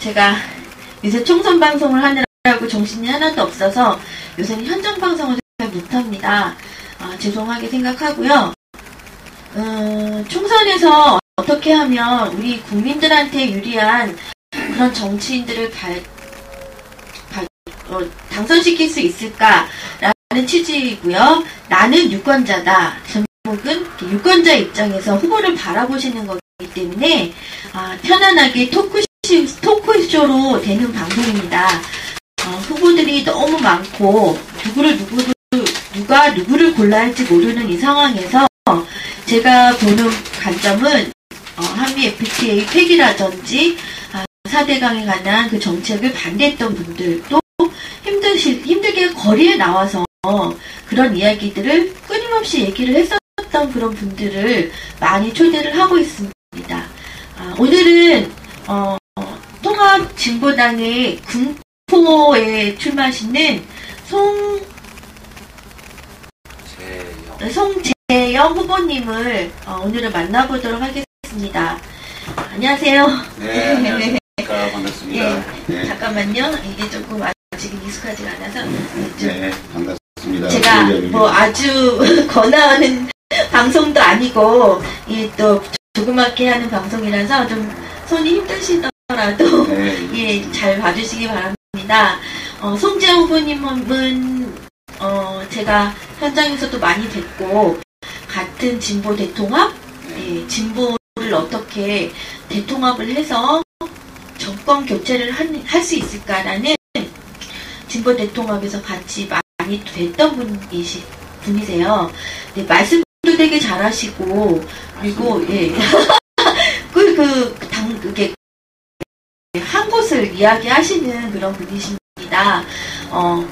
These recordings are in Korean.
제가 요새 총선 방송을 하느라고 정신이 하나도 없어서 요새는 현장 방송을 잘 못합니다. 죄송하게 생각하고요. 총선에서 어떻게 하면 우리 국민들한테 유리한 그런 정치인들을 당선시킬 수 있을까라는 취지이고요. 나는 유권자다. 제목은 유권자 입장에서 후보를 바라보시는 거기 때문에 편안하게 토크쇼로 되는 방송입니다. 후보들이 너무 많고 누가 누구를 골라야 할지 모르는 이 상황에서 제가 보는 관점은 한미 FTA 폐기라든지 4대강에 관한 그 정책을 반대했던 분들, 또 힘들게 거리에 나와서 그런 이야기들을 끊임없이 얘기를 했었던 그런 분들을 많이 초대를 하고 있습니다. 오늘은 통합진보당의 군포에 출마하시는 송재영 후보님을 오늘은 만나보도록 하겠습니다. 안녕하세요. 네, 안녕하십니까. 반갑습니다. 네. 잠깐만요. 이게 조금 아직 익숙하지가 않아서. 네, 반갑습니다. 제가 뭐 아주 권하는 방송도 아니고, 또 조그맣게 하는 방송이라서 좀 손이 힘드시더라도, 네. 잘 봐주시기 바랍니다. 송재영 후보님은, 제가 현장에서도 많이 뵙고, 같은 진보 대통합, 진보를 어떻게 대통합을 해서 정권 교체를 할 수 있을까라는 진보 대통합에서 같이 많이 됐던 분이세요. 네, 말씀도 되게 잘하시고, 그리고, 그게 한 곳을 이야기하시는 그런 분이십니다.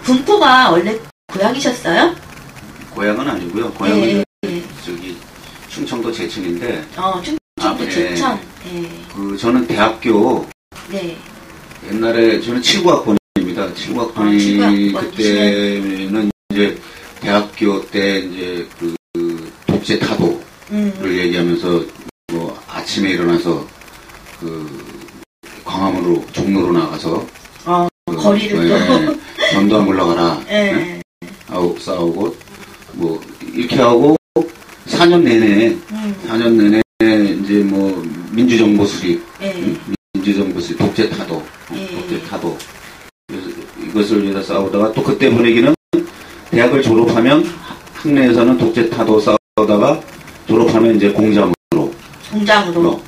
군포가 원래 고향이셨어요? 고향은 아니고요. 고향은 저기 충청도 제천인데. 충청도 제천. 저는 대학교. 네. 옛날에 저는 7구학번입니다. 7구학번이 그때는 이제 대학교 때 이제 그 독재 타도를 얘기하면서 뭐 아침에 일어나서 그 광화문으로 종로로 나가서 거리를 또 전두환 물러가라. 싸우고 뭐 이렇게 하고 4년 내내 이제 뭐 민주정부 수립, 민주정부 수립, 독재 타도. 그래서 이것을 위해서 싸우다가 또 그때 분위기는 대학을 졸업하면 학내에서는 독재 타도 싸우다가 졸업하면 이제 공장으로 현장으로.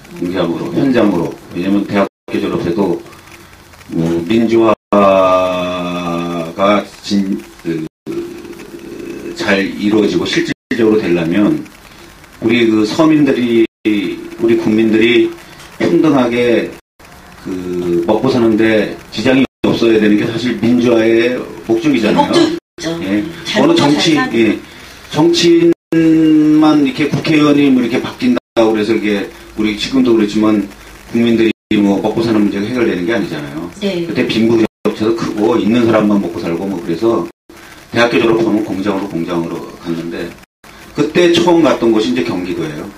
왜냐면 대학교 졸업해도 뭐 민주화가 잘 이루어지고 실질적으로 되려면 우리 그 서민들이, 우리 국민들이 평등하게 그 먹고 사는데 지장이 없어야 되는 게 사실 민주화의 목적이잖아요. 어느 정치인만 이렇게 국회의원이 뭐 이렇게 바뀐다고 그래서 이게 우리 지금도 그렇지만 국민들이 뭐 먹고 사는 문제가 해결되는 게 아니잖아요. 네. 그때 빈부격차도 크고 있는 사람만 먹고 살고 뭐 그래서 대학교 졸업하면 공장으로 갔는데 그때 처음 갔던 곳이 이제 경기도예요.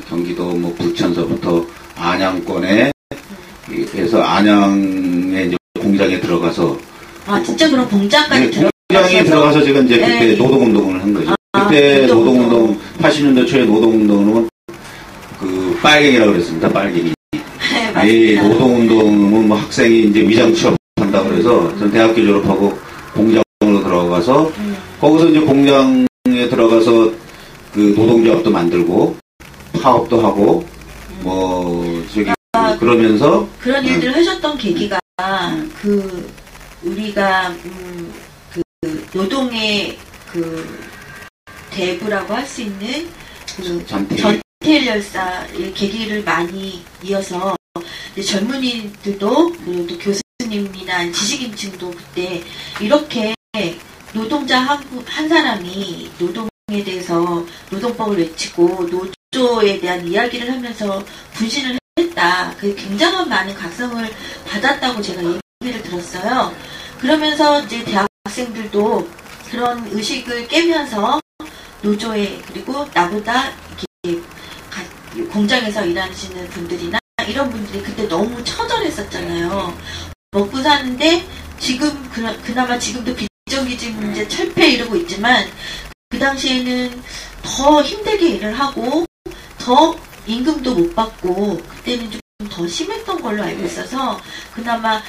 경기도 뭐 부천서부터 안양권에 그래서 안양에 이제 공장에 들어가서 진짜 그럼 공장까지 공장에 들어가서 제가 이제 그때 노동운동을 한 거죠. 그때 노동운동 80년대 초에 노동운동은 그 빨갱이라고 그랬습니다. 빨갱이. 노동운동은 뭐 학생이 이제 위장 취업한다 그래서 전 대학교 졸업하고 공장으로 들어가서 거기서 이제 공장에 들어가서 그 노동조합도 만들고 파업도 하고 뭐 저기 그러면서 그런 일들을 하셨던 계기가 우리가 그 노동의 그 대부라고 할 수 있는 그 전태일 열사의 계기를 많이 이어서 젊은이들도 그리고 또 교수님이나 지식인층도 그때 이렇게 노동자 한 사람이 노동에 대해서 노동법을 외치고 노조에 대한 이야기를 하면서 분신을 했다. 그 굉장한 많은 각성을 받았다고 제가 얘기를 들었어요. 그러면서 이제 대학생들도 그런 의식을 깨면서 노조에 그리고 나보다 이렇게 공장에서 일하시는 분들이나 이런 분들이 그때 너무 처절했었잖아요. 먹고 사는데 지금 그나마 지금도 비정규직 문제 철폐 이러고 있지만 그 당시에는 더 힘들게 일을 하고 더 임금도 못 받고 그때는 좀 더 심했던 걸로 알고 있어서 그나마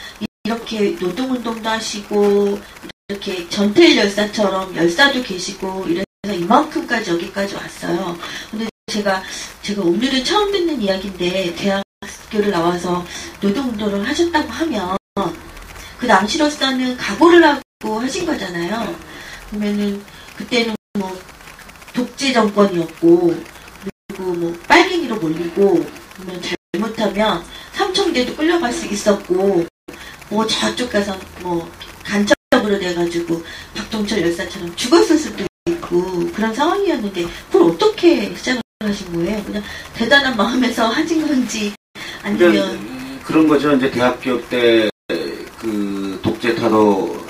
이렇게 노동운동도 하시고 이렇게 전태일 열사처럼 열사도 계시고 이래서 이만큼까지 여기까지 왔어요. 근데 제가 오늘은 처음 듣는 이야기인데 대학교를 나와서 노동운동을 하셨다고 하면 그 당시로서는 각오를 하고 하신 거잖아요. 그러면은 그때는 뭐 독재 정권이었고 그리고 뭐 빨갱이로 몰리고 그러면 잘못하면 삼청대도 끌려갈 수 있었고 뭐 저쪽 가서 뭐 간첩으로 돼가지고 박종철 열사처럼 죽었을 수도 있고 그런 상황이었는데 그걸 어떻게 시작을 하신 거예요? 그냥 대단한 마음에서 하신 건지 아니면 그런 거죠. 이제 대학교 때 그 독재 타도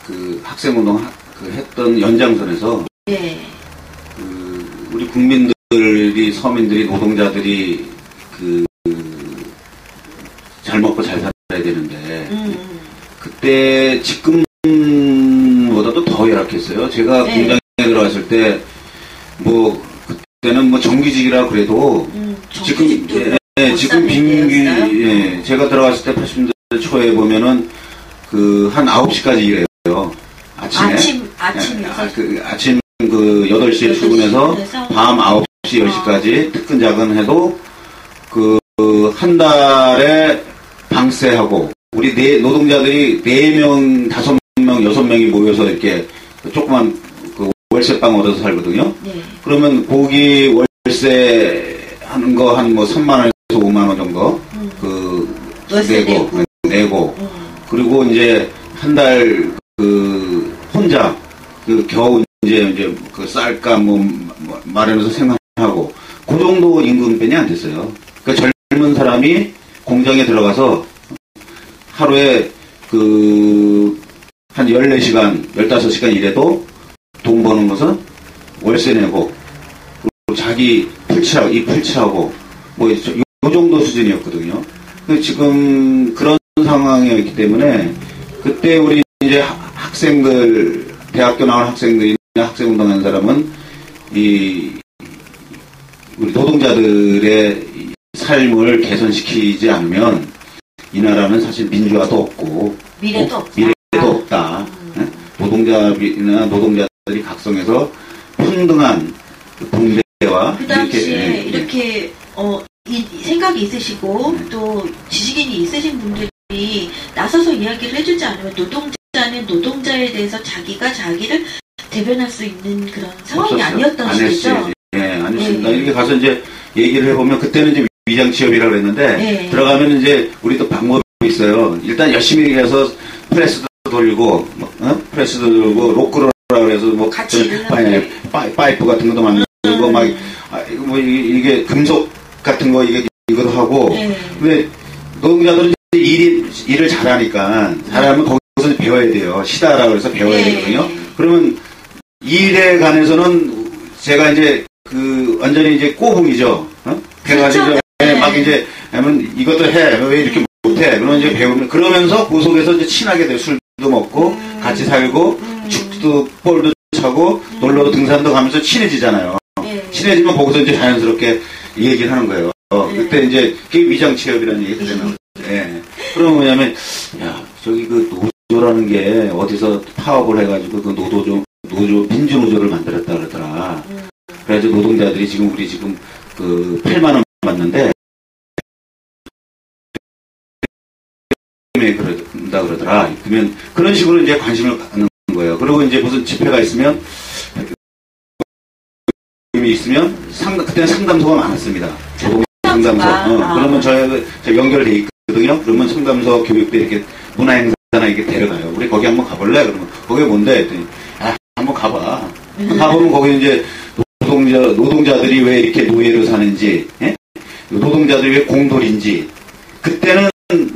그 학생운동 했던 연장선에서 네. 그 우리 국민들이 서민들이 노동자들이 그 잘 먹고 잘 살아야 되는데 그때 지금보다도 더 열악했어요. 제가 네. 공장에 들어갔을 때 뭐 그때는 뭐 정규직이라 그래도 지금 지금 빈규 제가 들어갔을 때 80년대 초에 보면은 그 한 9시까지 일해요. 아침에 아침 그 8시에 출근해서 밤 9시 10시까지 특근자근 해도 그 한 달에 방세하고 우리 노동자들이 4명, 5명, 6명이 모여서 이렇게 조그만 그 월세방 얻어서 살거든요. 네. 그러면 거기 월세 하는 거 한 뭐 3만 원에서 5만 원 정도 그 내고 그리고 이제 한 달 그 혼자 그 겨우 이제 그 쌀값 뭐 마련해서 생활하고 그 정도 임금뿐이 안 됐어요. 그러니까 젊은 사람이 공장에 들어가서 하루에 그 한 14시간, 15시간 일해도 돈 버는 것은 월세 내고 그리고 자기 풀칠하고 뭐 이 정도 수준이었거든요. 지금 그런 상황이었기 때문에 그때 우리 이제 학생들 대학교 나온 학생들이나 학생운동하는 사람은 이 우리 노동자들의 삶을 개선시키지 않으면 이 나라는 사실 민주화도 없고 미래도 없다. 노동자나 노동자들이 각성해서 평등한 분배와 그 당시에 이렇게 이 생각이 있으시고 또 지식인이 있으신 분들이 나서서 이야기를 해주지 않으면 노동자는 노동자에 대해서 자기가 자기를 대변할 수 있는 그런 상황이 아니었던 시대죠. 아니었습니다. 이렇게 가서 이제 얘기를 해보면 그때는 이제 위장 취업이라고 그랬는데 들어가면 이제 우리도 방법이 있어요. 일단 열심히 해서 프레스도 돌리고 프레스도 돌고 로크로라 그래서 뭐 파이프 같은 것도 만들고 막 이게 금속 같은 거 이것도 하고 근데 노동자들은 일을 잘하니까 잘하면 거기서 배워야 돼요. 시다라고 해서 배워야 되거든요. 그러면 일에 관해서는 제가 이제 그 완전히 이제 꼬붕이죠. 그래가지고 막 이제 하면 이것도 해. 왜 이렇게 못해? 그러면 이제 배우면 그러면서 그 속에서 이제 친하게 돼요. 술도 먹고 같이 살고 축구도 볼도 차고 놀러도 등산도 가면서 친해지잖아요. 친해지면 거기서 이제 자연스럽게 얘기를 하는 거예요. 그때 이제 그게 위장 취업이라는 얘기가 되는 거예요. 그러면 뭐냐면 야 저기 그 노조라는 게 어디서 파업을 해가지고 그 노조 민주노조를 만들었다 그러더라. 그래서 노동자들이 지금 우리 지금 그 8만 원 받는데 그런다 그러더라. 그러면 그런 식으로 이제 관심을 갖는 거예요. 그리고 이제 무슨 집회가 있으면 그때는 상담소가 많았습니다. 상담소. 그러면 저희가 연결돼 있거든요. 그러면 상담소 교육대 이렇게 문화행사나 이렇게 데려가요. 우리 거기 한번 가볼래? 그러면 거기 뭔데? 했더니 한번 가봐. 가보면 거기 이제 노동자들이 왜 이렇게 노예로 사는지, 노동자들이 왜 공돌인지. 그때는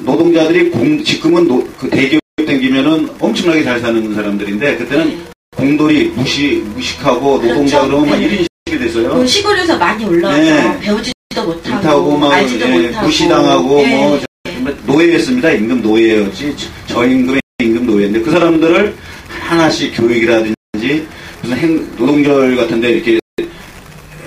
노동자들이 지금은 그 대기업 땡기면은 엄청나게 잘 사는 사람들인데 그때는 공돌이 무식하고 노동자 그러면 막 1인식이 됐어요. 시골에서 많이 올라와서 배우지도 못하고 막 알지도 못하고 무시당하고 뭐 노예였습니다. 임금 노예였지. 저임금의 임금 노예인데 그 사람들을 하나씩 교육이라든지 무슨 노동절 같은데 이렇게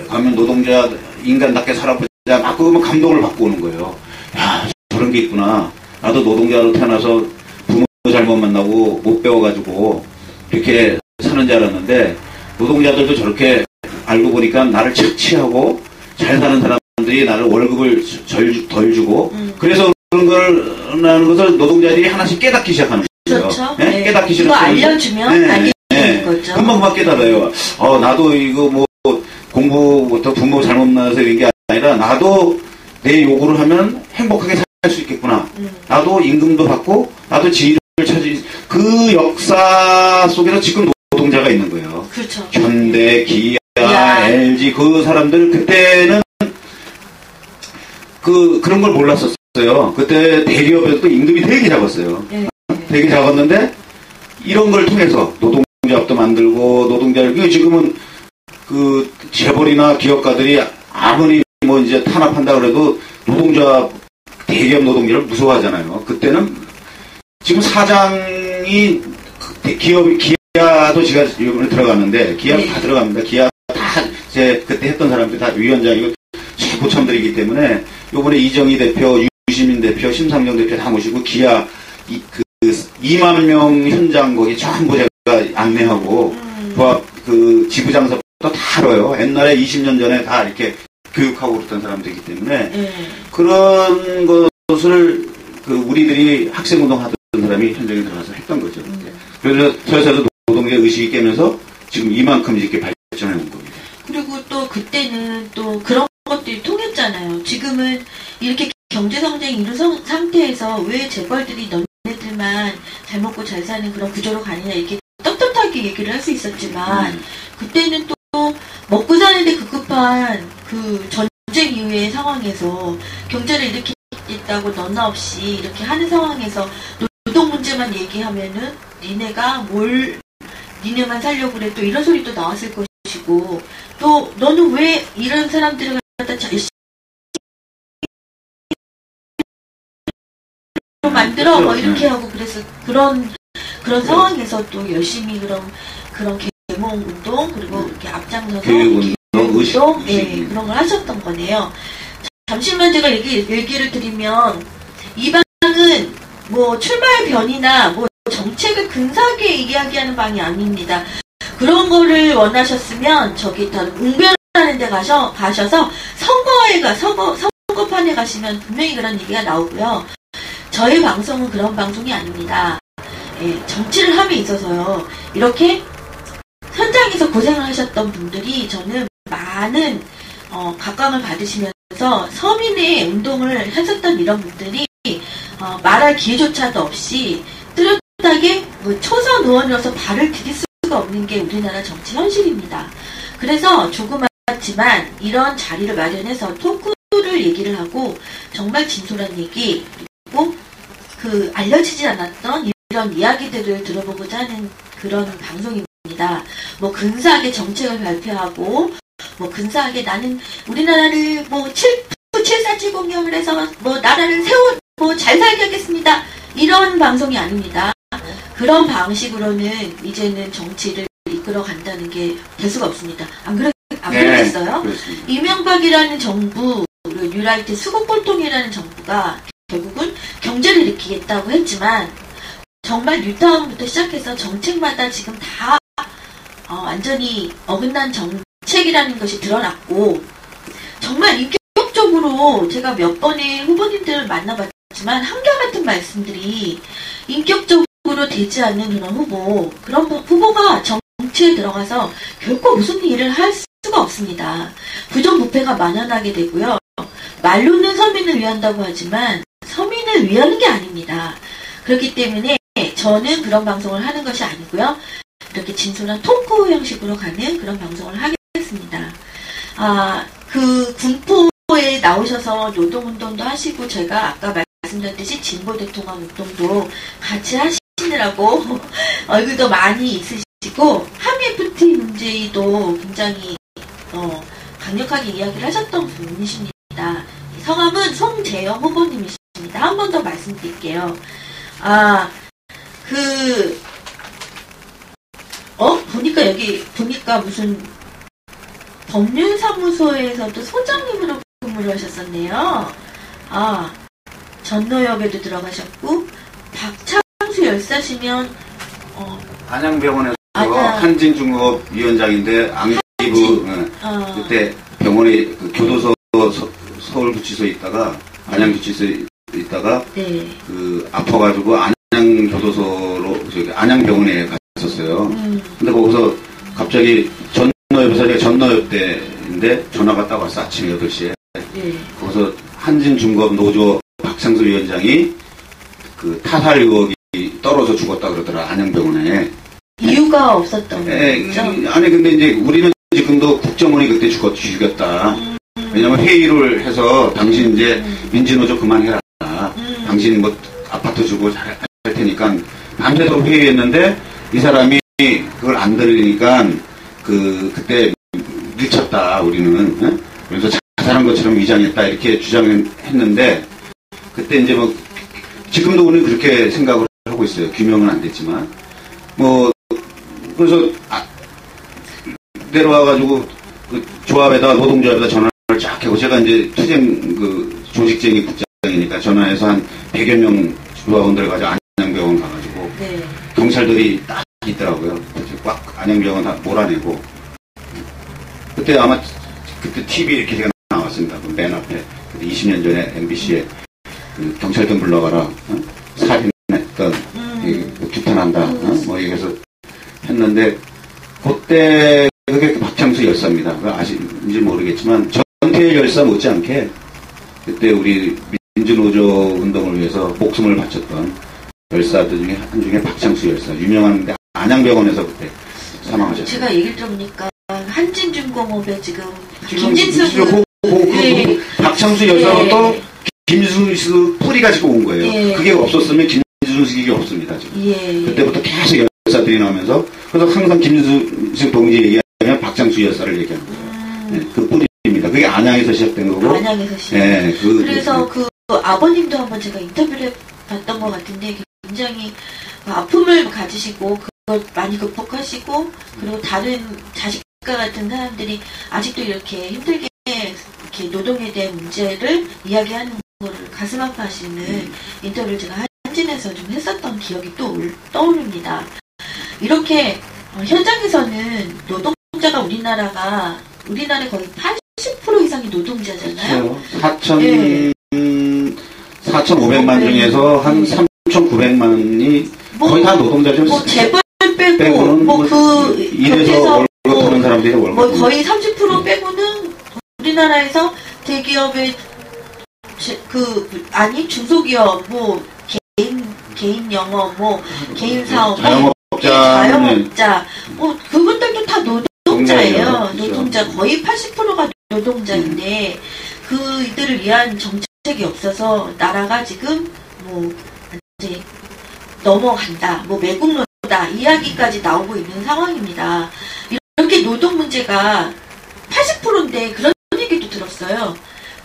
가면 노동자 인간답게 살아보자 막 그러면 감동을 받고 오는 거예요. 야, 저런 게 있구나. 나도 노동자로 태어나서 부모 잘못 만나고 못 배워가지고 이렇게 사는 줄 알았는데 노동자들도 저렇게 알고 보니까 나를 착취하고 잘 사는 사람들이 나를 월급을 덜 주고 그래서 그런 걸 나는 것을 노동자들이 하나씩 깨닫기 시작하는 거예요. 그렇죠. 네? 네. 깨닫기 이거 알려주면 알려주는 거죠. 금방 깨달아요. 나도 이거 뭐 공부부터 부모 잘못 만나서 이런 게 아니라 나도 내 요구를 하면 행복하게 살 수 있겠구나. 나도 임금도 받고 나도 지위를 차지. 그 역사 속에서 지금 노동자가 있는 거예요. 그렇죠. 현대, 기아, LG 그 사람들 그때는 그런 걸 몰랐었어요. 그때 대기업에서도 임금이 되게 작았어요. 되게 작았는데 이런 걸 통해서 노동조합도 만들고 노동자를 지금은 그 재벌이나 기업가들이 아무리 뭐 이제 탄압한다 그래도 노동조합 대기업 노동자를 무서워하잖아요. 그때는 지금 사장이 기아도 제가 이번에 들어갔는데 기아 다 들어갑니다. 기아 다 제 그때 했던 사람들 다 위원장이고 최고참들이기 때문에 요번에 이정희 대표, 유시민 대표, 심상정 대표 다 모시고 기아 2만 명 현장 거기 전부 제가 안내하고 그 지부장서부터 다 알아요. 옛날에 20년 전에 다 이렇게 교육하고 그랬던 사람들이기 때문에 그런 것을 우리들이 학생운동 하던 사람이 현장에 들어가서 했던 거죠. 그래서 서서히 노동계 의식이 깨면서 지금 이만큼 이렇게 발전해 온 겁니다. 그리고 또 그때는 또 그런 것들이 통했잖아요. 지금은 이렇게 경제성장이 이룬 상태에서 왜 재벌들이 너네들만 잘 먹고 잘 사는 그런 구조로 가느냐 이렇게 떳떳하게 얘기를 할 수 있었지만 그때는 또 먹고 사는데 급급한 그 전쟁 이후의 상황에서 경제를 이렇게 있다고 너나 없이 이렇게 하는 상황에서 노동 문제만 얘기하면은 니네만 살려고 그래 또 이런 소리도 나왔을 것이고 또 너는 왜 이런 사람들을 갖다 열심히 만들어 뭐 이렇게 하고 그래서 그런 상황에서 또 열심히 그런 계몽 운동 그리고 이렇게 앞장서서 교육운동 그런 걸 하셨던 거네요. 잠시만 제가 얘기를 드리면 이 방은 뭐 출마의 변이나 뭐 정책을 근사하게 이야기하는 방이 아닙니다. 그런 거를 원하셨으면 저기 웅변하는 데 가셔서 선거판에 가시면 분명히 그런 얘기가 나오고요. 저희 방송은 그런 방송이 아닙니다. 정치를 함에 있어서요. 이렇게 현장에서 고생을 하셨던 분들이 저는 많은 각광을 받으시면서 서민의 운동을 하셨던 이런 분들이 말할 기회조차도 없이 뚜렷하게 초선 의원으로서 발을 디딜 수가 없는 게 우리나라 정치 현실입니다. 그래서 조그맣지만 이런 자리를 마련해서 토크를 얘기를 하고 정말 진솔한 얘기 그리고 알려지지 않았던 이런 이야기들을 들어보고자 하는 그런 방송입니다. 뭐 근사하게 정책을 발표하고 뭐 근사하게 나는 우리나라를 뭐 747공영을 해서 뭐 나라를 잘 살게 하겠습니다. 이런 방송이 아닙니다. 그런 방식으로는 이제는 정치를 이끌어 간다는 게 될 수가 없습니다. 안 그러겠어요? 이명박이라는 정부, 뉴라이트 수국골통이라는 정부가 결국은 경제를 일으키겠다고 했지만 정말 뉴타운부터 시작해서 정책마다 지금 다 완전히 어긋난 정책이라는 것이 드러났고 정말 인격적으로 제가 몇 번의 후보님들을 만나봤지만 한결같은 말씀들이 인격적으로 되지 않는 그런 후보가 정치에 들어가서 결코 무슨 일을 할 수가 없습니다. 부정부패가 만연하게 되고요. 말로는 서민을 위한다고 하지만 서민을 위하는 게 아닙니다. 그렇기 때문에 저는 그런 방송을 하는 것이 아니고요. 이렇게 진솔한 토크 형식으로 가는 그런 방송을 하겠습니다. 군포에 나오셔서 노동운동도 하시고 제가 아까 말씀드렸듯이 진보대통합 운동도 같이 하시느라고 얼굴도 많이 있으시고 한미 FTA 문제도 굉장히 강력하게 이야기를 하셨던 분이십니다. 있습니다. 성함은 송재영 후보님이십니다. 한 번 더 말씀드릴게요. 보니까 여기, 무슨 법률사무소에서도 소장님으로 근무를 하셨었네요. 전노협에도 들어가셨고, 박창수 열사시면, 안양병원에서 한진중업위원장인데, 안기부, 그때 병원에 그 교도소, 서울구치소에 있다가, 안양구치소에 있다가, 네. 아파가지고 안양교도소로, 안양병원에 갔었어요. 근데 거기서 갑자기 전노협에서 전노협대인데 전화가 딱 왔어. 아침 8시에. 네. 거기서 한진중업 노조 박창수 위원장이 타살 의혹이 떨어져 죽었다 그러더라. 안양병원에. 이유가 없었던 거죠? 아니 근데 이제 우리는 지금도 국정원이 그때 죽였다. 왜냐면 회의를 해서 당신 이제 민주노조 그만해라. 당신 뭐 아파트 주고 할 테니까 밤새도록 회의했는데 이 사람이 그걸 안 들으니까 그때 미쳤다 우리는. 그래서 자살한 것처럼 위장했다 이렇게 주장했는데 그때 이제 뭐 지금도 우리는 그렇게 생각을 하고 있어요. 규명은 안 됐지만 그래서 내려와가지고 조합에다 노동조합에다 전화를 쫙 하고 제가 이제 투쟁 조직쟁이 국장이니까 전화해서 한 100여 명 조합원들 가지고 안양병원 가가지고 네. 경찰들이 딱 있더라고요. 꽉 안양병원 다 몰아내고 그때 아마 그때 TV 이렇게 제가 나왔습니다. 맨 앞에 20년 전에 MBC에 경찰들 불러가라 살인했던 규탄한다 뭐 얘기해서 했는데 그때 그게 박창수 열사입니다. 아시는지 모르겠지만 전태일 열사 못지않게 그때 우리 민주노조 운동을 위해서 목숨을 바쳤던 열사들 중에 한 중에 박창수 열사 유명한데 안양병원에서 그때 사망하셨어요. 제가 얘기를 들어보니까 한진중공업에 지금 김진수 박창수 열사로 또 김순수 뿌리가 지금 온 거예요. 그게 없었으면 김순수가 없습니다. 지금. 그때부터 계속 열사들이 나오면서 그래서 항상 김순수 동지 얘기하면 박창수 열사를 얘기하는 거예요. 그 뿌리입니다. 그게 안양에서 시작된 거고. 안양에서 시작. 그래서 아버님도 한번 제가 인터뷰를 봤던 것 같은데 굉장히 아픔을 가지시고 그걸 많이 극복하시고 그리고 다른 자식과 같은 사람들이 아직도 이렇게 힘들게 이렇게 노동에 대한 문제를 이야기하는 거를 가슴 아파하시는 인터뷰를 제가 한진에서 좀 했었던 기억이 또 떠오릅니다. 이렇게 현장에서는 노동자가 우리나라의 거의 80% 이상이 노동자잖아요. 4,500만 중에서 한 3,900만이 거의 다 노동자죠. 재벌 빼고 일해서 월급 타는 사람들이 월급 거의 30% 빼고는 우리나라에서 대기업의 중소기업 개인 영업 개인 사업 자영업자 그분들도 다 노동자예요. 노동자 거의 80%가 노동자인데 이들을 위한 정책이 없어서 나라가 지금 이제 넘어간다, 매국노다 이야기까지 나오고 있는 상황입니다. 이렇게 노동 문제가 80%인데 그런 얘기도 들었어요.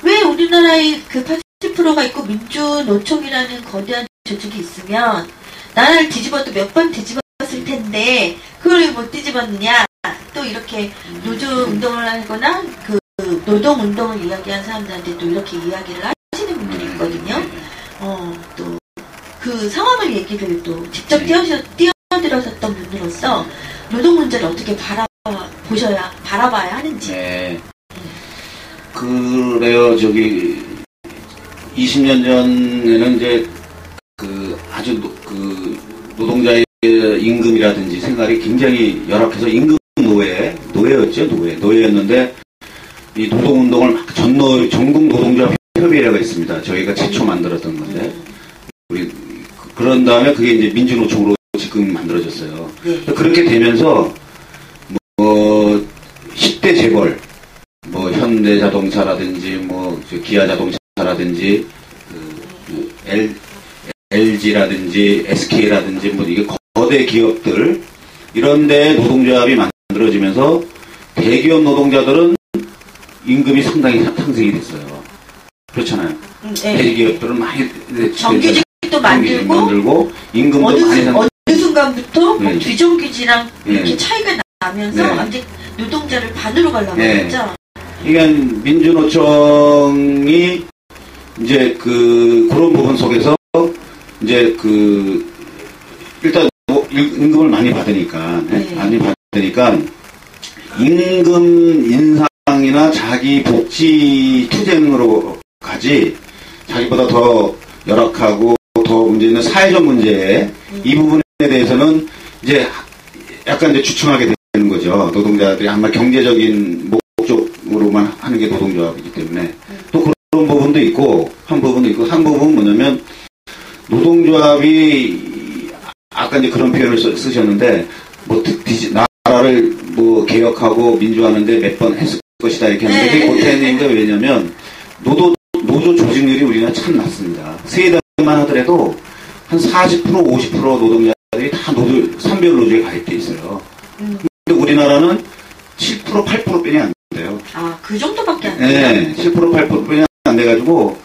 왜 우리나라의 그 80%가 있고 민주노총이라는 거대한 조직이 있으면 나라를 뒤집어도 몇 번 뒤집었을 텐데 그걸 왜 못 뒤집었느냐. 또 이렇게 노조 운동을 하거나 노동 운동을 이야기한 사람들한테 또 이렇게 이야기를 하시는 분들이 있거든요. 또 그 상황을 얘기를 또 직접 뛰어들었던 분으로서 노동 문제를 어떻게 바라봐야 하는지. 네. 그래요. 20년 전에는 이제 아주 노동자의 임금이라든지 생활이 굉장히 열악해서 임금 노예였죠. 노예였는데 이 노동운동을 전국 노동자 협의회가 있습니다. 저희가 최초 만들었던 건데 그런 다음에 그게 이제 민주노총으로 지금 만들어졌어요. 그렇게 되면서 10대 재벌 현대자동차라든지 기아자동차라든지 LG라든지 SK라든지 이게 거대 기업들 이런데 노동조합이 만들어지면서 대기업 노동자들은 임금이 상당히 상승이 됐어요. 그렇잖아요. 네. 대기업들은 많이 정규직도 만들고 임금도 많이 어느 순간부터 네. 비정규직이랑 이렇게 네. 차이가 나면서 네. 완전 노동자를 반으로 갈라고 네. 했죠. 그러니까 민주노총이 이제 그런 부분 속에서 이제 일단 뭐 임금을 많이 받으니까 네. 많이 받으니까 임금 인상이나 자기 복지 투쟁으로 가지 자기보다 더 열악하고 더 문제 있는 사회적 문제 이 부분에 대해서는 이제 약간 이제 주춤하게 되는 거죠. 노동자들이 아마 경제적인 목적으로만 하는 게 노동조합이기 때문에 또 그런 부분도 있고 한 부분은 뭐냐면 노동조합이 아까 이제 그런 표현을 쓰셨는데 뭐 나라를 뭐 개혁하고 민주화하는데 몇 번 했을 것이다 이렇게 하는데 그게 못했는데 왜냐면 노조 조직률이 우리나라 참 낮습니다. 세대만 하더라도 한 40% 50% 노동자들이 다 산별 노조에 가입돼 있어요. 근데 우리나라는 7% 8%뿐이 안 돼요. 아, 그 정도밖에 안 돼요? 네, 7% 8%뿐이 안 돼가지고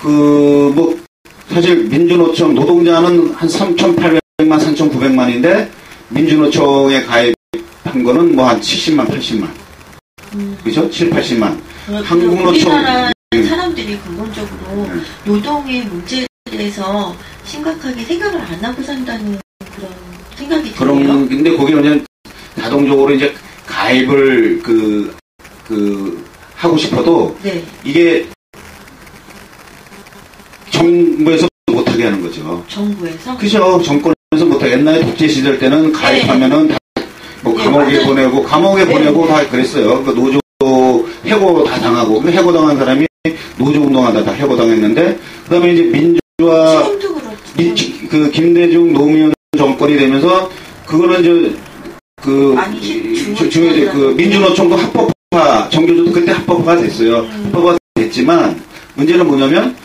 뭐 사실 민주노총 노동자는 한 3,800만 3,900만인데 민주노총에 가입한 거는 뭐 한 70만 80만 그죠? 7, 80만 한국노총 우리나라 사람들이 근본적으로 노동의 문제에 대해서 심각하게 생각을 안 하고 산다는 그런 생각이 들어요. 근데 거기 그냥 자동적으로 이제 가입을 하고 싶어도 네. 이게 정부에서 못하게 하는 거죠. 정부에서? 그죠. 정권에서 못하게. 옛날에 독재 시절 때는 가입하면은 다 뭐 감옥에 보내고 다 그랬어요. 그 노조 해고 다 당하고 해고 당한 사람이 노조 운동하다 다 해고 당했는데 그다음에 이제 민주화 지금도 그렇죠. 김대중 노무현 정권이 되면서 그거는 중요해 민주노총도 합법화 정규조도 그때 합법화가 됐어요. 합법화 됐지만 문제는 뭐냐면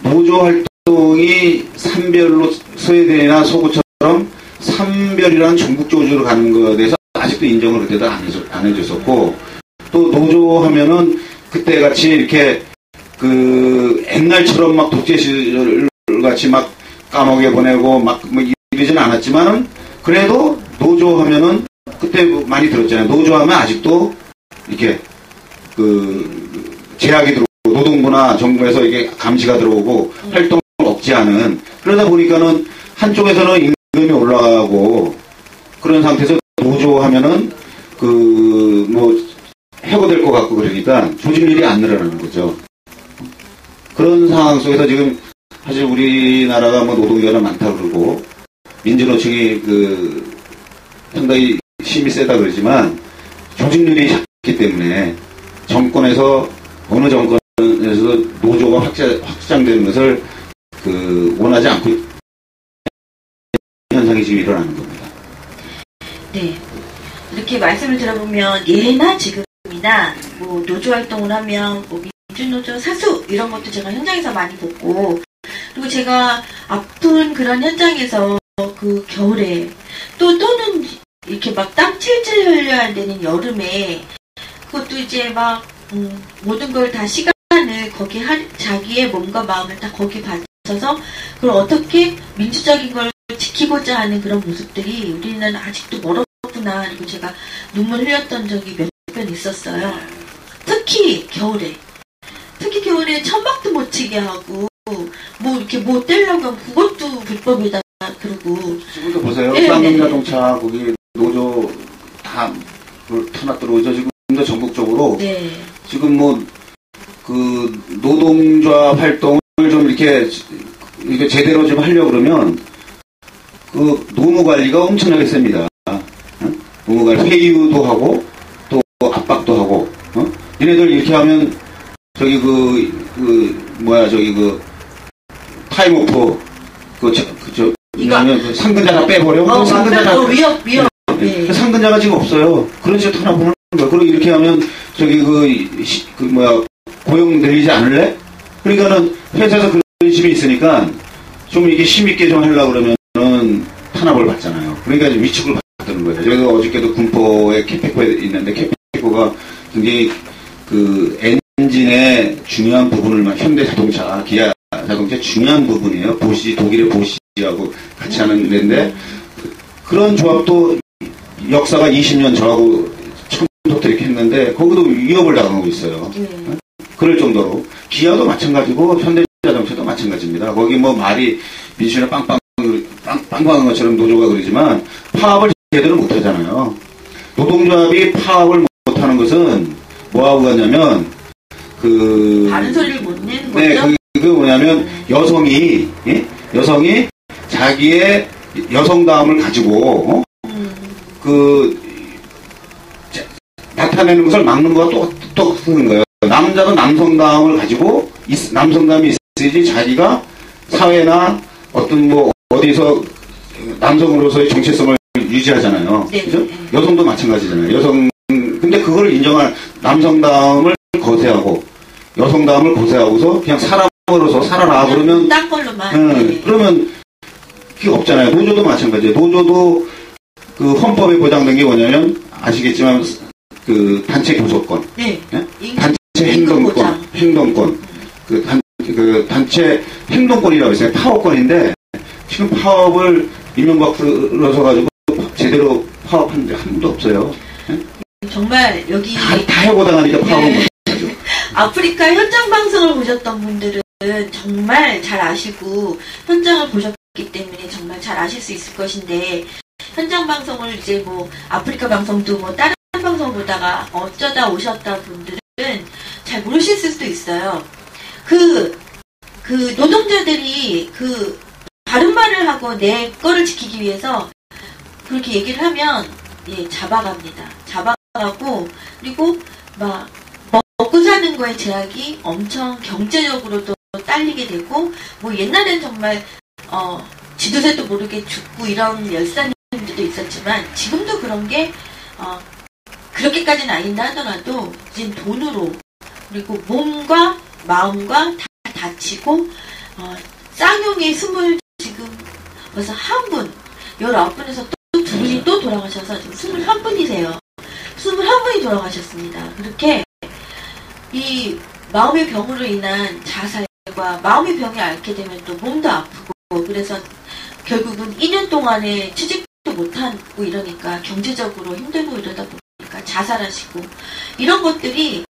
노조 활동이 산별로 소외대나 소구처럼 산별이라는 전국조직으로 가는 것에 대해서 아직도 인정을 그때도 안 해줬었고 또 노조 하면은 그때 같이 이렇게 옛날처럼 막 독재 시절 같이 막 감옥에 보내고 막 뭐 이러진 않았지만은 그래도 노조 하면은 그때 많이 들었잖아요. 노조 하면 아직도 이렇게 제약이 들어오고 노동부나 정부에서 이게 감시가 들어오고 활동을 억제하는 그러다 보니까는 한쪽에서는 임금이 올라가고 그런 상태에서 노조 하면은 뭐 해고될 것 같고 그러니까 조직률이 안 늘어나는 거죠. 그런 상황 속에서 지금 사실 우리나라가 뭐 노동자가 많다 그러고 민주노총이 상당히 힘이 세다 그러지만 조직률이 작기 때문에 정권에서 어느 정권에서 노조가 확장되는 것을 원하지 않고 현상이 지금 일어나는 겁니다. 네. 이렇게 말씀을 들어보면 예나 지금이나 뭐 노조 활동을 하면 뭐 민주노조 사수 이런 것도 제가 현장에서 많이 봤고 그리고 제가 아픈 그런 현장에서 그 겨울에 또는 이렇게 막 땀 찔찔 흘려야 되는 여름에 그것도 이제 막 모든 걸 다 시간을 거기 자기의 몸과 마음을 다 거기 바쳐서 그걸 어떻게 민주적인 걸 지키고자 하는 그런 모습들이 우리는 아직도 멀었구나. 그리고 제가 눈물 흘렸던 적이 몇 번 있었어요. 특히 겨울에 천막도 못 치게 하고 뭐 이렇게 뭐 떼려고 하면 그것도 불법이다 그러고 지금도 보세요. 쌍용자동차 거기 노조 다 탄압 들어오죠. 지금도 전국적으로 지금 뭐 노동조합 활동을 좀 이렇게 제대로 좀 하려고 그러면 노무 관리가 엄청나게 셉니다. 노무 관리 회유도 하고 또 압박도 하고 얘네들 이렇게 하면 타임오프 이거 상근자 다 빼버려. 상근자 다 위협. 네. 상근자가 지금 없어요. 그런 식으로 탄압을 하는 거야. 그리고 이렇게 하면 고용 늘리지 않을래? 그러니까는 회사에서 그런 식이 있으니까 좀 이게 힘있게 좀 하려고 그러면은 탄압을 받잖아요. 그러니까 이제 위축을 받는 거예요. 저희가 어저께도 군포에 캐페코에 있는데 캐페코가 굉장히 엔진의 중요한 부분을 현대자동차, 기아 자동차 중요한 부분이에요. 보시, 독일의 보시하고 같이 하는 데인데 그런 조합도 역사가 20년 저하고 처음부터 이렇게 했는데 거기도 위협을 당하고 있어요. 그럴 정도로 기아도 마찬가지고 현대자동차도 마찬가지입니다. 거기 뭐 말이 민주주의나 빵빵한 것처럼 노조가 그러지만 파업을 제대로 못하잖아요. 노동조합이 파업을 못하는 것은 뭐하고 가냐면 다른 소리를 못 내는 거죠? 네, 그게 뭐냐면 여성이 자기의 여성다움을 가지고 나타내는 것을 막는 거와 똑같은 거예요. 남자도 남성다움을 가지고 남성다움이 있어야지 자기가 사회나 어떤 뭐 어디서 남성으로서의 정체성을 유지하잖아요. 네. 그죠? 여성도 마찬가지잖아요. 근데 그걸 인정한 남성다움을 거세하고 여성다움을 고세하고서 그냥 사람으로서 살아라 그러면 딴 걸로만. 그러면 그게 없잖아요. 노조도 마찬가지예요. 노조도 그 헌법에 보장된 게 뭐냐면 아시겠지만 그 단체 교섭권, 네. 예? 단체 행동권, 그 단체 행동권이라고 했어요. 파업권인데 지금 파업을 이명박 들어서가지고 제대로 파업한 데 한 번도 없어요. 예? 정말 여기 다 해고당하니까 파업은 못하죠. 아프리카 현장 방송을 보셨던 분들은 정말 잘 아시고 현장을 보셨기 때문에 정말 잘 아실 수 있을 것인데 현장 방송을 이제 뭐 아프리카 방송도 뭐 다른 방송 보다가 어쩌다 오셨다 분들은 잘 모르실 수도 있어요. 그 노동자들이 그 바른 말을 하고 내 거를 지키기 위해서 그렇게 얘기를 하면 잡아갑니다. 잡아가고 그리고 막 먹고 사는 거에 제약이 엄청 경제적으로도 딸리게 되고 뭐 옛날엔 정말 지도새도 모르게 죽고 이런 열사님들도 있었지만 지금도 그런 게 그렇게까지는 아닌다 하더라도 이제 돈으로 그리고 몸과 마음과 다 다치고 쌍용의 지금 벌써 한 분 19분에서 또 두 분이 또 돌아가셔서 지금 21분이세요. 21분이 돌아가셨습니다. 그렇게 이 마음의 병으로 인한 자살과 마음의 병이 앓게 되면 또 몸도 아프고 그래서 결국은 2년 동안에 취직도 못하고 이러니까 경제적으로 힘들고 이러다 보니까 자살하시고 이런 것들이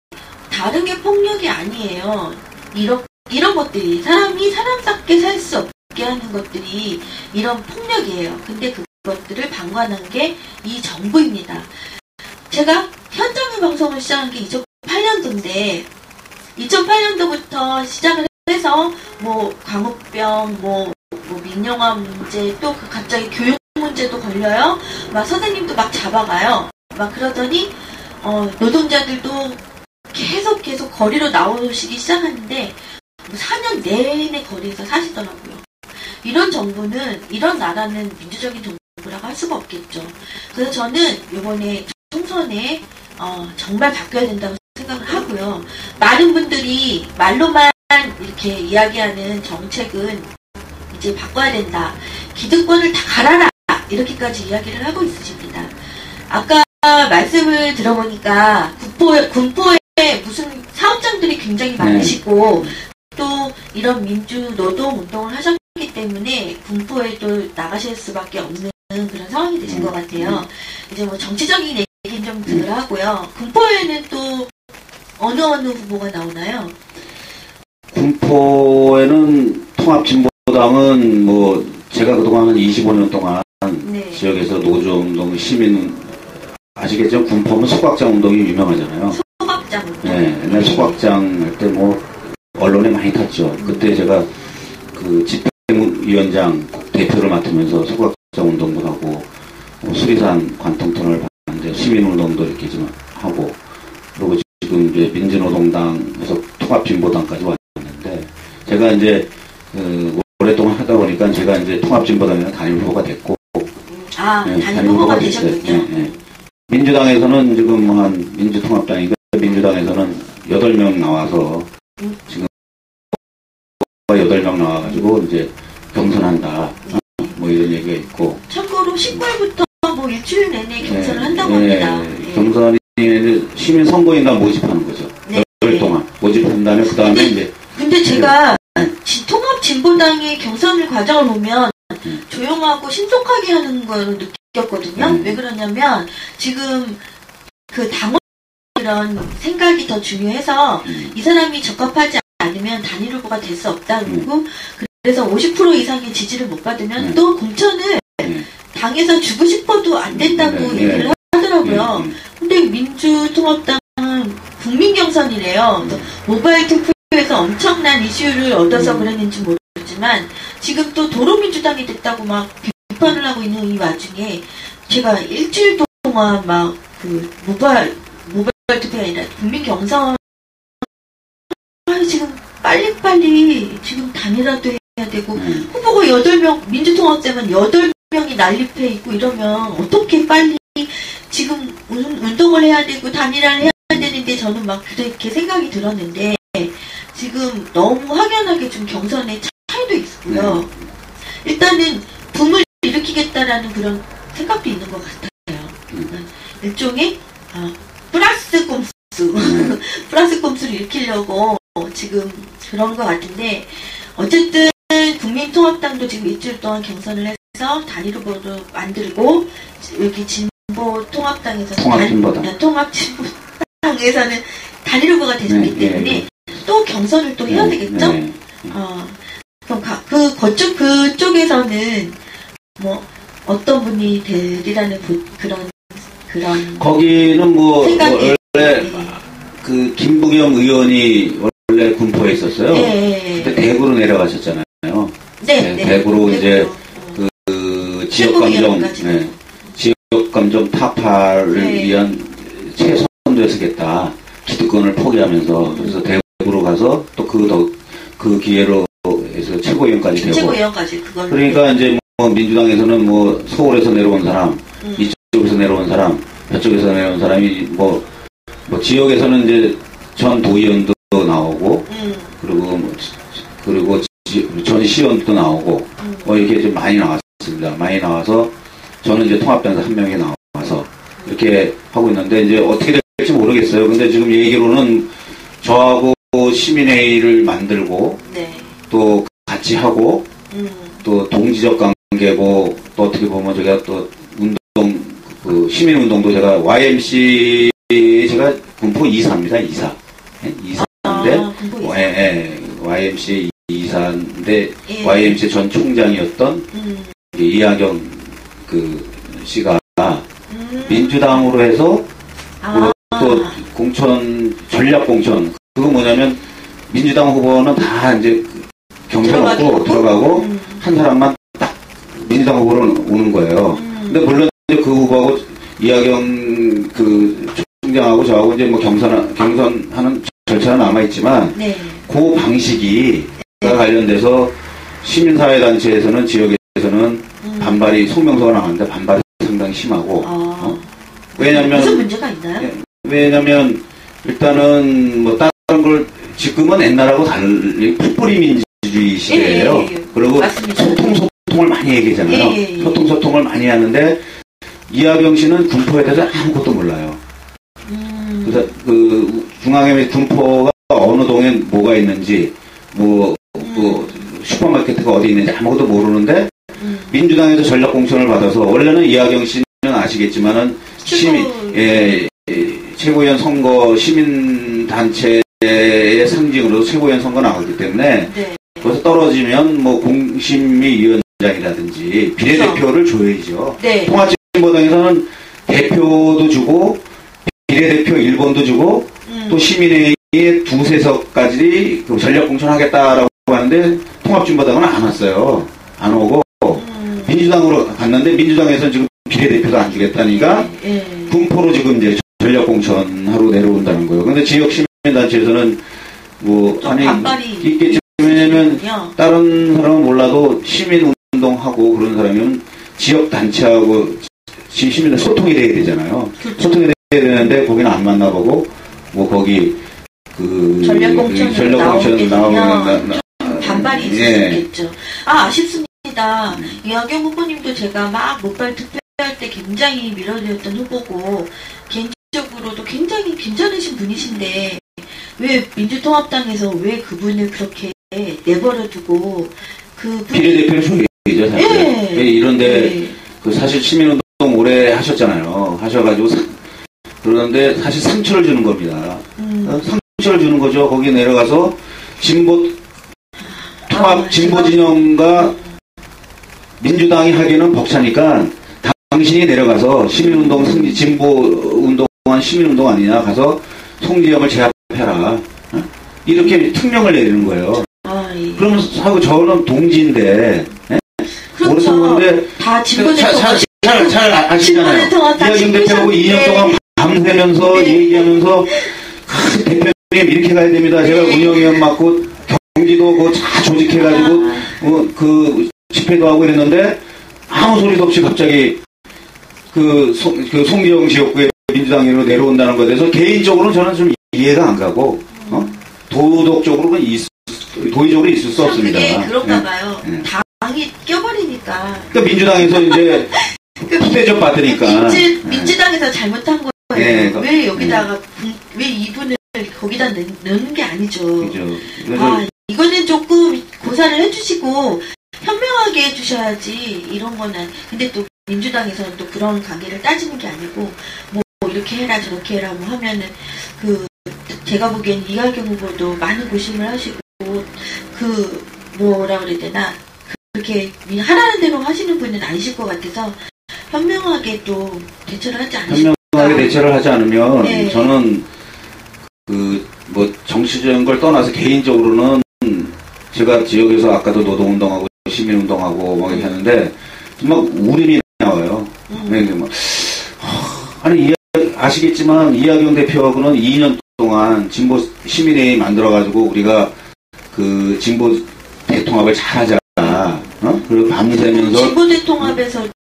다른 게 폭력이 아니에요. 이런 것들이 사람이 사람답게 살 수 없게 하는 것들이 이런 폭력이에요. 근데 그것들을 방관한 게 이 정부입니다. 제가 현장의 방송을 시작한 게 2008년도인데 2008년도부터 시작을 해서 뭐 광우병, 뭐 민영화 문제 또 갑자기 교육 문제도 걸려요. 막 선생님도 막 잡아가요. 막 그러더니 노동자들도 계속 거리로 나오시기 시작하는데 4년 내내 거리에서 사시더라고요. 이런 정부는 이런 나라는 민주적인 정부라고 할 수가 없겠죠. 그래서 저는 이번에 총선에 정말 바뀌어야 된다고 생각을 하고요. 많은 분들이 말로만 이렇게 이야기하는 정책은 이제 바꿔야 된다. 기득권을 다 갈아라. 이렇게까지 이야기를 하고 있으십니다. 아까 말씀을 들어보니까 군포에 무슨 사업장들이 굉장히 많으시고 또 이런 민주노동 운동을 하셨기 때문에 군포에도 나가실 수밖에 없는 그런 상황이 되신 것 같아요. 이제 뭐 정치적인 얘기는 좀 들으라고요. 군포에는 또 어느 후보가 나오나요? 군포에는 통합진보당은 뭐 제가 그동안 한 25년 동안 지역에서 노조운동, 시민 아시겠죠? 군포는 소각장 운동이 유명하잖아요. 소각장 운동. 네, 옛날 소각장 할 때 뭐 언론에 많이 탔죠. 그때 제가 그 집행위원장 대표를 맡으면서 소각장 운동도 하고 수리산 관통터널 봤는데 시민운동도 이렇게 좀 하고 그리고 지금 이제 민주노동당에서 통합진보당까지 왔는데 제가 이제 오랫동안 하다 보니까 제가 이제 통합진보당에는 단임 후보가 됐고 단임 후보가 되셨군요. 네. 민주당에서는 지금 한 민주통합당인가 민주당에서는 8명 나와서 지금 8명 나와가지고 이제 경선한다. 뭐 이런 얘기가 있고. 참고로 19일부터 뭐 일주일 내내 경선을 한다고 합니다. 경선이 시민 선거인단 모집하는 거죠. 8일 동안 다음에 그 다음에 이제. 근데 제가 통합진보당의 경선을 과정을 보면 조용하고 신속하게 하는 걸 느꼈거든요. 왜 그러냐면 지금 그 당원 이런 생각이 더 중요해서 이 사람이 적합하지 않으면 단일 후보가 될 수 없다 그러고 그래서 50% 이상의 지지를 못 받으면 또 공천을 당에서 주고 싶어도 안 된다고 얘기를 하더라고요. 근데 민주통합당은 국민경선이래요. 모바일 투표에서 엄청난 이슈를 얻어서 그랬는지 모르지만 지금 또 도로민주당이 됐다고 막 비판을 하고 있는 이 와중에 제가 일주일 동안 막 그 모바일 투표가 아니라 국민경선 지금 빨리빨리 지금 단일화도 해야 되고 후보가 8명 민주통합당은 8명이 난립해 있고 이러면 어떻게 빨리 지금 운동을 해야 되고 단일화를 해야 되는데 저는 막 그렇게 생각이 들었는데 지금 너무 확연하게 좀 경선의 차이도 있고요. 일단은 붐을 일으키겠다라는 그런 생각도 있는 것 같아요. 일종의 플러스 꼼수 플러스 꼼수를 일으키려고 지금 그런 것 같은데 어쨌든 국민통합당도 지금 일주일 동안 경선을 해서 단일 후보를 만들고 여기 통합진보당에서는 단일 후보가 되셨기 때문에 또 경선을 또 해야 되겠죠? 그럼 그쪽에서는 뭐 어떤 분이 되리라는 그런 거기는 뭐 생각이, 원래 그 김부겸 의원이 원래 군포에 있었어요. 그때 대구로 내려가셨잖아요. 대구로 이제 그 지역 감정 타파를 위한 최선도 쓰겠다. 기득권을 포기하면서 그래서 대구로 가서 또 그 기회로 해서 최고위원까지 되고. 그러니까 이제 뭐 민주당에서는 뭐 서울에서 내려온 사람, 이쪽에서 내려온 사람, 저쪽에서 내려온 사람이 뭐 지역에서는 이제 전 도의원도 나오고 그리고 전 시의원도 나오고 뭐 이렇게 좀 많이 나왔습니다. 많이 나와서 저는 이제 통합당에서 한 명이 나와서 이렇게 하고 있는데 이제 어떻게 될지 모르겠어요. 근데 지금 얘기로는 저하고 시민회의를 만들고 또 같이 하고 또 동지적 관계고 또 어떻게 보면 제가 또 그 시민운동도 제가 YMC 제가 군포 이사입니다. 이사인데 YMC 이사인데 YMC 전 총장이었던 이하경 그 씨가 민주당으로 해서 또 공천 전략 공천 그거 뭐냐면 민주당 후보는 다 이제 경선 없고 들어가고 한 사람만 딱 민주당 후보로 오는 거예요. 근데 물론 그 후보하고 이하경 그 총장하고 저하고 이제 뭐 경선하는 절차는 남아있지만 그 방식이 관련돼서 시민사회단체에서는 지역에서는 반발이 소명서가 나왔는데 반발이 상당히 심하고 왜냐면 무슨 문제가 있나요? 왜냐면 일단은 뭐 다른 걸 지금은 옛날하고 달리 풋뿌리 민주주의 시대예요. 그리고 소통을 많이 얘기하잖아요. 소통을 많이 하는데 이하경 씨는 군포에 대해서 아무것도 몰라요. 그래서 그 중앙에 군포가 어느 동에 뭐가 있는지 뭐 슈퍼마켓가 어디 있는지 아무것도 모르는데 민주당에서 전략 공천을 받아서 원래는 이하경 씨는 아시겠지만은 최고위원 선거 시민단체의 상징으로 최고위원 선거 나왔기 때문에 거기서 떨어지면 뭐 공심위 위원장이라든지 비례대표를 줘야죠. 통합진보당에서는 대표도 주고 비례대표 1번도 주고 또 시민회의에 두세 석까지 그 전략 공천하겠다라고 하는데 통합진보당은 안 왔어요. 안 오고 민주당으로 갔는데 민주당에서는 지금 비례대표도 안 주겠다니까 군포로 지금 이제 전략 공천하러 내려온다는 거예요. 근데 지역 시민단체에서는 뭐 아니 있겠지. 왜냐면 다른 사람은 몰라도 시민운동하고 그런 사람이면 지역 단체하고 시민들 소통이 돼야 되잖아요. 소통이 돼야 되는데 거기는 안 만나보고 뭐 거기 그 전략 공천 나오면 반발이 있을 수 있겠죠. 아쉽습니다. 이하경 후보님도 제가 막 모바일 투표할 때 굉장히 밀어내었던 후보고 개인적으로도 굉장히 괜찮으신 분이신데 왜 민주통합당에서 왜 그분을 그렇게 내버려두고 비례대표는 총리죠, 사실. 예. 이런데 그 사실 시민운동 오래 하셨잖아요. 하셔가지고 그러는데 사실 상처를 주는 겁니다. 상처를 주는 거죠. 거기 내려가서 진보 진영과 민주당이 하기는 벅차니까 당신이 내려가서 시민운동 진보 운동한 시민운동 아니냐 가서 송지영을 제압해라. 이렇게 특명을 내리는 거예요. 예. 그러면 하고 저는 동지인데, 그렇죠. 모르는데 다 진보 잘 아시잖아요. 이낙연 대표하고 2년 동안 밤새면서 얘기하면서 대표님 이렇게 가야 됩니다. 제가 운영위원 맡고 경기도 그 다 조직해가지고 그 집회도 하고 이랬는데 아무 소리도 없이 갑자기 그 송지영 지역구에 민주당으로 내려온다는 것에 대해서 개인적으로는 저는 좀 이해가 안 가고 도덕적으로는 도의적으로 있을 수 없습니다. 그게 그런가 봐요. 당이 껴버리니까. 그러니까 민주당에서 이제 푸대접 받으니까. 민주당에서 잘못한 거예요. 네. 왜 여기다가 왜 이분을 거기다 넣는 게 아니죠. 그죠. 이거는 조금 고사를 해주시고 현명하게 해주셔야지 이런 거는. 근데 또 민주당에서는 또 그런 관계를 따지는 게 아니고 뭐 이렇게 해라 저렇게 해라 뭐 하면은 제가 보기엔 이낙연 후보도 많은 고심을 하시고 뭐라 그래야 되나 그렇게 하라는 대로 하시는 분은 아니실 것 같아서 현명하게 또 대처를 하지 않으실까. 현명하게 대처를 하지 않으면 네. 저는 뭐 정치적인 걸 떠나서 개인적으로는 제가 지역에서 아까도 노동운동하고 시민운동하고 막 이렇게 하는데 정말 울음이 나와요. 아니 아시겠지만 이낙연 대표하고는 2년 동안 진보 시민회의 만들어가지고 우리가 그 진보 대통합을 잘하자. 그리고 밤새면서 진보 대통합에서도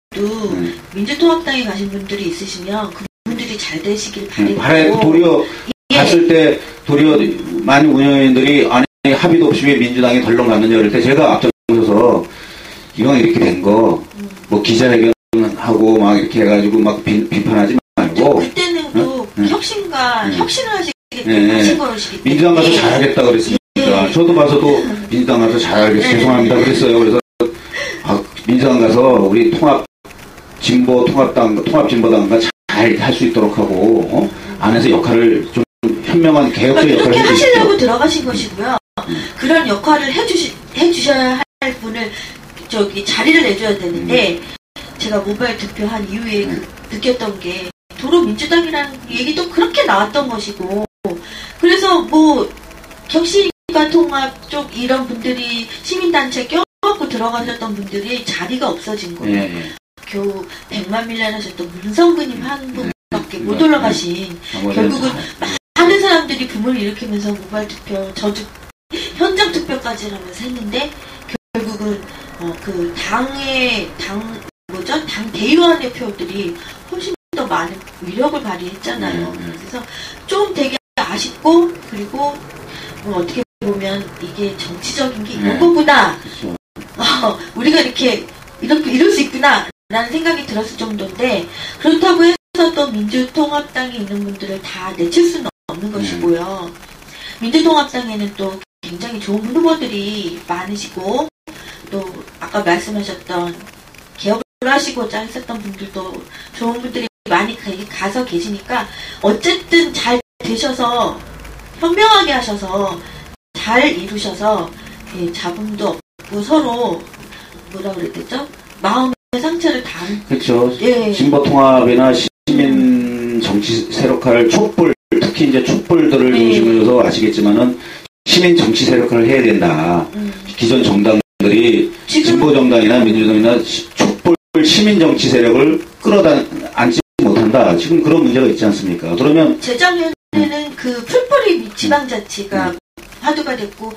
민주통합당에 가신 분들이 있으시면 그분들이 잘 되시길 바라고. 도리어 갔을 때 도리어 많은 운영위원들이 아니 합의도 없이 왜 민주당이 덜렁 갔느냐 그럴 때 제가 앞장서서 이왕 이렇게 된 거 뭐 기자회견하고 막 이렇게 해가지고 막 비판하지 말고 그때는 또 혁신을 하신 거시기 때문에 민주당 가서 잘하겠다 그랬습니다. 저도 봐서도 민주당 가서 잘하겠다 죄송합니다 그랬어요. 그래서 민주당 가서 우리 통합진보당과 잘 할 수 있도록 하고 안에서 역할을 좀 현명한 개혁적 역할을 그렇게 해주십시오. 하시려고 들어가신 것이고요. 그런 역할을 해주셔야 할 분을 자리를 내줘야 되는데 제가 모바일 투표한 이후에 느꼈던 게 도로 민주당이라는 얘기도 그렇게 나왔던 것이고 그래서 뭐 혁신과 통합 쪽 이런 분들이 시민단체 껴갖고 들어가셨던 분들이 자리가 없어진 거예요. 겨우 100만 밀리언 하셨던 문성근님 한 분밖에 못 올라가신 결국은 많은 사람들이 붐을 일으키면서 모바일 투표 저도 현장 투표까지 하면서 했는데 결국은 당 대의원의 표들이 훨씬 더 많은 위력을 발휘했잖아요. 그래서 좀 되게 아쉽고 그리고 뭐 어떻게 보면 이게 정치적인 게 이런 거구나. 우리가 이럴 수 있구나 라는 생각이 들었을 정도인데 그렇다고 해서 또 민주통합당에 있는 분들을 다 내칠 수는 없는 것이고요. 민주통합당에는 또 굉장히 좋은 후보들이 많으시고 또 아까 말씀하셨던 개혁을 하시고자 했었던 분들도 좋은 분들이 많이 가서 계시니까 어쨌든 잘 되셔서 현명하게 하셔서 잘 이루셔서 잡음도 없고 서로 뭐라 그래야 되죠? 마음의 상처를 다 그렇죠. 진보 통합이나 시민 정치 세력화를 특히 이제 촛불들을 중심으로 해서 아시겠지만은 시민 정치 세력화를 해야 된다. 기존 정당들이 진보 정당이나 민주당이나 촛불 시민 정치 세력을 끌어안지 못한다. 지금 그런 문제가 있지 않습니까? 그러면 재작년에는 그 풀뿌리 지방자치가 화두가 됐고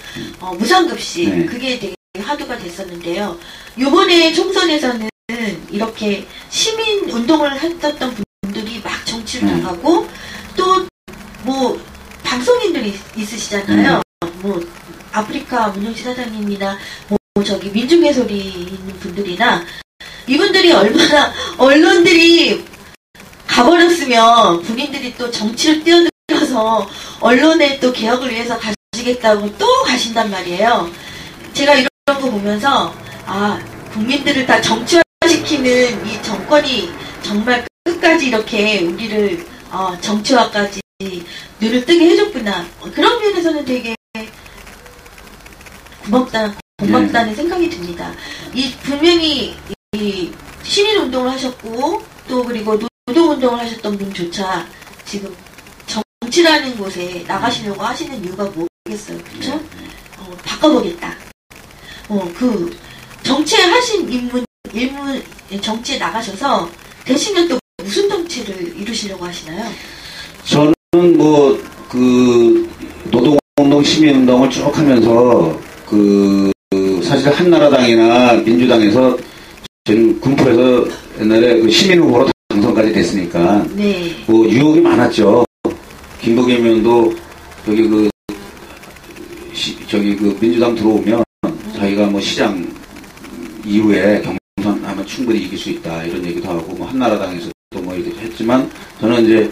무상급식 그게 되게 화두가 됐었는데요. 이번에 총선에서는 이렇게 시민 운동을 했었던 분들이 막 정치를 나가고 또 뭐 방송인들이 있으시잖아요. 뭐 아프리카 문영시 사장님이나 뭐 민중의 소리 있는 분들이나 이분들이 얼마나 언론들이 가버렸으면 본인들이 또 정치를 뛰어들어서 언론의 또 개혁을 위해서 가시겠다고 또 가신단 말이에요. 제가 이런 거 보면서 국민들을 다 정치화시키는 이 정권이 정말 끝까지 이렇게 우리를 정치화까지 눈을 뜨게 해줬구나. 그런 면에서는 되게 고맙다는 생각이 듭니다. 분명히 시민운동을 하셨고 또 그리고 노동운동을 하셨던 분조차 지금 정치라는 곳에 나가시려고 하시는 이유가 뭐겠어요? 그렇죠? 바꿔보겠다. 그 정치에 하신 일문 정치에 나가셔서 되시면 또 무슨 정치를 이루시려고 하시나요? 저는 노동운동, 시민운동을 쭉 하면서 사실 한나라당이나 민주당에서 전 군포에서 옛날에 시민 후보로 당선까지 됐으니까 네. 유혹이 많았죠. 김부겸 의원도 민주당 들어오면 자기가 시장 이후에 경선하면 충분히 이길 수 있다 이런 얘기도 하고 한나라당에서도 이렇게 했지만 저는 이제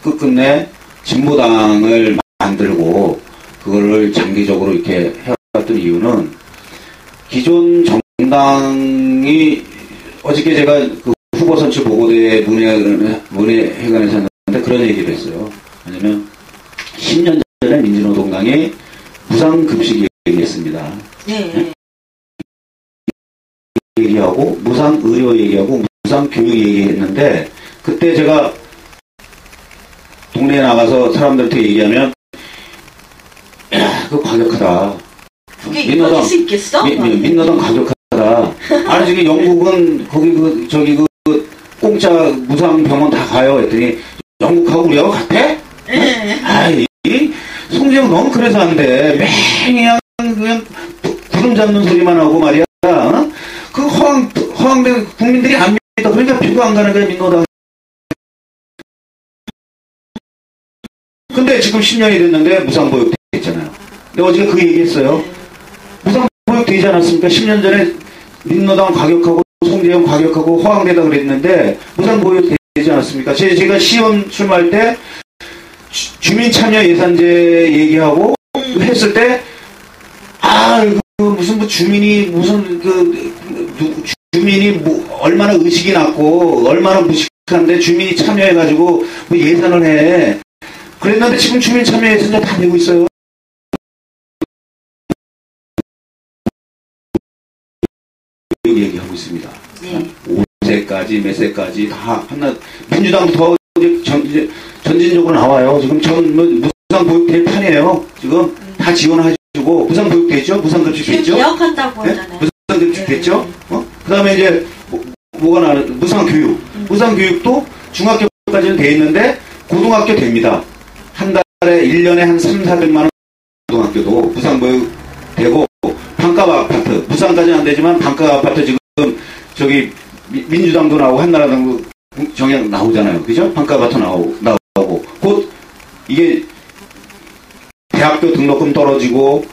끝끝내 진보당을 만들고 그거를 장기적으로 이렇게 해왔던 이유는 기존 정당이 어저께 제가 후보 선출 보고대회 문회회관에서 했는데 그런 얘기를 했어요. 왜냐면 10년 전에 민주노동당이 무상급식 얘기했습니다. 네. 얘기하고 무상의료 얘기하고 무상교육 얘기했는데 그때 제가 동네에 나가서 사람들한테 얘기하면 그거 과격하다. 그게 이루어질 수 있겠어? 민노당 과격하다. 아니 지금 영국은 거기 공짜 무상 병원 다 가요 했더니 영국하고 우리하고 같아? 네. 아이 송재영 너무 그래서 안 돼. 맹 그냥 구름 잡는 소리만 하고 말이야. 그 허황된 국민들이 안 믿어. 그러니까 표도 안 가는 거야 민노당. 근데 지금 10년이 됐는데 무상보육 됐잖아요. 근데 어제 그 얘기했어요. 무상보육 되지 않았습니까? 10년 전에 민노당 과격하고 송재영 과격하고 허황되다 그랬는데 무상보육 되지 않았습니까? 제가 시험 출마할 때 주민참여 예산제 얘기하고 했을 때 주민이 얼마나 의식이 낮고 얼마나 무식한데 주민이 참여해가지고 예산을 해. 그랬는데 지금 주민 참여 예산제 다 내고 있어요. 얘기하고 있습니다. 네. 5세까지 몇 세까지 다 민주당부터 이제 전진적으로 나와요. 지금 무상보육 될 판이에요. 지금 다 지원해주고 무상보육 됐죠? 무상급식 됐죠? 지금 개혁한다고 하잖아요. 무상급식 됐죠? 그 다음에 이제 뭐가 나는 무상교육. 무상교육도 중학교까지는 돼 있는데 고등학교 됩니다. 한 달에 1년에 한 3,400만 원 고등학교도 무상보육 되고 반값 아파트 무상까지는 안 되지만 반값 아파트 지금 민주당도 나오고 한나라당도 정약 나오잖아요. 그죠? 반값 아파트 나오고 곧 이게 대학교 등록금 떨어지고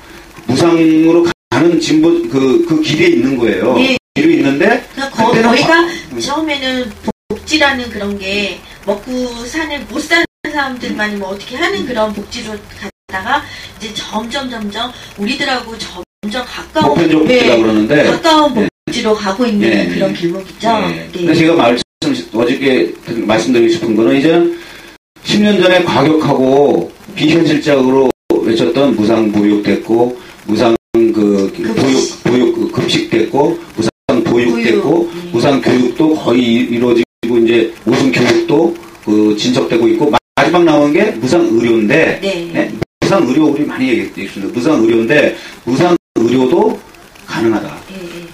무상으로 가는 진보 그 길에 있는 거예요. 네. 길에 있는데 거기가 처음에는 복지라는 그런 게 먹고 못 사는 사람들만이 어떻게 하는 그런 복지로 가다가 이제 점점 우리들하고 점점 가까운 그러는데 가까운 복지로 가고 있는 그런 길목이죠. 네. 근데 제가 어저께 말씀드리고 싶은 거는 이제는 10년 전에 과격하고 비현실적으로 외쳤던 무상보육 됐고 무상 보육 급식 됐고 무상 보육 됐고 무상 교육도 거의 이루어지고 이제 무상 교육도 진척되고 있고 마지막 나온 게 무상 의료인데 네? 무상 의료 우리 많이 얘기했습니다. 무상 의료인데 무상 의료도 가능하다.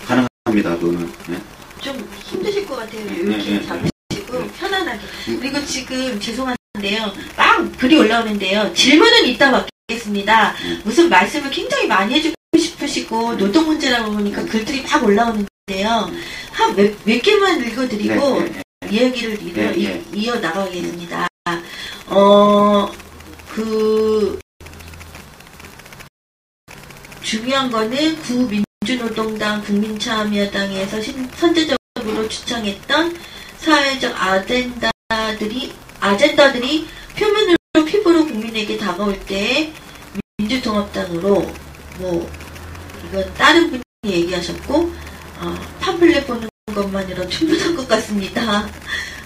가능합니다. 그거는. 네? 좀 힘드실 것 같아요. 이렇게 잡으시고 편안하게. 그리고 지금 죄송한데요. 막 글이 올라오는데요. 질문은 이따 받겠습니다. 무슨 말씀을 굉장히 많이 해주고 싶으시고 노동 문제라고 보니까 글들이 막 올라오는데요. 한 몇 개만 읽어드리고 이야기를 이어나가겠습니다. 중요한 거는 민주노동당 국민참여당에서 선제적으로 추천했던 사회적 아젠다들이 표면으로 피부로 국민에게 다가올 때 민주통합당으로 뭐 이건 다른 분이 얘기하셨고 팜플렛 보는 것만으로 충분한 것 같습니다.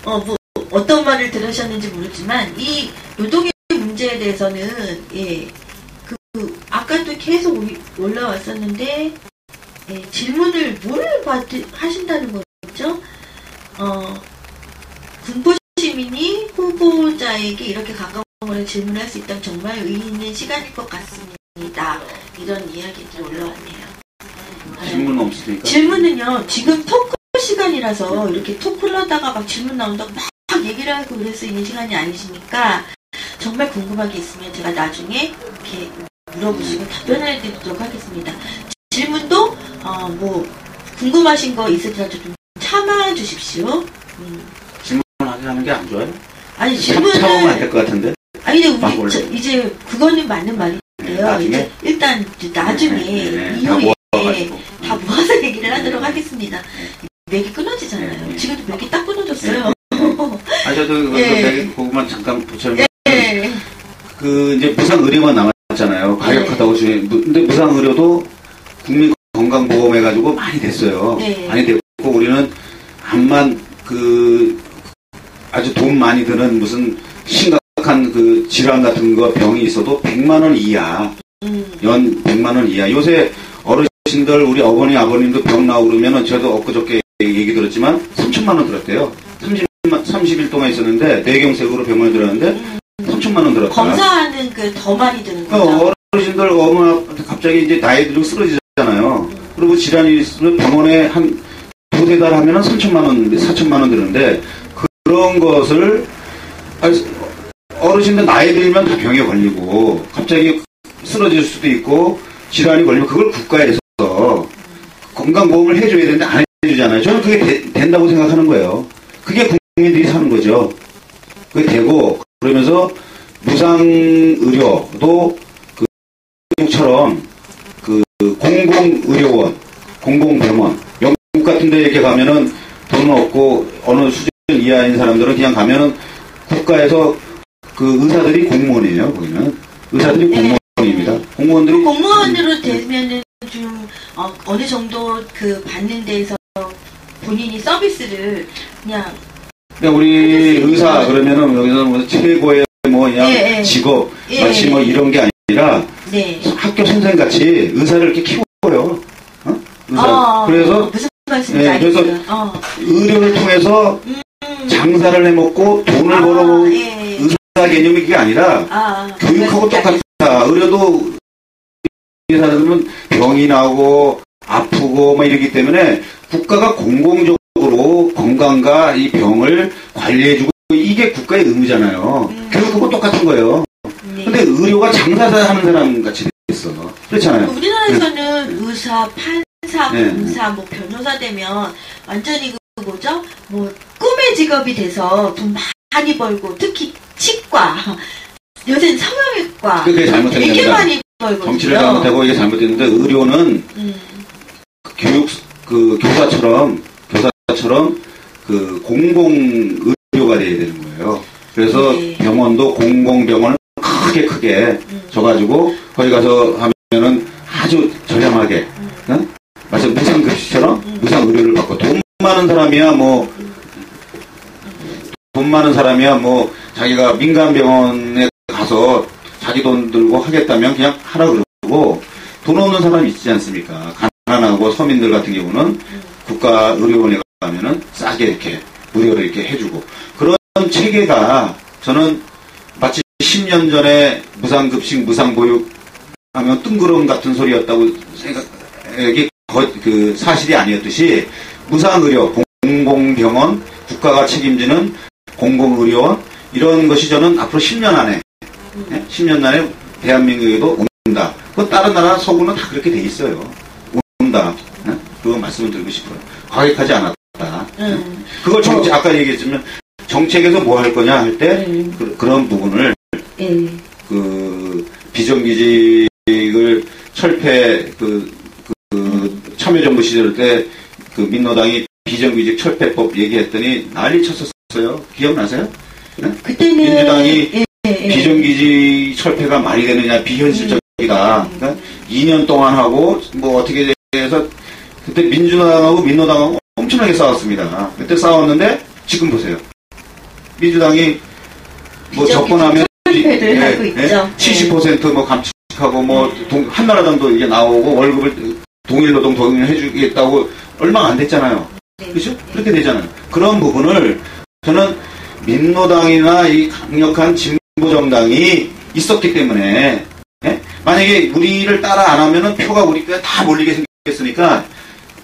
뭐 어떤 말을 들으셨는지 모르지만 이 노동의 문제에 대해서는 아까도 계속 올라왔었는데 질문을 뭘 하신다는 거죠? 군포 시민이 후보자에게 이렇게 가까운 거를 질문할 수 있다면 정말 의의 있는 시간일 것 같습니다. 이런 이야기들이 올라왔네요. 질문 없으니까? 질문은요, 지금 토크 시간이라서 이렇게 토크를 하다가 막 질문 나온다고 막 얘기를 하고 그럴 수 있는 시간이 아니시니까 정말 궁금한 게 있으면 제가 나중에 이렇게 물어보시고 답변을 드리도록 하겠습니다. 질문도 뭐 궁금하신 거 있으시라도 좀 참아 주십시오. 질문하게 하는 게 안 좋아요? 아니 질문은 참으면 안 될 것 같은데? 아니 근데 우리 이제 그거는 맞는 말인데요. 나중에? 일단 나중에 이후에 다 모아서 얘기를 하도록 하겠습니다. 맥이 끊어지잖아요. 지금도 맥이 딱 끊어졌어요. 저도 그것만 잠깐 붙여보면 이제 무상의료만 남았잖아요. 과격하다고 근데 무상의료도 국민 건강보험해가지고 많이 됐어요. 많이 됐고 우리는 암만 아주 돈 많이 드는 무슨 심각한 질환 같은 거 병이 있어도 100만 원 이하, 연 100만 원 이하. 요새 어르신들 우리 어머니 아버님도 병 나오고 그러면은 저도 엊그저께 얘기 들었지만 3천만 원 들었대요. 30일 동안 있었는데 뇌경색으로 병원에 들었는데 3천만 원 들었다. 검사하는 더 많이 드는 거죠. 어르신들 어머니 갑자기 이제 나이 들고 쓰러지잖아요. 그리고 질환이 있으면 병원에 한 두세 달 하면은 3천만 원, 4천만 원 드는데 그런 것을 어르신들 나이 들면 다 병에 걸리고 갑자기 쓰러질 수도 있고 질환이 걸리면 그걸 국가에서 건강보험을 해줘야 되는데 안 해주잖아요. 저는 그게 된다고 생각하는 거예요. 그게 국민들이 사는 거죠. 그게 되고 그러면서 무상의료도 미국처럼 공공의료원, 공공병원, 영국 같은 데 이렇게 가면은 돈 없고 어느 수준 이하인 사람들은 그냥 가면은 국가에서 의사들이 공무원이에요. 거기는 의사들이 공무원입니다. 공무원들이 공무원으로 되면은 좀 어느 정도 받는 데에서 본인이 서비스를 그냥 우리 의사 그러면은 여기서 뭐 최고의 그냥 직업 마치 이런 게 아니라 학교 선생님 같이 의사를 이렇게 키워요. 의사. 그래서 무슨 말씀인지 그래서 의료를 통해서 장사를 해먹고 돈을 벌어먹는 의사 개념이 그게 아니라 교육하고 똑같다. 의료도 의사들은 병이 나고 아프고 이러기 때문에 국가가 공공적으로 건강과 이 병을 관리해주고 이게 국가의 의무잖아요. 교육하고 똑같은 거예요. 근데 의료가 장사하는 사람 같이 됐어. 그렇잖아요. 우리나라에서는 의사, 판사, 검사, 뭐 변호사 되면 완전히 뭐죠? 뭐 꿈의 직업이 돼서 돈 많이 벌고 특히 치과, 요새는 성형외과 그게 잘못된 되게 겁니다. 많이 벌거든요. 정치를 잘못하고 이게 잘못됐는데 의료는 교육 교사처럼 공공 의료가 돼야 되는 거예요. 그래서 병원도 공공병원을 크게 져가지고 거기 가서 하면은 아주 저렴하게 마치 무상급식처럼 무상의료를 받고 돈 많은 사람이야 뭐 자기가 민간병원에 가서 자기 돈 들고 하겠다면 그냥 하라 그러고 돈 없는 사람이 있지 않습니까? 가난하고 서민들 같은 경우는 국가의료원에 가면은 싸게 이렇게 무료로 이렇게 해주고 그런 체계가 저는 마치 10년 전에 무상급식, 무상보육 하면 뜬구름 같은 소리였다고 생각이 사실이 아니었듯이 무상의료, 공공병원, 국가가 책임지는 공공의료원 이런 것이 저는 앞으로 10년 안에 10년 안에 대한민국에도 온다. 그 다른 나라 서구는 다 그렇게 돼 있어요. 온다. 그거 말씀을 드리고 싶어요. 과격하지 않았다. 그걸 아까 얘기했지만 정책에서 뭐 할 거냐 할 때 그런 부분을 비정규직을 철폐 참여정부 시절 때 민노당이 비정규직 철폐법 얘기했더니 난리 쳤었어요. 기억나세요? 그때는 민주당이 비정규직 철폐가 말이 되느냐, 비현실적이다. 그러니까 2년 동안 하고 뭐 어떻게 해서 그때 민주당하고 민노당하고 엄청나게 싸웠습니다. 그때 싸웠는데 지금 보세요. 민주당이 뭐 접근하면 70% 뭐 감축하고 뭐 한나라당도 이게 나오고 월급을 동일 노동 동일해주겠다고 얼마 안 됐잖아요. 그렇죠? 그렇게 되잖아요. 그런 부분을 저는 민노당이나 이 강력한 진보정당이 있었기 때문에 만약에 우리를 따라 안 하면은 표가 우리가 다 몰리게 생겼으니까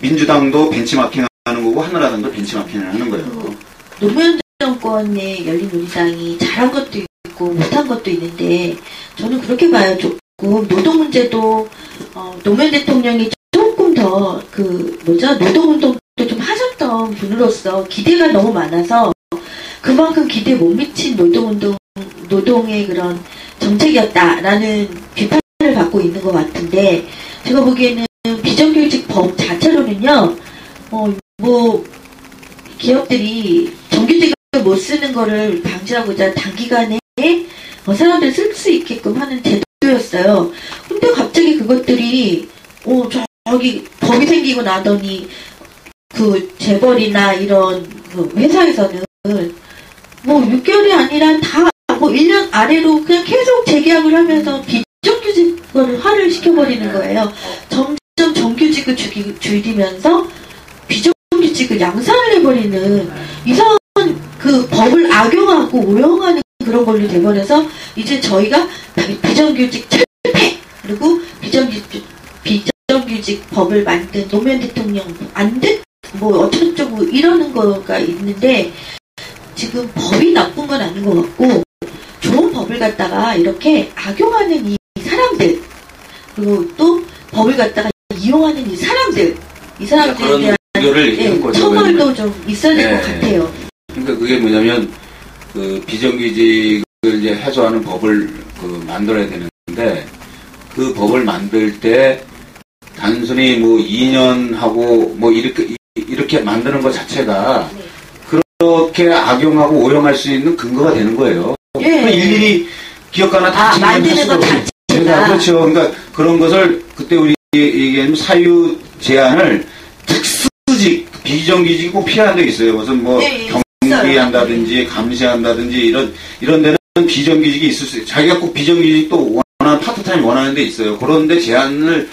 민주당도 벤치마킹하는 거고 한나라당도 벤치마킹을 하는 거예요. 노무현 정권의 열린우리당이 잘한 것도 있고 못한 것도 있는데 저는 그렇게 봐요. 조금 노동 문제도 노무현 대통령이 조금 더 노동운동도 좀 하셨던 분으로서 기대가 너무 많아서 그만큼 기대에 못 미친 노동의 그런 정책이었다라는 비판을 받고 있는 것 같은데 제가 보기에는 비정규직 법 자체로는요, 기업들이 정규직을 못 쓰는 거를 방지하고자 단기간에 사람들 쓸 수 있게끔 하는 제도였어요. 근데 갑자기 그것들이 저기 법이 생기고 나더니 그 재벌이나 이런 그 회사에서는 뭐 6개월이 아니라 다 뭐 1년 아래로 그냥 계속 재계약을 하면서 비정규직을 화를 시켜버리는 거예요. 점점 정규직을 줄이면서 비정규직을 양산을 해버리는 이상한 그 법을 악용하고 오용하는 그런 걸로 돼버려서 이제 저희가 비정규직 철폐 그리고 비정규직 법을 만든 노무현 대통령 뭐 어쩌고저쩌고 이러는 거가 있는데 지금 법이 나쁜 건 아닌 것 같고 좋은 법을 갖다가 이렇게 악용하는 이 사람들 그리고 또 법을 갖다가 이용하는 이 사람들에 대한 처벌도 좀 있어야 될 것 같아요. 그러니까 그게 뭐냐면 그 비정규직을 이제 해소하는 법을 만들어야 되는데 그 법을 만들 때 단순히 뭐 2년 하고 뭐 이렇게 만드는 것 자체가 그렇게 악용하고 오용할 수 있는 근거가 되는 거예요. 일일이 기업가나 다 만드는 것 자체가 그렇죠. 그러니까 그런 것을 그때 우리 얘기한 사유 제한을 특수직 비정규직이 꼭 필요한 데 있어요. 무슨 뭐 경비한다든지 감시한다든지 이런 데는 비정규직이 있을 수 있어요. 자기가 꼭 비정규직도 원하는 파트타임 원하는 데 있어요. 그런데 제한을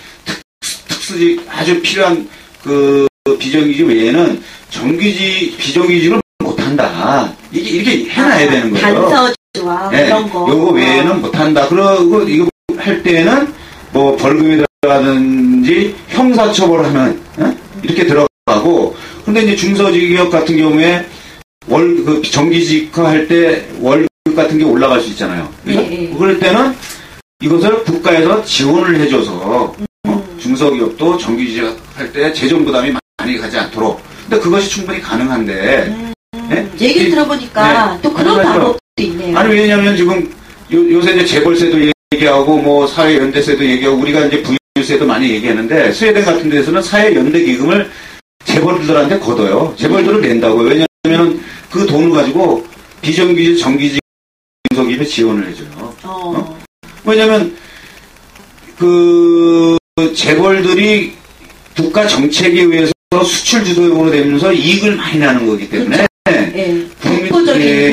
특수직 아주 필요한 그 비정규직 외에는 비정규직을 못한다. 이렇게 해놔야 되는 거예요. 단서주와 그런 거. 요거 외에는 못한다. 그러고 이거 할 때는 뭐 벌금이 들어가든지 형사처벌하면 이렇게 들어가고. 근데 이제 중소기업 같은 경우에 정규직화 할 때 월급 같은 게 올라갈 수 있잖아요. 그럴 때는 이것을 국가에서 지원을 해줘서 중소기업도 정규직 할 때 재정 부담이 많이 가지 않도록. 근데 그것이 충분히 가능한데. 얘기 들어보니까 또 그런 방법도 있네요. 아니 왜냐하면 지금 요새 이제 재벌세도 얘기하고 뭐 사회연대세도 얘기하고 우리가 이제 부유세도 많이 얘기하는데 스웨덴 같은 데서는 사회연대기금을 재벌들한테 걷어요. 재벌들을 낸다고요. 왜냐하면 그 돈을 가지고 비정규직, 정규직 중소기업에 지원을 해줘요. 왜냐하면 그 재벌들이 국가 정책에 의해서 수출 주도적으로 되면서 이익을 많이 나는 거기 때문에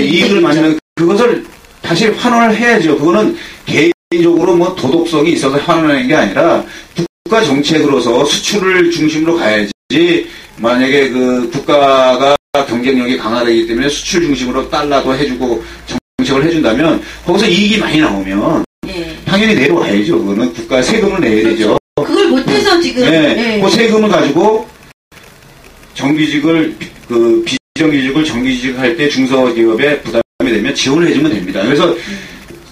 이익을 많이 나는 그것을 다시 환원을 해야죠. 그거는 개인적으로 뭐 도덕성이 있어서 환원하는 게 아니라 국가 정책으로서 수출을 중심으로 가야지. 만약에 그 국가가 경쟁력이 강화되기 때문에 수출 중심으로 달러도 해주고 정책을 해준다면 거기서 이익이 많이 나오면 당연히 내려와야죠. 그거는 국가 세금을 내야 되죠. 그걸 못해서 지금 그 세금을 가지고 정규직을 비정규직을 정규직 할 때 중소기업에 부담이 되면 지원을 해주면 됩니다. 그래서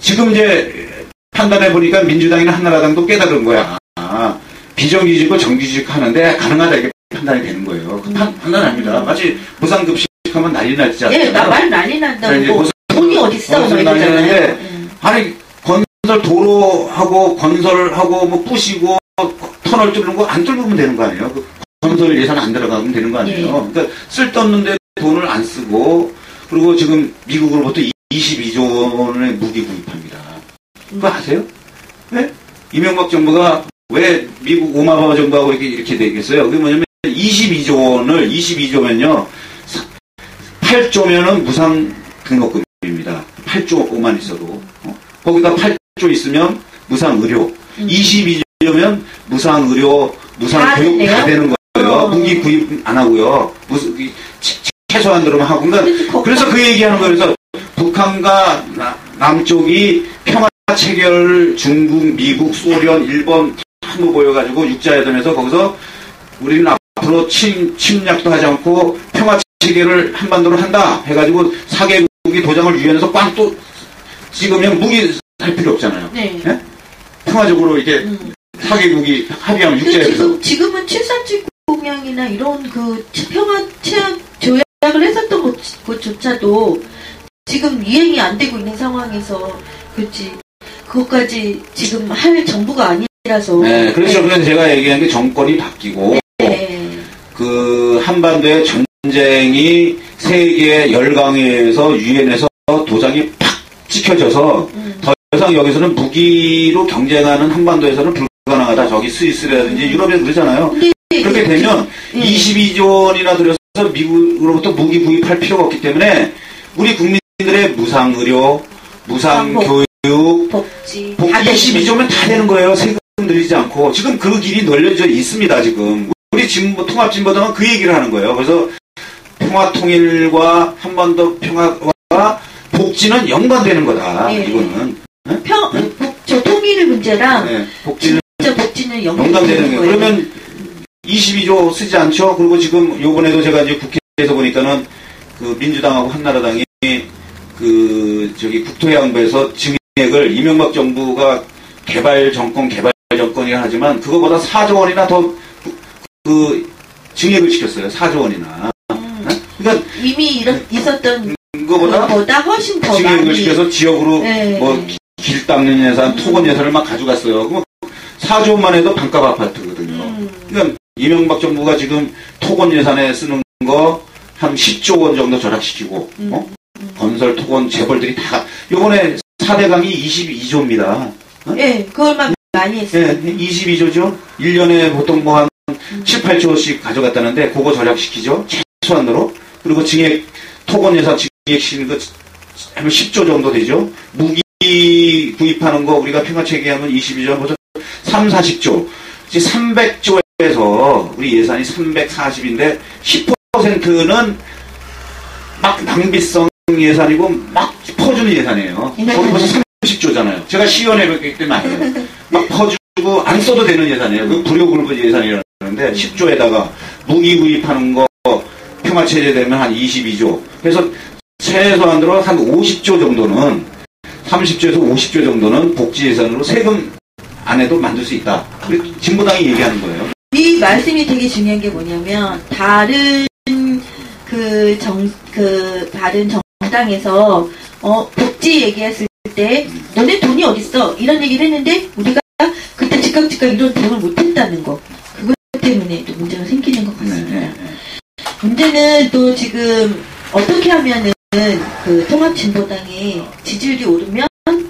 지금 이제 판단해 보니까 민주당이나 한나라당도 깨달은 거야. 비정규직을 정규직 하는데 가능하다 이렇게 판단이 되는 거예요. 판단합니다. 마치 무상급식하면 난리 나지 않아요? 말 난리 난다고. 돈이 어딨어? 난리 나는데 아니 건설 도로하고 건설하고 뭐 부시고 터널 뚫는 거 안 뚫으면 되는 거 아니에요? 건설 예산 안 들어가면 되는 거 아니에요? 그러니까 쓸데없는데 돈을 안 쓰고 그리고 지금 미국으로부터 22조 원의 무기 구입합니다. 그거 아세요? 네? 이명박 정부가 왜 미국 오바마 정부하고 이렇게 되겠어요? 그게 뭐냐면 22조 원을 22조면요 8조면은 무상 등록금입니다. 8조만 있어도 거기다 8조 있으면 무상 의료 22조면 무상 의료 무상 교육 다 되는 거예요. 무기 구입 안 하고요. 무슨 최소한으로만 하고 그래서 그 얘기하는 거예요. 그래서 북한과 남쪽이 평화 체결 중국, 미국, 소련, 일본 한부 모여가지고 육자회담에서 거기서 우리는 앞으로 침략도 하지 않고 평화 체결을 한반도로 한다 해가지고 4개국이 도장을 유엔에서 꽝 또 찍으면 무기 살 필요 없잖아요. 네. 네? 평화적으로 이렇게 4개국이 합의하면 육자회담에서 지금은 737 공약이나 이런 그 평화 체약 조약을 했었던 것조차도 지금 이행이 안 되고 있는 상황에서 그렇지 그것까지 지금 할 정부가 아니라서. 네, 그렇죠. 그래서 제가 얘기한 게 정권이 바뀌고 그 한반도의 전쟁이 세계 열강에서 유엔에서 도장이 팍 찍혀져서 더 이상 여기서는 무기로 경쟁하는 한반도에서는 불가능하다. 저기 스위스라든지 유럽에서 그러잖아요. 그렇게 되면 22조 원이나 들여서 미국으로부터 무기 구입할 필요가 없기 때문에 우리 국민들의 무상 의료, 무상 교육, 복지 22조면 다 되는 거예요. 세금 들이지 않고. 지금 그 길이 널려져 있습니다. 지금. 우리 통합진보당은 그 얘기를 하는 거예요. 그래서 평화통일과 한반도 평화와 복지는 연관되는 거다. 이거는. 저 통일의 문제랑 복지는 연관되는 거예요. 그러면 22조 쓰지 않죠? 그리고 지금 요번에도 제가 이제 국회에서 보니까는 그 민주당하고 한나라당이 국토해양부에서 증액을 이명박 정부가 개발 정권이라 하지만 그거보다 4조 원이나 더 증액을 시켰어요. 4조 원이나. 그러니까 이미 있었던 그거보다 훨씬 더 증액을 많이 시켜서 지역으로 뭐 길 닦는 예산, 토건 예산을 막 가져갔어요. 그럼 4조 원만 해도 반값 아파트거든요. 그러니까 이명박 정부가 지금 토건 예산에 쓰는 거 한 10조 원 정도 절약시키고 건설, 토건, 재벌들이 다 요번에 4대강이 22조입니다. 네, 그걸만 많이 했어요. 네, 22조죠. 1년에 보통 뭐 한 7, 8조씩 가져갔다는데 그거 절약시키죠. 최소한으로. 그리고 증액, 토건 예산 증액시키는 거 하면 10조 정도 되죠. 무기 구입하는 거 우리가 평화체계하면 22조, 보통 3, 40조. 이제 300조에서 우리 예산이 340인데 10%는 막 낭비성 예산이고 막 퍼주는 예산이에요. 거기 벌써 30조잖아요. 제가 시연해봤기 때문에 아니에요. 막 퍼주고 안 써도 되는 예산이에요. 그 불효불급 예산이라는데 10조에다가 무기 구입하는 거 평화체제 되면 한 22조. 그래서 최소한으로 한 50조 정도는 30조에서 50조 정도는 복지 예산으로 세금 안 해도 만들 수 있다. 진보당이 얘기하는 거예요. 이 말씀이 되게 중요한 게 뭐냐면 다른 다른 정당에서 복지 얘기했을 때 너네 돈이 어딨어 이런 얘기를 했는데 우리가 그때 즉각 이런 대응을 못했다는 거 그것 때문에 또 문제가 생기는 것 같습니다. 문제는 또 지금 어떻게 하면은 그 통합진보당의 지지율이 오르면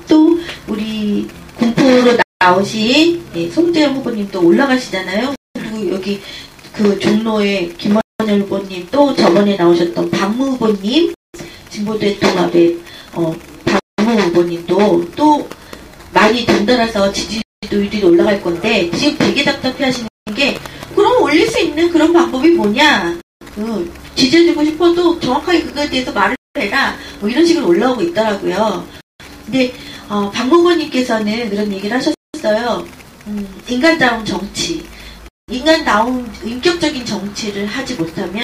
또 우리 공포로 나오신 송재영 후보님 또 올라가시잖아요. 그리고 여기 그 종로의 김원열 후보님 또 저번에 나오셨던 박무 후보님 진보대통합의 박무 후보님도 또 많이 덩달아서 지지율이 올라갈 건데 지금 되게 답답해 하시는 게 그럼 올릴 수 있는 그런 방법이 뭐냐 지지해주고 싶어도 정확하게 그거에 대해서 말을 해라 뭐 이런 식으로 올라오고 있더라고요. 근데 박무 후보님께서는 그런 얘기를 하셨어요. 인간다운 정치 인격적인 정치를 하지 못하면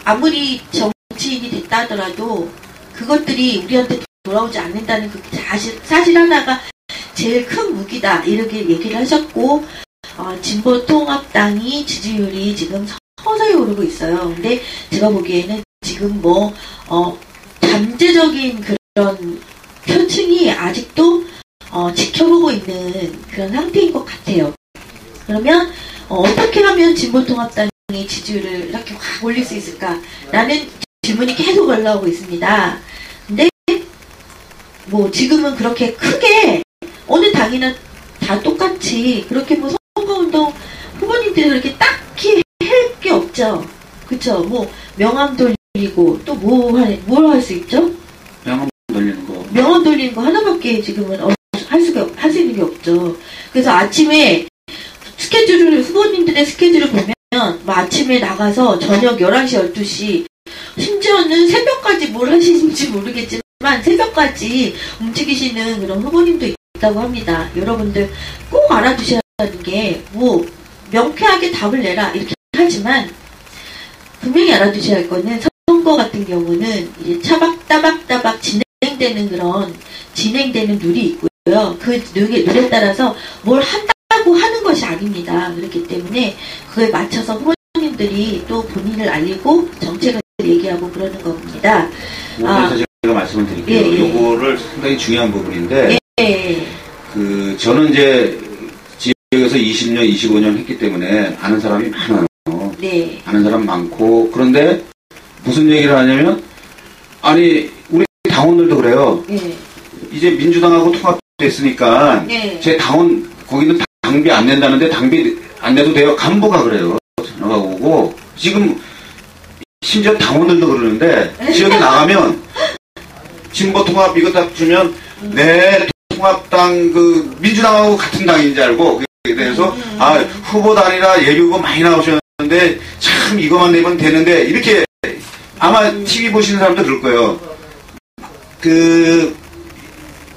아무리 정치인이 됐다 하더라도 그것들이 우리한테 돌아오지 않는다는 그 사실 하나가 제일 큰 무기다 이렇게 얘기를 하셨고 진보통합당이 지지율이 지금 서서히 오르고 있어요. 근데 제가 보기에는 지금 잠재적인 그런 표층이 아직도 지켜보고 있는 그런 상태인 것 같아요. 그러면 어떻게 하면 진보통합당이 지지율을 이렇게 확 올릴 수 있을까라는 질문이 계속 올라오고 있습니다. 뭐 지금은 그렇게 크게 어느 당이나 다 똑같이 그렇게 뭐 선거운동 후보님들이 그렇게 딱히 할 게 없죠. 그쵸? 뭐 명함 돌리고 또 뭘 할 수 있죠? 명함 돌리는 거. 명함 돌리는 거 하나밖에 지금은 할 수 있는 게 없죠. 그래서 아침에 후보님들의 스케줄을 보면 뭐 아침에 나가서 저녁 11시, 12시 심지어는 새벽까지 뭘 하시는지 모르겠지만 새벽까지 움직이시는 그런 후보님도 있다고 합니다. 여러분들 꼭 알아두셔야 하는 게 뭐 명쾌하게 답을 내라 이렇게 하지만 분명히 알아두셔야 할 거는 선거 같은 경우는 이제 차박따박따박 진행되는 룰이 있고요. 그 룰에 따라서 뭘 한다고 하는 것이 아닙니다. 그렇기 때문에 그에 맞춰서 후보님들이 또 본인을 알리고 정책을 얘기하고 그러는 겁니다. 그래서 제가 말씀을 드릴게요. 요거를 상당히 중요한 부분인데, 저는 이제 지역에서 20년, 25년 했기 때문에 아는 사람이 많아요. 네. 아는 사람 많고, 그런데 무슨 얘기를 하냐면, 아니, 우리 당원들도 그래요. 이제 민주당하고 통합됐으니까, 제 당원, 거기는 당비 안 낸다는데 당비 안 내도 돼요. 간부가 그래요. 전화가 오고, 지금, 심지어 당원들도 그러는데, 지역에 나가면, 진보 통합 이거 딱 주면, 네, 통합당, 민주당하고 같은 당인 줄 알고, 그에 대해서, 후보단이라 예비후보 많이 나오셨는데, 참 이거만 내면 되는데, 이렇게, 아마 TV 보시는 사람도 그럴 거예요.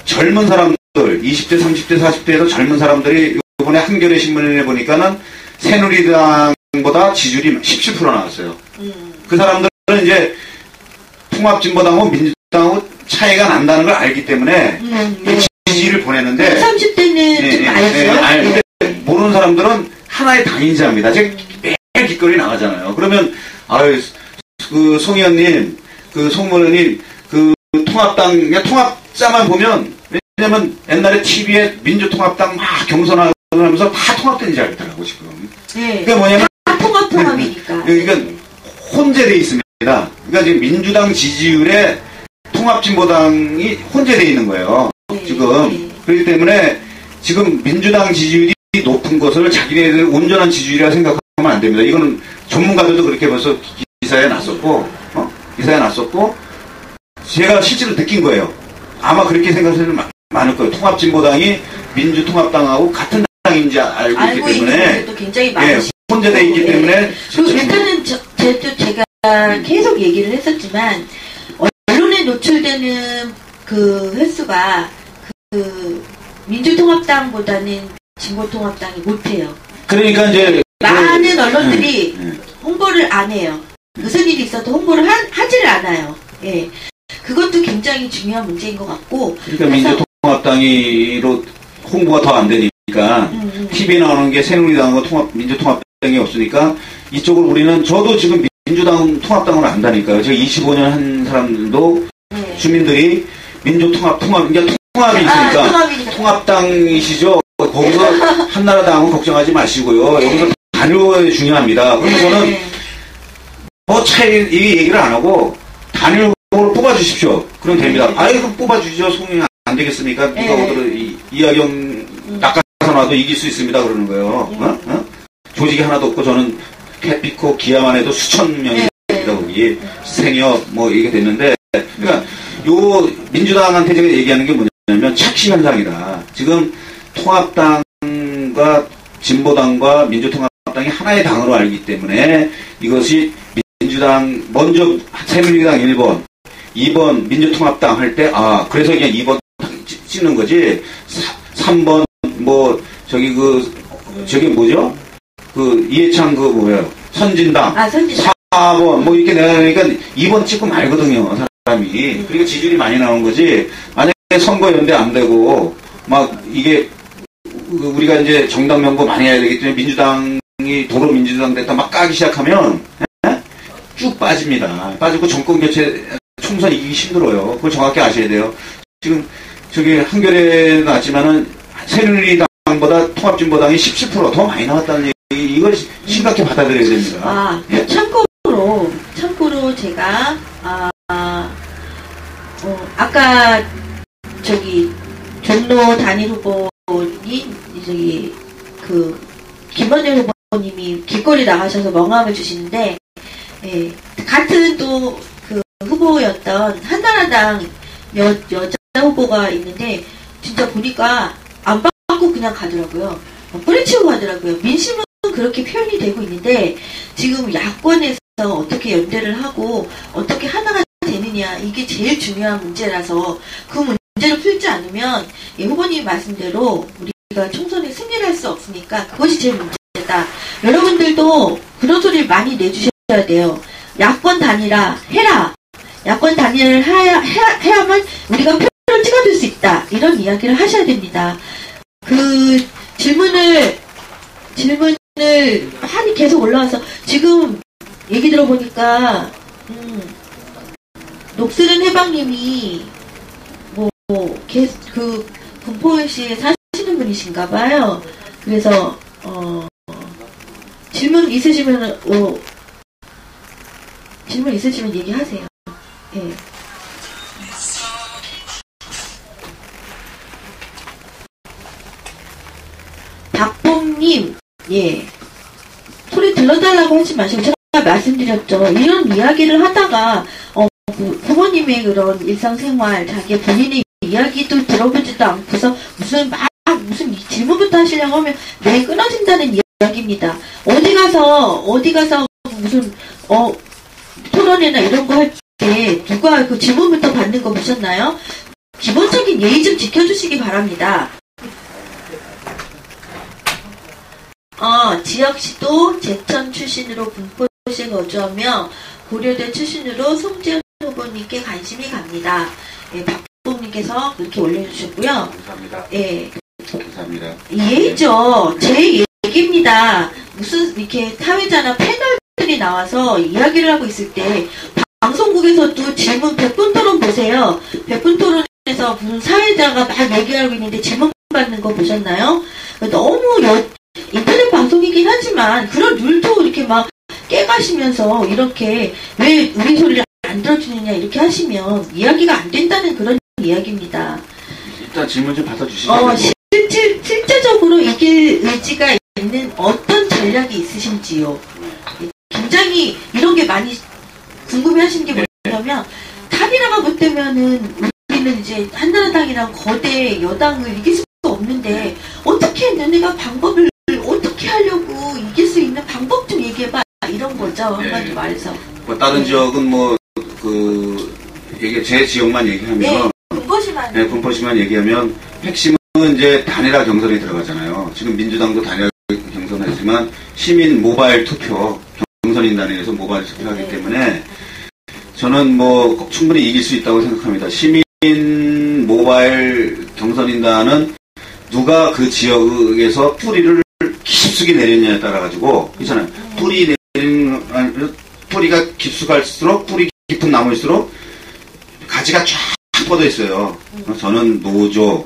젊은 사람들, 20대, 30대, 40대에서 젊은 사람들이 이번에 한겨레 신문에 보니까는 새누리당보다 지지율이 17% 나왔어요. 그 사람들은 이제 통합진보당하고 민주당하고 차이가 난다는 걸 알기 때문에 지지를 보내는데 30대는 좀 알죠. 모르는 사람들은 하나의 당인 줄 압니다. 제가 매일 길거리 나가잖아요. 그러면 송의원님, 송문원님 통합자만 보면 왜냐면 옛날에 TV에 민주통합당 막 경선하고 하면서 다 통합된 줄 알더라고 지금. 그게 뭐냐면 다 통합이니까. 그러니까 혼재돼 있습니다. 그러니까 지금 민주당 지지율에 통합진보당이 혼재돼 있는 거예요. 지금. 그렇기 때문에 지금 민주당 지지율이 높은 것을 자기네들 온전한 지지율이라 생각하면 안 됩니다. 이거는 전문가들도 그렇게 벌써 기사에 났었고, 제가 실제로 느낀 거예요. 아마 그렇게 생각하시는 분들 많을 거예요. 통합진보당이 민주통합당하고 같은 당인지 알고 있기 때문에 굉장히 혼재되어 있기 때문에 그리고 일단은 제가 계속 얘기를 했었지만 언론에 노출되는 그 횟수가 민주통합당보다는 진보통합당이 못해요. 그러니까 이제 많은 언론들이 홍보를 안 해요. 무슨 일이 있어도 홍보를 하지를 않아요. 그것도 굉장히 중요한 문제인 것 같고. 그러니까 민주통합당이로 홍보가 더 안 되니까 TV에 나오는 게 새누리당하고 민주통합당이 없으니까 이쪽을 저도 지금 민주당 통합당을 안다니까요. 제가 25년 한 사람들도 주민들이 그러니까 통합이 있으니까 통합당이시죠. 거기서 한나라당은 걱정하지 마시고요. 여기서 단일화가 중요합니다. 그러면 저는 이 얘기를 안 하고 단일 후보를 뽑아주십시오. 그럼 됩니다. 그럼 뽑아주시죠. 송이 안 되겠습니까? 누가 오더라도 이하경 낚아서 놔도 이길 수 있습니다. 그러는 거예요. 조직이 하나도 없고 저는 캐피코 기아만 해도 수천 명이 거기 생협 이게 됐는데 그러니까 요 민주당한테 제가 얘기하는 게 뭐냐면 착시 현상이다. 지금 통합당과 진보당과 민주통합당이 하나의 당으로 알기 때문에 이것이 민주당 먼저 새누리당 1번 2번 민주통합당 할 때 그래서 그냥 2번 찍는 거지 3번 저기 뭐죠? 이해창 선진당 4번 이렇게 내니까 2번 찍고 말거든요 사람이. 그러니까 지지율이 많이 나오는 거지. 만약에 선거연대 안 되고 이게 우리가 이제 정당 명부 많이 해야 되기 때문에 민주당이 도로 민주당 됐다 막 까기 시작하면 쭉 빠집니다. 빠지고 정권 교체 총선 이기기 힘들어요. 그걸 정확히 아셔야 돼요. 지금 저기 한겨레 나왔지만은 새누리당보다 통합진보당이 17% 더 많이 나왔다는 얘기, 이걸 심각히 받아들여야 됩니다. 참고로 제가 아까 저기 종로 단일 후보니 저기 그 김원일 후보님이 길거리 나가셔서 명함을 주시는데, 예, 같은 또 그 후보였던 한나라당 여자 후보가 있는데 진짜 보니까 안 받고 그냥 가더라고요. 뿌리치고 가더라고요. 민심은 그렇게 표현이 되고 있는데 지금 야권에서 어떻게 연대를 하고 어떻게 하나가 되느냐, 이게 제일 중요한 문제라서 그 문제를 풀지 않으면 예, 후보님 말씀대로 우리가 총선에 승리를 할 수 없으니까 그것이 제일 문제다. 여러분들도 그런 소리를 많이 내주셔야 돼요. 야권 단일화 해라. 야권 단일화를 해야만 우리가 표를 찍어줄 수 있다. 이런 이야기를 하셔야 됩니다. 그 질문을 많이 계속 올라와서 지금 얘기 들어보니까 녹슬은 해방님이 그 군포시에 사시는 분이신가 봐요. 그래서 질문 있으시면 얘기하세요. 예. 박봉님, 예. 소리 들려달라고 하지 마시고, 제가 말씀드렸죠. 이런 이야기를 하다가, 부모님의 그런 일상생활, 자기 본인의 이야기도 들어보지도 않고서 무슨 질문부터 하시려고 하면 매 끊어진다는 이야기입니다. 어디 가서 무슨, 토론회나 이런 거 할 때 누가 그 질문부터 받는 거 보셨나요? 기본적인 예의 좀 지켜주시기 바랍니다. 지역시도 제천 출신으로 군포시에 거주하며 고려대 출신으로 송지현 후보님께 관심이 갑니다. 예, 박봉님께서 그렇게 올려주셨고요. 감사합니다. 예. 감사합니다. 예의죠. 제 얘기입니다. 무슨 이렇게 사회자나 패널들이 나와서 이야기를 하고 있을 때 방송국에서도 질문 100분 토론 보세요. 100분 토론에서 무슨 사회자가 막 얘기하고 있는데 질문 받는 거 보셨나요? 너무 인터넷 방송이긴 하지만 그런 룰도 이렇게 막 깨가시면서 이렇게 왜 우리 소리를 안 들어주느냐 이렇게 하시면 이야기가 안 된다는 그런 이야기입니다. 일단 질문 좀 받아주시죠. 실제적으로 이길 의지가 있는 어떤 전략이 있으신지요? 굉장히 이런 게 많이 궁금해 하시는 게 뭐냐면 단일화가 못 되면은 우리는 이제 한나라당이랑 거대 여당을 이길 수가 없는데 어떻게 너네가 방법을 어떻게 하려고 이길 수 있는 방법 좀 얘기해봐, 이런 거죠. 한마디로 말해서. 뭐 다른 지역은 제 지역만 얘기하면 군포시만 얘기하면 핵심은 이제 단일화 경선에 들어가잖아요. 지금 민주당도 단일화 경선하지만 시민 모바일 투표 경선인단에서 모바일 투표하기 때문에 저는 충분히 이길 수 있다고 생각합니다. 시민 모바일 경선인단은 누가 그 지역에서 뿌리를 깊숙이 내렸냐에 따라 가지고 있잖아요. 뿌리가 깊숙할수록 뿌리 깊은 나무일수록 가지가 쫙 뻗어 있어요. 저는 노조,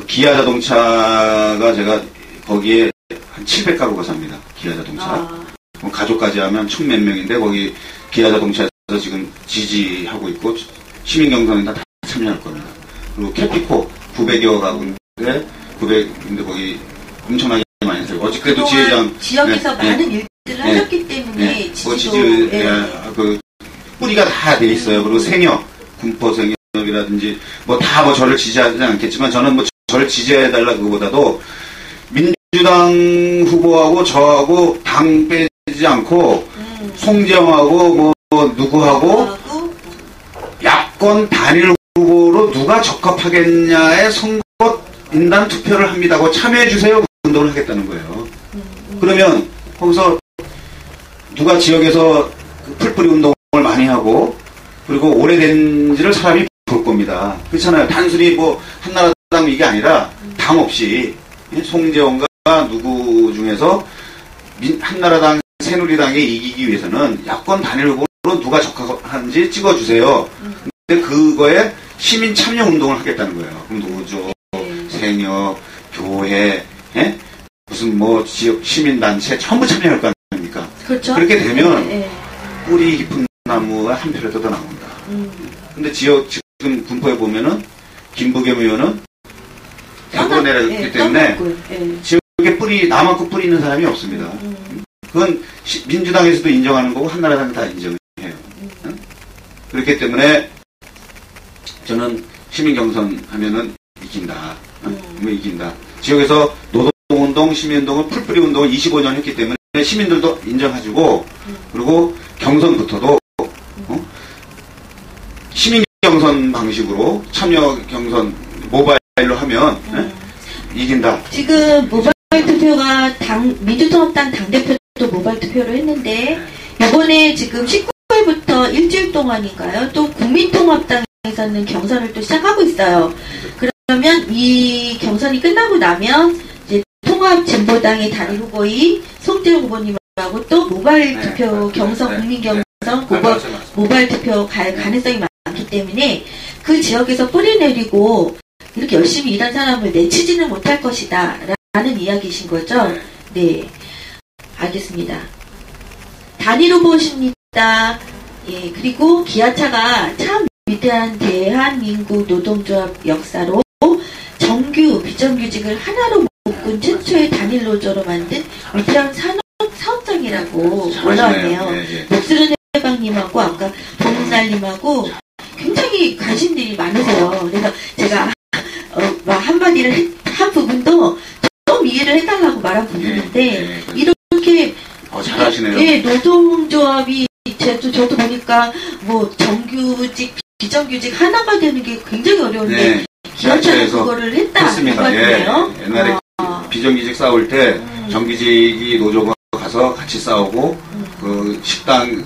기아자동차가 제가 거기에 한 700가구가 삽니다. 기아자동차. 가족까지 하면 1000몇 명인데 거기 기아자동차에서 지금 지지하고 있고 시민경선에 다 참여할 겁니다. 그리고 캐피코 900여 가구인데 거기 엄청나게 많이 살고 어저께도 지역에서 많은 일들을 하셨기 때문에 그 뿌리가 다 돼 있어요. 그리고 생협, 군포 생협이라든지 다 저를 지지하지 않겠지만 저는 저를 지지해달라 그거보다도 민주당 후보하고 저하고 당 빼지 않고 송재영하고 누구하고 야권 단일 후보로 누가 적합하겠냐에 선거인단 투표를 합니다고 참여해주세요. 운동을 하겠다는 거예요. 그러면 거기서 누가 지역에서 풀뿌리 운동을 많이 하고 그리고 오래된지를 사람이 볼 겁니다. 그렇잖아요. 단순히 한나라당 이게 아니라 당 없이 송재원과 누구 중에서 한나라당 새누리당에 이기기 위해서는 야권 단일 후보로 누가 적합한지 찍어주세요. 근데 그거에 시민 참여 운동을 하겠다는 거예요. 그럼 노조, 생협, 교회, 무슨 지역 시민단체 전부 참여할 거 아닙니까? 그렇죠. 그렇게 되면 뿌리 깊은 나무가 한 표라도 더 나온다. 근데 지금 군포에 보면은 김부겸 의원은 대구로 내려갔기 때문에 지역에 남한껏 뿌리 있는 사람이 없습니다. 그건 민주당에서도 인정하는 거고 한나라당이 다 인정해요. 그렇기 때문에 저는 시민 경선 하면은 이긴다. 이긴다. 지역에서 노동운동, 시민운동을 풀뿌리 운동을 25년 했기 때문에 시민들도 인정해주고 그리고 경선부터도 시민 경선 방식으로 참여 경선 모바일로 하면 이긴다. 지금 모바일 투표가 민주통합당 당대표도 모바일 투표를 했는데 이번에 지금 19일부터 일주일 동안인가요? 또 국민통합당에서는 경선을 또 시작하고 있어요. 그러면 이 경선이 끝나고 나면 이제 통합진보당의 단일 후보인 송재용 후보님하고 또 모바일 투표 경선 국민 경선 모바일 투표 갈 가능성이 많기 때문에 그 지역에서 뿌리 내리고 이렇게 열심히 일한 사람을 내치지는 못할 것이다 라는 이야기이신 거죠? 네, 알겠습니다. 단일 후보십니다. 예, 그리고 기아차가 참 위대한 대한민국 노동조합 역사로 정규 비정규직을 하나로 묶은 최초의 단일 노조로 만든 위대한 사업장이라고 올라왔네요. 목스른 해방님하고 아까 봉날님하고 굉장히 관심들이 많으세요. 그래서 제가 한마디를 한 부분도 좀 이해를 해달라고 말한 부분인데 이렇게 잘하시네요. 예, 노동조합이 저도 보니까 뭐 정규직 비정규직 하나가 되는 게 굉장히 어려운데 기아차는 그거를 했습니다. 옛날에 비정규직 싸울 때 정규직이 노조가 가서 같이 싸우고 그 식당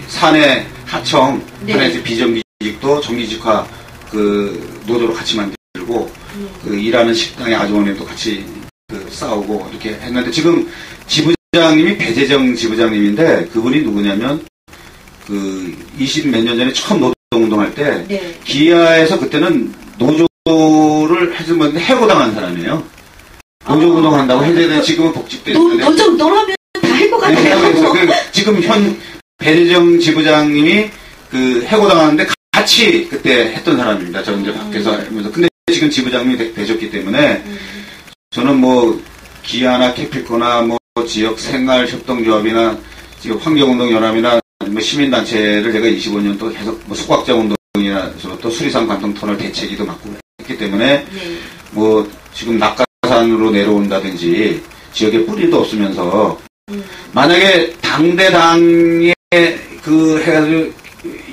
사내 하청 하나에서 비정규직도 정규직화 그 노조로 같이 만들고 그 일하는 식당의 아주머니도 같이 그 싸우고 이렇게 했는데 지금 지부장님이 배재정 지부장님인데 그분이 누구냐면 그 20몇 년 전에 처음 노동운동할 때 기아에서 그때는 노조를 해주면 해고당한 사람이에요. 노조운동 한다고 해제된 지금은 복직돼 있는데 노조운동 하면 다 해고 같아요. 지금 현 배재정 지부장님이 그 해고당하는데 같이 그때 했던 사람입니다. 저는 이제 밖에서 하면서 근데 지금 지부장님이 되셨기 때문에 저는 뭐 기아나 캐필코나 뭐 지역 생활협동조합이나 지금 환경운동연합이나 뭐 시민단체를 제가 25년 또 계속 뭐 숙박자운동이나 또 수리산 관통터널 대책위도 맡고 했기 때문에 뭐 지금 낙가산으로 내려온다든지 지역에 뿌리도 없으면서 만약에 당대당에 그 해가지고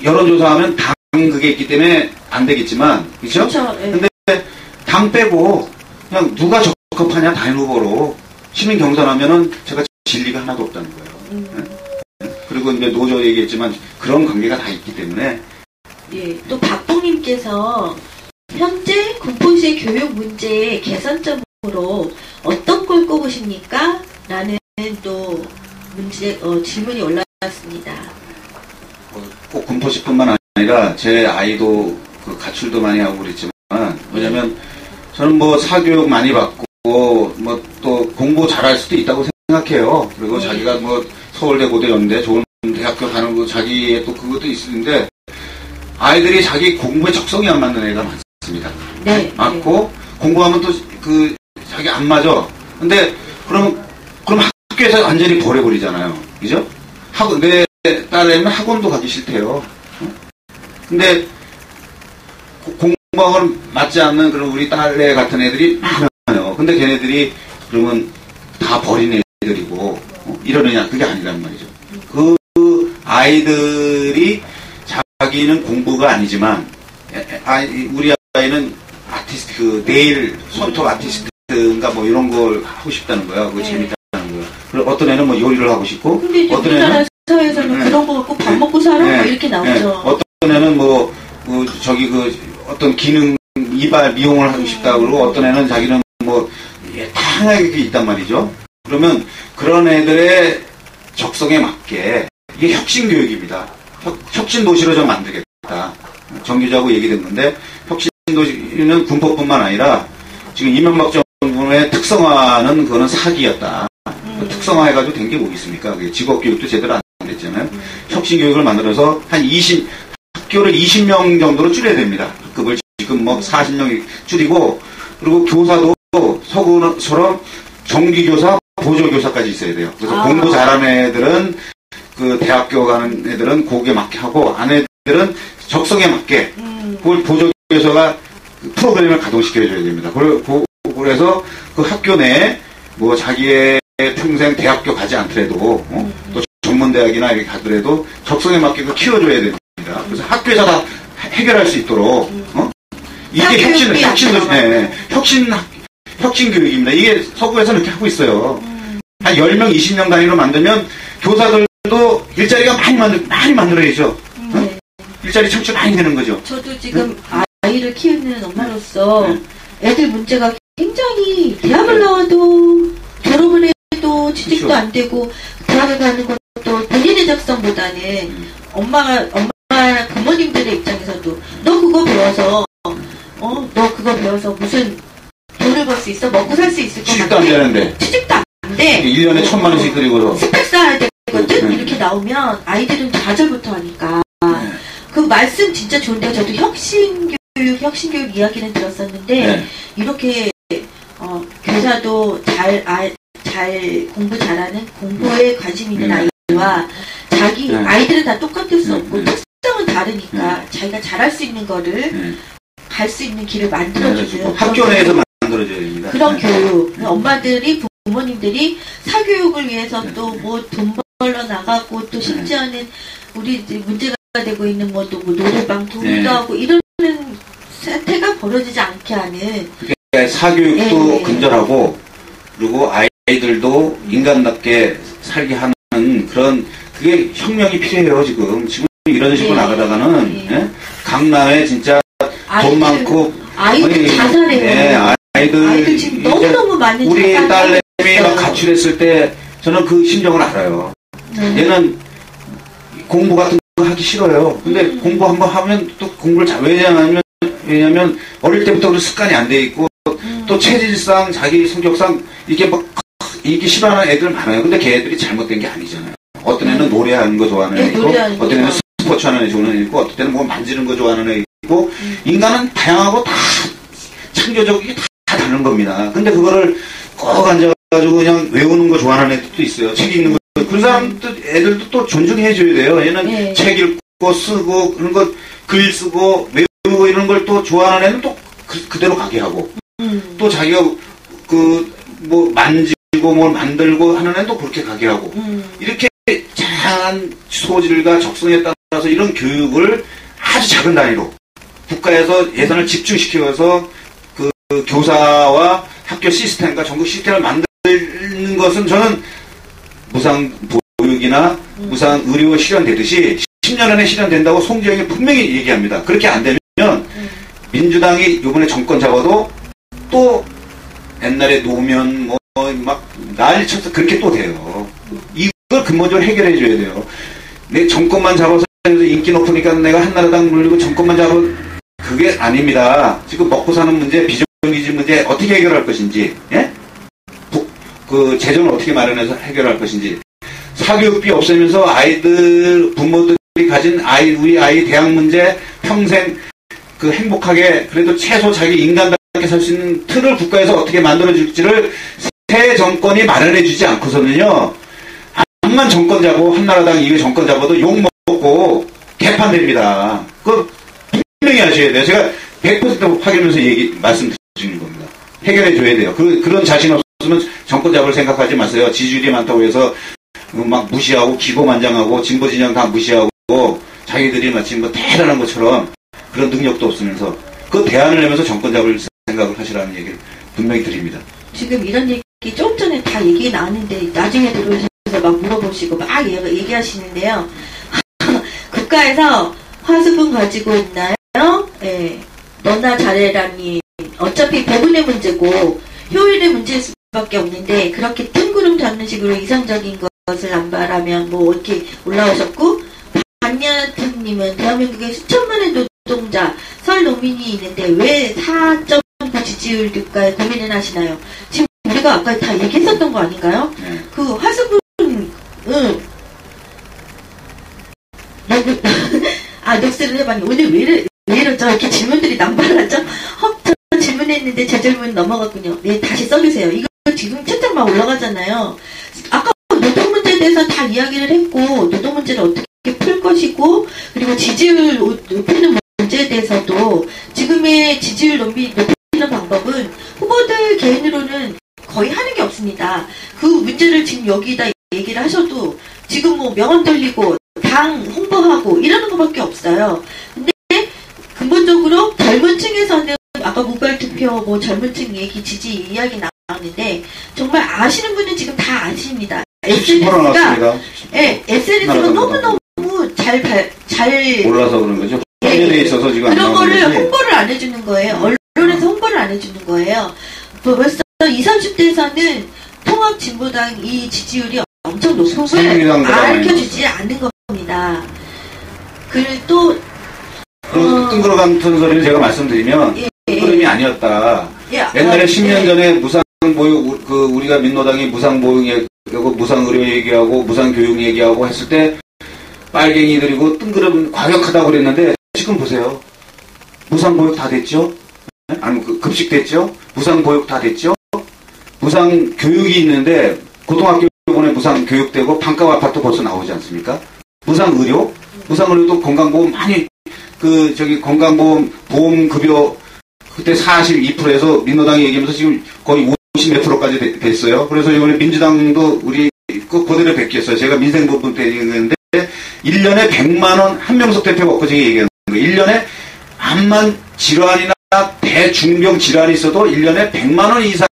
여론조사하면 당 그게 있기 때문에 안 되겠지만 그렇죠? 근데 당 빼고 그냥 누가 적합하냐 단일 후보로 시민 경선하면은 제가 진리가 하나도 없다는 거예요. 그리고 이제 노조 얘기했지만 그런 관계가 다 있기 때문에 또 박봉님께서 현재 군포시의 교육 문제의 개선점으로 어떤 걸 꼽으십니까? 라는 또 질문이 올라왔습니다. 꼭 군포시뿐만 아니라 제 아이도 그 가출도 많이 하고 그랬지만 왜냐면 저는 뭐 사교육 많이 받고 뭐 또 공부 잘할 수도 있다고 생각해요. 그리고 자기가 뭐 서울대 고대 연대 좋은 대학교 가는 거 자기의 또 그것도 있는데 아이들이 자기 공부에 적성이 안 맞는 애가 많습니다. 맞고 공부하면 또 그 자기 안 맞아. 근데 그럼 학교에서 완전히 버려버리잖아요. 그죠? 내 딸애는 학원도 가기 싫대요. 근데 공부하고는 맞지 않는 그런 우리 딸애 같은 애들이 많아요. 근데 걔네들이 그러면 다 버린 애들이고 이러느냐 그게 아니란 말이죠. 그 아이들이 자기는 공부가 아니지만 우리 아이는 아티스트 그 네일 손톱 아티스트인가 뭐 이런 걸 하고 싶다는 거야. 그거 재밌다는 거야. 그리고 어떤 애는 뭐 요리를 하고 싶고 근데 어떤 애는 사회에서는 그런 거 갖고 밥 먹고 살아 뭐 이렇게 나오죠. 어떤 애는 뭐 저기 그 어떤 기능 이발 미용을 하고 싶다 그러고 어떤 애는 자기는 뭐 다양하게 있단 말이죠. 그러면 그런 애들의 적성에 맞게 이게 혁신교육입니다. 혁신도시로 좀 만들겠다. 정규자하고 얘기된 건데 혁신도시는 군포뿐만 아니라 지금 이명박 정부의 특성화는 그거는 사기였다. 특성화해가지고 된 게 뭐 있습니까? 직업교육도 제대로 안 됐잖아요. 혁신교육을 만들어서 학교를 20명 정도로 줄여야 됩니다. 학급을 지금 뭐 40명 줄이고, 그리고 교사도 서구처럼 정기교사, 보조교사까지 있어야 돼요. 그래서 공부 잘하는 애들은 그 대학교 가는 애들은 거기에 맞게 하고, 안 애들은 적성에 맞게 그걸 보조교사가 프로그램을 가동시켜줘야 됩니다. 그래서 그 학교 내에 뭐 자기의 평생 대학교 가지 않더라도 또 전문대학이나 이렇게 가더라도 적성에 맞게 그 키워줘야 됩니다. 그래서 학교에서 다 해결할 수 있도록 이게 혁신 교육입니다. 이게 서구에서 이렇게 하고 있어요. 한 10명, 20명 단위로 만들면 교사들도 일자리가 많이 만들어야죠. 일자리 창출 많이 되는 거죠. 저도 지금 아이를 키우는 엄마로서 애들 문제가 굉장히 대학을 나와도 졸업을 해도 취직도 그렇죠. 안 되고 대학을 가는 것도 본인의 적성보다는 엄마 부모님들의 입장에서도 너 그거 배워서 무슨 돈을 벌 수 있어? 먹고 살 수 있을 것 같아? 취직도 안 되는데. 취직도 안 돼. 1년에 1,000만 원씩 드리고서. 스펙 쌓아야 되거든? 이렇게 나오면 아이들은 좌절부터 하니까. 그 말씀 진짜 좋은데요. 저도 혁신교육 이야기는 들었었는데, 이렇게, 교사도 잘 공부 잘하는, 공부에 관심 있는 아이와 아이들은 다 똑같을 수 없고, 특성은 다르니까 자기가 잘할 수 있는 거를 갈 수 있는 길을 만들어주는. 학교 내에서 만들어줘야 됩니다. 그런 교육. 엄마들이, 부모님들이 사교육을 위해서 또 뭐 돈 벌러 나가고 또 심지어는 우리 문제가 되고 있는 뭐 노래방 도움도 하고 이러는 사태가 벌어지지 않게 하는. 그러니까 사교육도 근절하고 그리고 아이들도 인간답게 살게 하는 그런 그게 혁명이 필요해요. 지금 이런 식으로 나가다가는 강남에 진짜 돈 많고 아이들 자살해요. 아이들 지금 너무너무 많은 우리 딸내미 막 가출했을 때 저는 그 심정을 알아요. 얘는 공부 같은 거 하기 싫어요. 근데 공부 한번 하면 또 공부를 왜냐면 어릴 때부터 그 습관이 안 돼 있고 또 체질상 자기 성격상 이게 막 이게 싫어하는 애들 많아요. 근데 걔들이 잘못된 게 아니잖아요. 어떤 애는 노래하는 거 좋아하는 애 있고 어떤 애는 스포츠 하는 애 좋아하는 애 있고 어떤 애는 뭐 만지는 거 좋아하는 애 있고 인간은 다양하고 다 창조적이 다 다른 겁니다. 근데 그거를 꼭 앉아가지고 그냥 외우는 거 좋아하는 애들도 있어요. 책 읽는 거. 그런 사람들, 애들도 또 존중해줘야 돼요. 얘는 책 읽고 쓰고, 그런 거, 글 쓰고, 외우고 이런 걸 또 좋아하는 애는 또 그대로 가게 하고, 또 자기가 뭐 만지고 뭘 만들고 하는 애는 또 그렇게 가게 하고, 이렇게 다양한 소질과 적성에 따라서 이런 교육을 아주 작은 단위로 국가에서 예산을 집중시켜서 그 교사와 학교 시스템과 전국 시스템을 만드는 것은 저는 무상 보육이나 무상 의료 실현되듯이 10년 안에 실현된다고 송지영이 분명히 얘기합니다. 그렇게 안 되면 민주당이 이번에 정권 잡아도 또 옛날에 노면 뭐 막 난리 쳐서 그렇게 또 돼요. 이걸 근본적으로 해결해 줘야 돼요. 내 정권만 잡아서 인기 높으니까 내가 한나라당 물리고 정권만 잡아 그게 아닙니다. 지금 먹고 사는 문제, 비정규직 문제 어떻게 해결할 것인지, 그 재정을 어떻게 마련해서 해결할 것인지, 사교육비 없애면서 아이들 부모들이 가진 우리 아이 대학 문제 평생 그 행복하게 그래도 최소 자기 인간답게 살 수 있는 틀을 국가에서 어떻게 만들어줄지를 새 정권이 마련해주지 않고서는요, 암만 정권 잡고 한나라당 이게 정권 잡아도 욕 먹고 개판됩니다. 그거 분명히 하셔야 돼요. 제가 100% 확인하면서 말씀드리는 겁니다. 해결해줘야 돼요. 그런 자신 없으면 정권 잡을 생각하지 마세요. 지지율이 많다고 해서 막 무시하고 기고만장하고 진보 진영 다 무시하고 자기들이 마치 뭐 대단한 것처럼 그런 능력도 없으면서 그 대안을 내면서 정권 잡을 생각을 하시라는 얘기를 분명히 드립니다. 지금 이런 얘기 조금 전에 다 얘기 나왔는데 나중에 들어오셔서 막 물어보시고 막 얘기하시는데요. 국가에서 화수분 가지고 있나요? 너나 잘해라니 어차피 배분의 문제고 효율의 문제일 수밖에 없는데 그렇게 뜬구름 잡는 식으로 이상적인 것을 안 바라면 뭐 이렇게 올라오셨고, 반야트님은 대한민국에 수천만의 노동자 설 농민이 있는데 왜 4.9 지지율 교과에 고민을 하시나요? 지금 우리가 아까 다 얘기했었던 거 아닌가요? 그 화수분 녹스를 해봤니 오늘 왜 왜 이러죠? 이렇게 질문들이 남발하죠? 저 질문했는데 제 질문 넘어갔군요. 네, 다시 써주세요. 이거 지금 채팅만 올라가잖아요. 아까 노동 문제에 대해서 다 이야기를 했고, 노동 문제를 어떻게 풀 것이고, 그리고 지지율 높이는 문제에 대해서도 지금의 지지율 높이는 방법은 후보들 개인으로는 거의 하는 게 없습니다. 그 문제를 지금 여기다 얘기를 하셔도 지금 뭐 명언 돌리고 당 홍보하고 이러는 것밖에 없어요. 근데 근본적으로 젊은 층에서는 아까 무발투표 뭐 젊은 층 얘기 지지 이야기 나왔는데 정말 아시는 분은 지금 다 아십니다. SNS가 너무너무 잘 몰라서 그런 거죠. 에 있어서 지금 그런 거를 홍보를 안 해주는 거예요. 언론에서 홍보를 안 해주는 거예요. 벌써 20, 30대에서는 통합진보당 이 지지율이 엄청 높은 걸 알려주지 않는 겁니다. 그리고 또 뜬구름 같은 소리를 제가 말씀드리면 뜬구름이 아니었다. 옛날에 10년 전에 무상보육 우리가 민노당이 무상보육 얘기하고 무상의료 얘기하고 무상교육 얘기하고 했을 때 빨갱이들이고 뜬구름 과격하다고 그랬는데 지금 보세요. 무상보육 다 됐죠? 아니면 급식 됐죠? 무상보육 다 됐죠? 무상교육이 있는데 고등학교 이번에 무상교육되고 반값 아파트 벌써 나오지 않습니까? 무상의료? 무상의료도 건강보험 많이 건강보험 보험급여 그때 42%에서 민노당이 얘기하면서 지금 거의 50 몇 프로까지 됐어요. 그래서 이번에 민주당도 우리 그대로 베꼈어요. 제가 민생부분 때 얘기했는데 1년에 100만 원 한명석 대표가 엊그제 얘기하는 거예요. 1년에 암만 질환이나 대중병 질환이 있어도 1년에 100만 원 이상은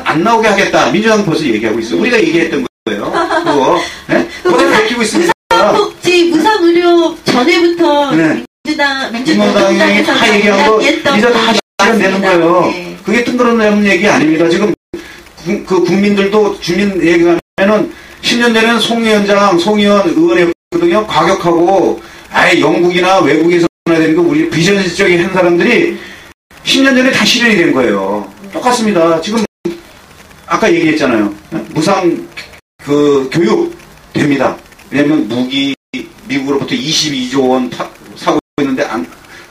안 나오게 하겠다. 민주당은 벌써 얘기하고 있어요. 우리가 얘기했던 거예요. 그거 그대로 베끼고 있습니다. 무상복지, 무상의료 전에부터 민주당이 다 얘기한 거 이제 다 실현되는 거예요. 네. 그게 뜬구름 얘기 아닙니다. 지금 국민들도 주민 얘기하면은 10년 전에는 송의원 의원이었거든요. 과격하고 아예 영국이나 외국에서 해야 되는 거 우리 비전적인 한 사람들이 10년 전에 다 실현이 된 거예요. 똑같습니다. 지금 아까 얘기했잖아요. 무상 교육 됩니다. 왜냐면 미국으로부터 22조 원 사고 있는데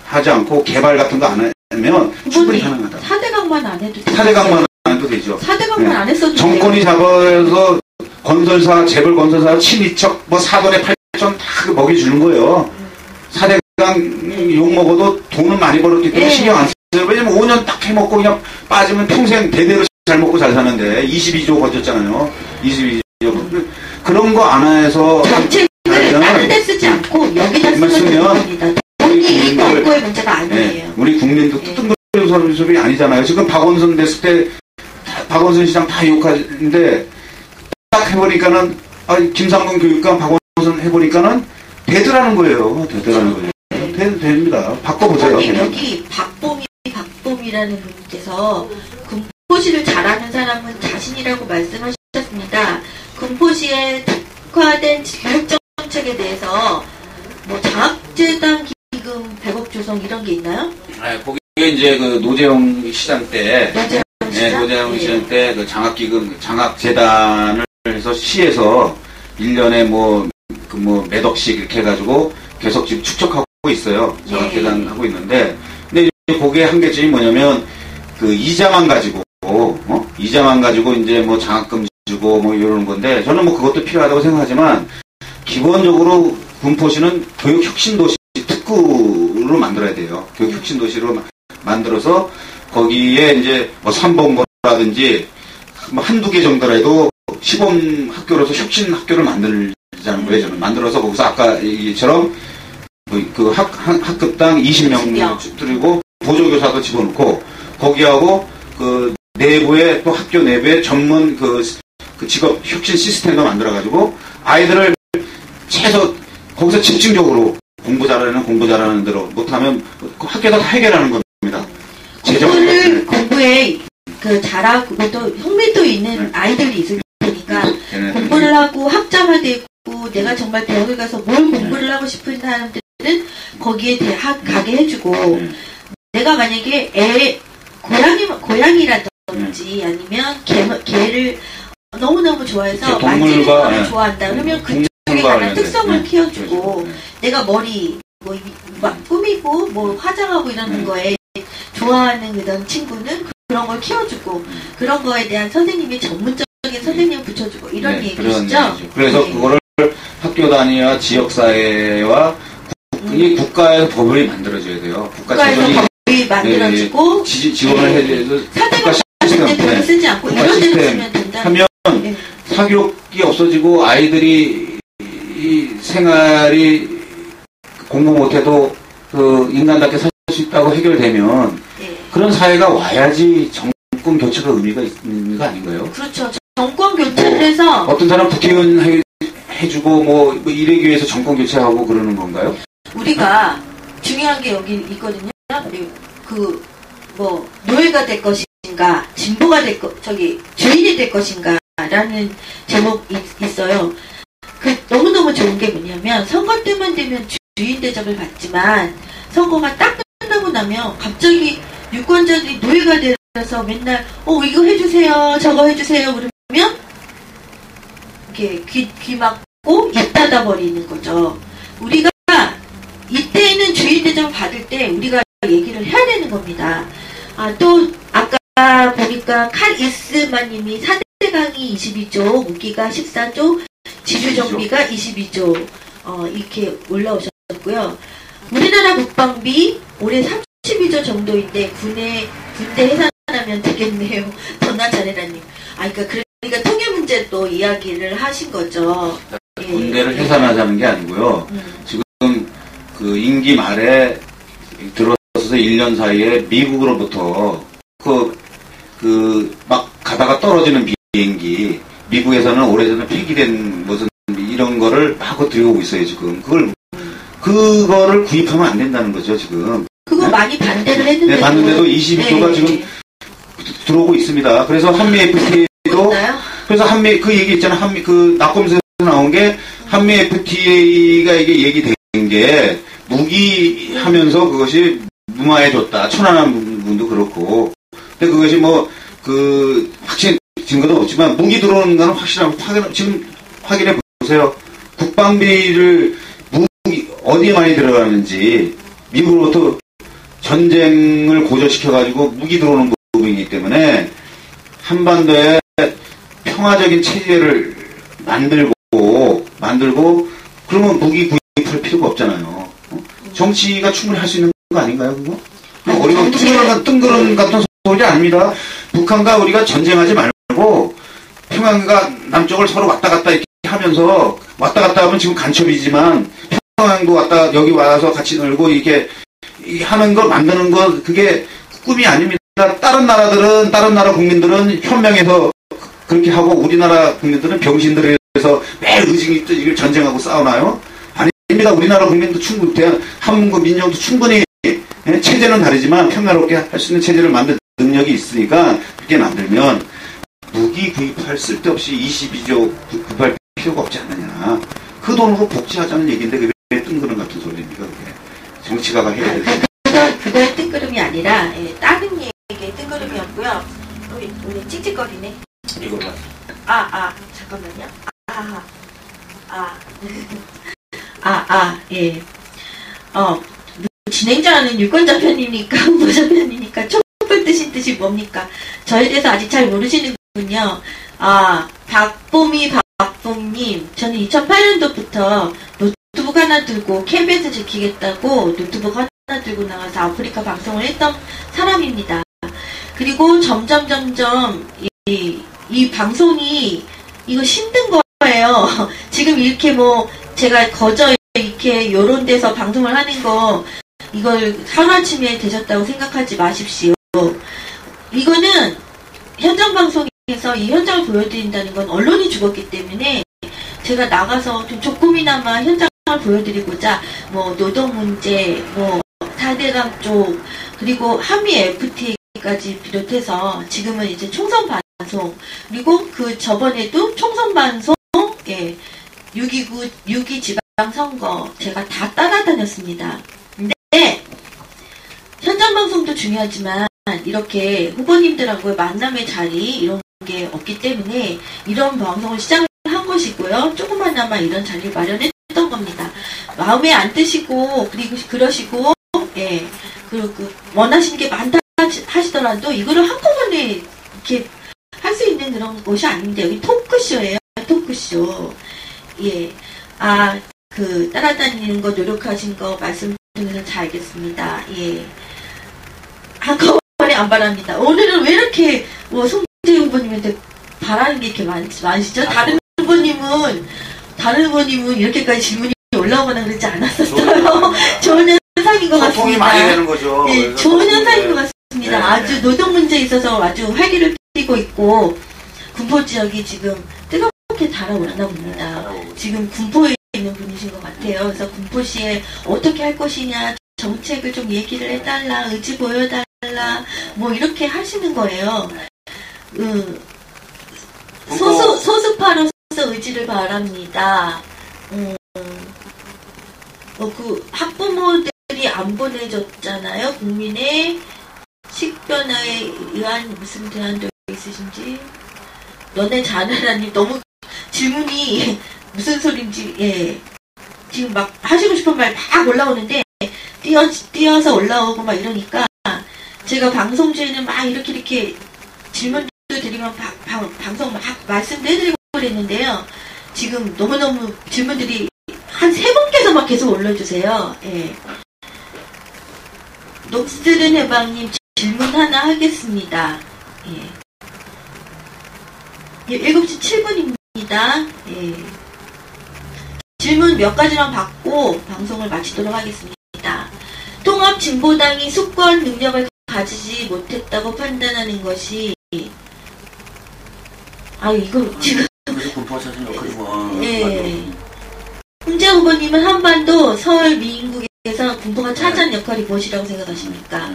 하지 않고 개발 같은 거 안 하면 충분히 가능하다. 4대강만 안 해도 되죠. 4대강만 안 해도 되죠. 4대강만 안 했어도 정권이 잡아서 건설사, 재벌 건설사 친이척 사돈의 8전 다 먹여주는 거예요. 4대강 욕먹어도 돈은 많이 벌었기 때문에 신경 안 써요. 왜냐면 5년 딱 해먹고 그냥 빠지면 평생 대대로 잘 먹고 잘 사는데 22조 거쳤잖아요. 22조. 그런 거 안 해서 정책을 다른 데 쓰지 않고 여기다 쓰면 됩니다. 돈이 있고 없고의 문제가 아니에요. 우리 국민도 뜬금없는 소리 아니잖아요. 지금 박원순 됐을 때 박원순 시장 다 욕하는데 딱 해보니까는 김상곤 교육감 박원순 해보니까는 되더라는 거예요. 됩니다. 바꿔보세요. 여기 박봄이라는 분께서 군포시를 잘하는 사람은 자신이라고 말씀하셨습니다. 군포시의 특화된 교육정책에 대해서 뭐 장학재단 기금 100억 조성 이런 게 있나요? 거기에 이제 노재용 시장 때 노재용 시장 때 장학기금 장학재단을 해서 시에서 1년에 몇 억씩 이렇게 해가지고 계속 지금 축적하고 있어요. 장학재단 하고 있는데 근데 이제 거기에 한계점이 뭐냐면 이자만 가지고 이제 장학금 주고 이러는 건데 저는 그것도 필요하다고 생각하지만 기본적으로 군포시는 교육혁신도시 특구로 만들어야 돼요. 교육혁신도시로 만들어서 거기에 이제 삼봉고라든지 한두 개 정도라도 시범 학교로서 혁신 학교를 만들자는 거예요. 저는 만들어서 거기서 아까 얘기처럼 학급당 20명 들이고 보조교사도 집어넣고 거기하고 내부에 또 학교 내부에 전문 직업 혁신 시스템도 만들어가지고 아이들을 최소 거기서 집중적으로 공부 잘하는 대로 못하면 학교에서 다 해결하는 겁니다. 공부에 잘하고 또 흥미도 있는 아이들이 있을 테니까 공부를 하고 학자화되고 내가 정말 대학을 가서 뭘 공부를 하고 싶은 사람들은 거기에 가게 해주고 내가 만약에 고양이라든지 아니면 개를 너무너무 좋아해서 만지는 걸 좋아한다. 그러면 그쪽에 관한 특성을 키워주고 내가 머리 막 꾸미고 뭐 화장하고 이러는 거에 좋아하는 그런 친구는 그런 걸 키워주고 그런 거에 대한 선생님이 전문적인 선생님을 붙여주고 이런 얘기시죠. 그래서 네. 그거를 학교 단위와 지역사회와 이 국가에서 법을 만들어줘야 돼요. 국가에서 법이 만들어지고 지원을 해줘서 사대가 시스템 돈을 쓰지 않고 이런 데를 쓰면 된다. 하면 사교육이 없어지고 아이들이 이 생활이 공부 못해도 그 인간답게 살 수 있다고 해결되면 그런 사회가 와야지 정권 교체가 의미가 있는 거 아닌가요? 그렇죠. 정권 교체를 해서 어떤 사람 국회의원 해주고 뭐 이러기 위해서 정권 교체하고 그러는 건가요? 우리가 중요한 게 여기 있거든요. 그 뭐 노예가 될 것인가, 진보가 될 주인이 될 것인가라는 제목이 있어요. 그 너무너무 좋은 게 뭐냐면 선거 때만 되면 주인 대접을 받지만 선거가 딱 끝나고 나면 갑자기 유권자들이 노예가 돼서 맨날 이거 해주세요, 저거 해주세요 그러면 이렇게 귀 막고 입 닫아 버리는 거죠. 우리가 이때는 주인 대접을 받을 때 우리가 얘기를 해야 되는 겁니다. 또 아까 보니까 칼 이스마님이 4대 강이 22조, 무기가 14조, 지주정비가 22조 이렇게 올라오셨고요. 우리나라 국방비 올해 32조 정도인데 군대 해산하면 되겠네요. 더나 잘해라님. 그러니까 통일 문제 또 이야기를 하신 거죠. 군대를 해산하자는 게 아니고요. 지금 그 임기 말에 들어서서 1년 사이에 미국으로부터 막 가다가 떨어지는 비행기, 미국에서는 오래전에 폐기된 무슨 이런 거를 마구 들여오고 있어요, 지금. 그거를 구입하면 안 된다는 거죠, 지금. 그거 많이 반대를 했는데. 네, 봤는데도 22조가 지금 들어오고 있습니다. 그래서 한미 FTA도, 그래서 그 얘기 있잖아, 낙검에서 나온 게, 한미 FTA가 이게 얘기된 게, 무기 하면서 그것이 무마해줬다. 천안함 부분도 그렇고. 근데 그것이 확실히 증거도 없지만, 무기 들어오는 거는 지금 확인해 보세요. 국방비를 어디에 많이 들어가는지, 미국으로부터 전쟁을 고조시켜가지고 무기 들어오는 부분이기 때문에, 한반도에 평화적인 체제를 만들고, 그러면 무기 구입할 필요가 없잖아요. 정치가 충분히 할 수 있는 거 아닌가요, 그거? 어려운 뜬구름 같은 소리 아닙니다. 북한과 우리가 전쟁하지 말고, 평양과 남쪽을 서로 왔다 갔다 이렇게 하면서, 왔다 갔다 하면 지금 간첩이지만, 평양도 여기 와서 같이 놀고, 이렇게 하는 거, 만드는 거, 그게 꿈이 아닙니다. 다른 나라 국민들은 현명해서 그렇게 하고, 우리나라 국민들은 병신들에서 매일 의식이 있듯 이걸 전쟁하고 싸우나요? 아닙니다. 우리나라 국민도 충분히, 한국 민족도 충분히, 체제는 다르지만 평화롭게 할 수 있는 체제를 만들 능력이 있으니까, 그렇게 만들면, 무기 구입할 쓸데없이 22조 구입할 필요가 없지 않느냐. 그 돈으로 복지하자는 얘기인데, 그게 뜬구름 같은 소리입니까, 그게. 정치가가 해야 되는. 그거의 뜬구름이 아니라, 다른 얘기의 뜬구름이었고요. 우리 찍찍거리네. 이거 봐. 잠깐만요. 예. 진행자는 유권자편이니까, 후보자편이니까, 촛불 뜻인 뜻이 뭡니까? 저에 대해서 아직 잘 모르시는군요. 박봉님, 저는 2008년도부터 노트북 하나 들고 KBS 지키겠다고 노트북 하나 들고 나가서 아프리카 방송을 했던 사람입니다. 그리고 점점 이 방송이 이거 힘든 거예요. 지금 이렇게 제가 이렇게 요런 데서 방송을 하는 거 이걸 하루아침에 되셨다고 생각하지 마십시오. 이거는 현장 방송에서 이 현장을 보여드린다는 건 언론이 죽었기 때문에 제가 나가서 좀 조금이나마 현장을 보여드리고자 노동 문제, 4대강 쪽, 그리고 한미 FTA까지 비롯해서 지금은 이제 총선 방송, 그리고 저번에도 총선 방송, 6.2 지방선거 제가 다 따라다녔습니다. 근데 현장 방송도 중요하지만 이렇게 후보님들하고의 만남의 자리 이런 게 없기 때문에 이런 방송을 시작을 한 것이고요. 조금만나마 이런 자리를 마련해 했던 겁니다. 마음에 안 드시고 그리고 그러시고 예 그리고 원하시는 게 많다 하시더라도 이거를 한꺼번에 이렇게 할 수 있는 그런 것이 아닙니다. 여기 토크쇼예요. 토크쇼. 예. 따라다니는 거 노력하신 거 말씀드리면서 잘 알겠습니다. 예. 한꺼번에 안 바랍니다. 오늘은 왜 이렇게 송재 후보님한테 바라는 게 이렇게 많으시죠? 다른 후보님은 이렇게까지 질문이 올라오거나 그러지 않았었어요. 좋은 현상인 것 같습니다. 소통이 많이 되는 거죠. 예, 좋은 현상인 것 같습니다. 네. 아주 노동 문제에 있어서 아주 활기를 띠고 있고 군포 지역이 지금 뜨겁게 달아오르나 봅니다. 지금 군포에 있는 분이신 것 같아요. 그래서 군포시에 어떻게 할 것이냐 정책을 좀 얘기를 해달라 의지 보여달라 뭐 이렇게 하시는 거예요. 소수파로서 의지를 바랍니다. 학부모들이 안 보내줬잖아요. 국민의 식변화에 의한 무슨 대안도 있으신지. 너네 자녀라니 너무 질문이 무슨 소린지 예 지금 막 하시고 싶은 말 막 올라오는데 뛰어서 올라오고 막 이러니까 제가 방송 중에는 막 이렇게 질문도 드리면 방송 막 말씀도 해드리고 그랬는데요. 지금 너무너무 질문들이 한 3분께서 막 계속 올려주세요. 예. 녹슬은 해방님 질문 하나 하겠습니다. 예. 7시 7분입니다. 예. 질문 몇 가지만 받고 방송을 마치도록 하겠습니다. 통합진보당이 수권 능력을 가지지 못했다고 판단하는 것이 이거 지금 예. 홍재 후보님은 한반도 서울 미인국에서 군포가 차지한 역할이 무엇이라고 생각하십니까?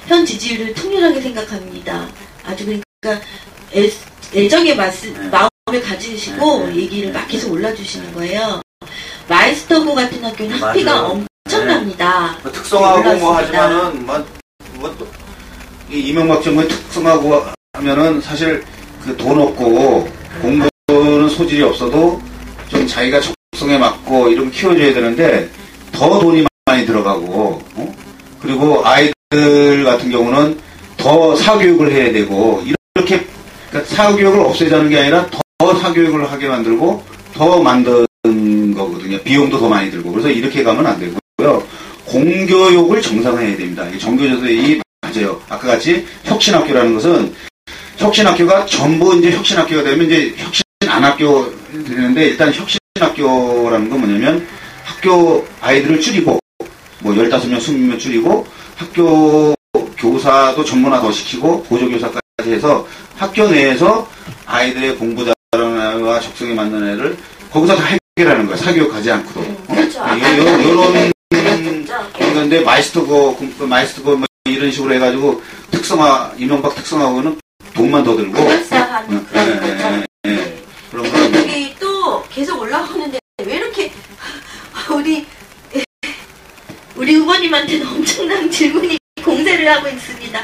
현 지지율을 통렬하게 생각합니다. 아주 그러니까 애정의 마음을 가지시고 얘기를 막 계속 올려주시는 거예요. 마이스터고 같은 학교는 학비가 엄청납니다. 특성하고 뭐 하지만은 이명박 정부의 특성하고 하면은 사실 그 돈 없고 공부는 소질이 없어도 좀 자기가 적성에 맞고 이런 키워줘야 되는데 더 돈이 많이 들어가고 그리고 아이들 같은 경우는 더 사교육을 해야 되고 이렇게 그러니까 사교육을 없애자는 게 아니라 더 사교육을 하게 만들고 더 만든 거거든요. 비용도 더 많이 들고 그래서 이렇게 가면 안 되고요. 공교육을 정상화해야 됩니다. 정교조들이 맞아요. 아까 같이 혁신학교라는 것은 혁신학교가 전부 이제 혁신학교가 되면 이제 혁신 안 학교 되는데 일단 혁신학교라는 건 뭐냐면 학교 아이들을 줄이고 뭐 15명, 20명 줄이고 학교 교사도 전문화 더 시키고 보조교사까지 해서 학교 내에서 아이들의 공부 잘하는 애와 적성에 맞는 애를 거기서 다 해결하는 거야. 사교육 가지 않고도. 그렇죠. 이런 건데 마이스터고 뭐 이런 식으로 해가지고 이명박 특성하고는 돈만 더 들고. 그럴싸한 그런 거죠. 그런 거. 여기 또 계속 올라오는데 왜 이렇게 우리 후보님한테는 엄청난 질문이 공세를 하고 있습니다.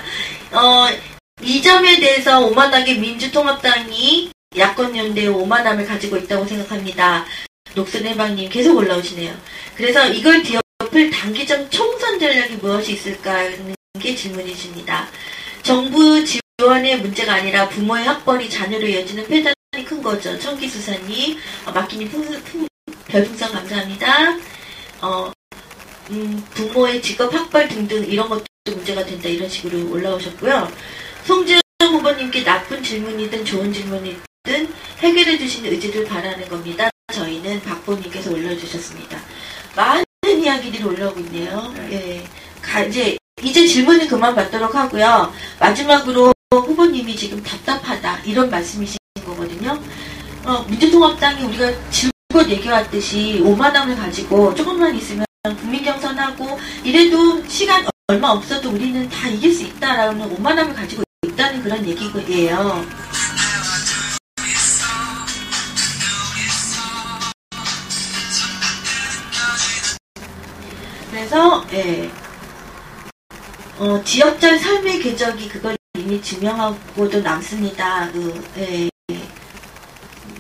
이 점에 대해서 오만하게 민주통합당이 야권연대의 오만함을 가지고 있다고 생각합니다. 녹슨해방님 계속 올라오시네요. 그래서 이걸 뒤엎을 단기적 총선 전략이 무엇이 있을까 하는 게 질문이십니다. 정부 지원의 문제가 아니라 부모의 학벌이 자녀로 이어지는 폐단이 큰 거죠. 청기수사님, 마키님 별풍선 감사합니다. 부모의 직업 학벌 등등 이런 것도 문제가 된다 이런 식으로 올라오셨고요. 송지현 후보님께 나쁜 질문이든 좋은 질문이든 해결해 주시는 의지를 바라는 겁니다. 저희는 박보님께서 올려주셨습니다. 많은 이야기들이 올라오고 있네요. 예. 이제 질문은 그만 받도록 하고요. 마지막으로 후보님이 지금 답답하다 이런 말씀이신 거거든요. 민주통합당이 우리가 즐거운 얘기했듯이 오만함을 가지고 조금만 있으면 국민 경선하고 이래도 시간 얼마 없어도 우리는 다 이길 수 있다라는 오만함을 가지고 있다는 그런 얘기예요. 그래서 지역적 삶의 궤적이 그걸 이미 증명하고도 남습니다.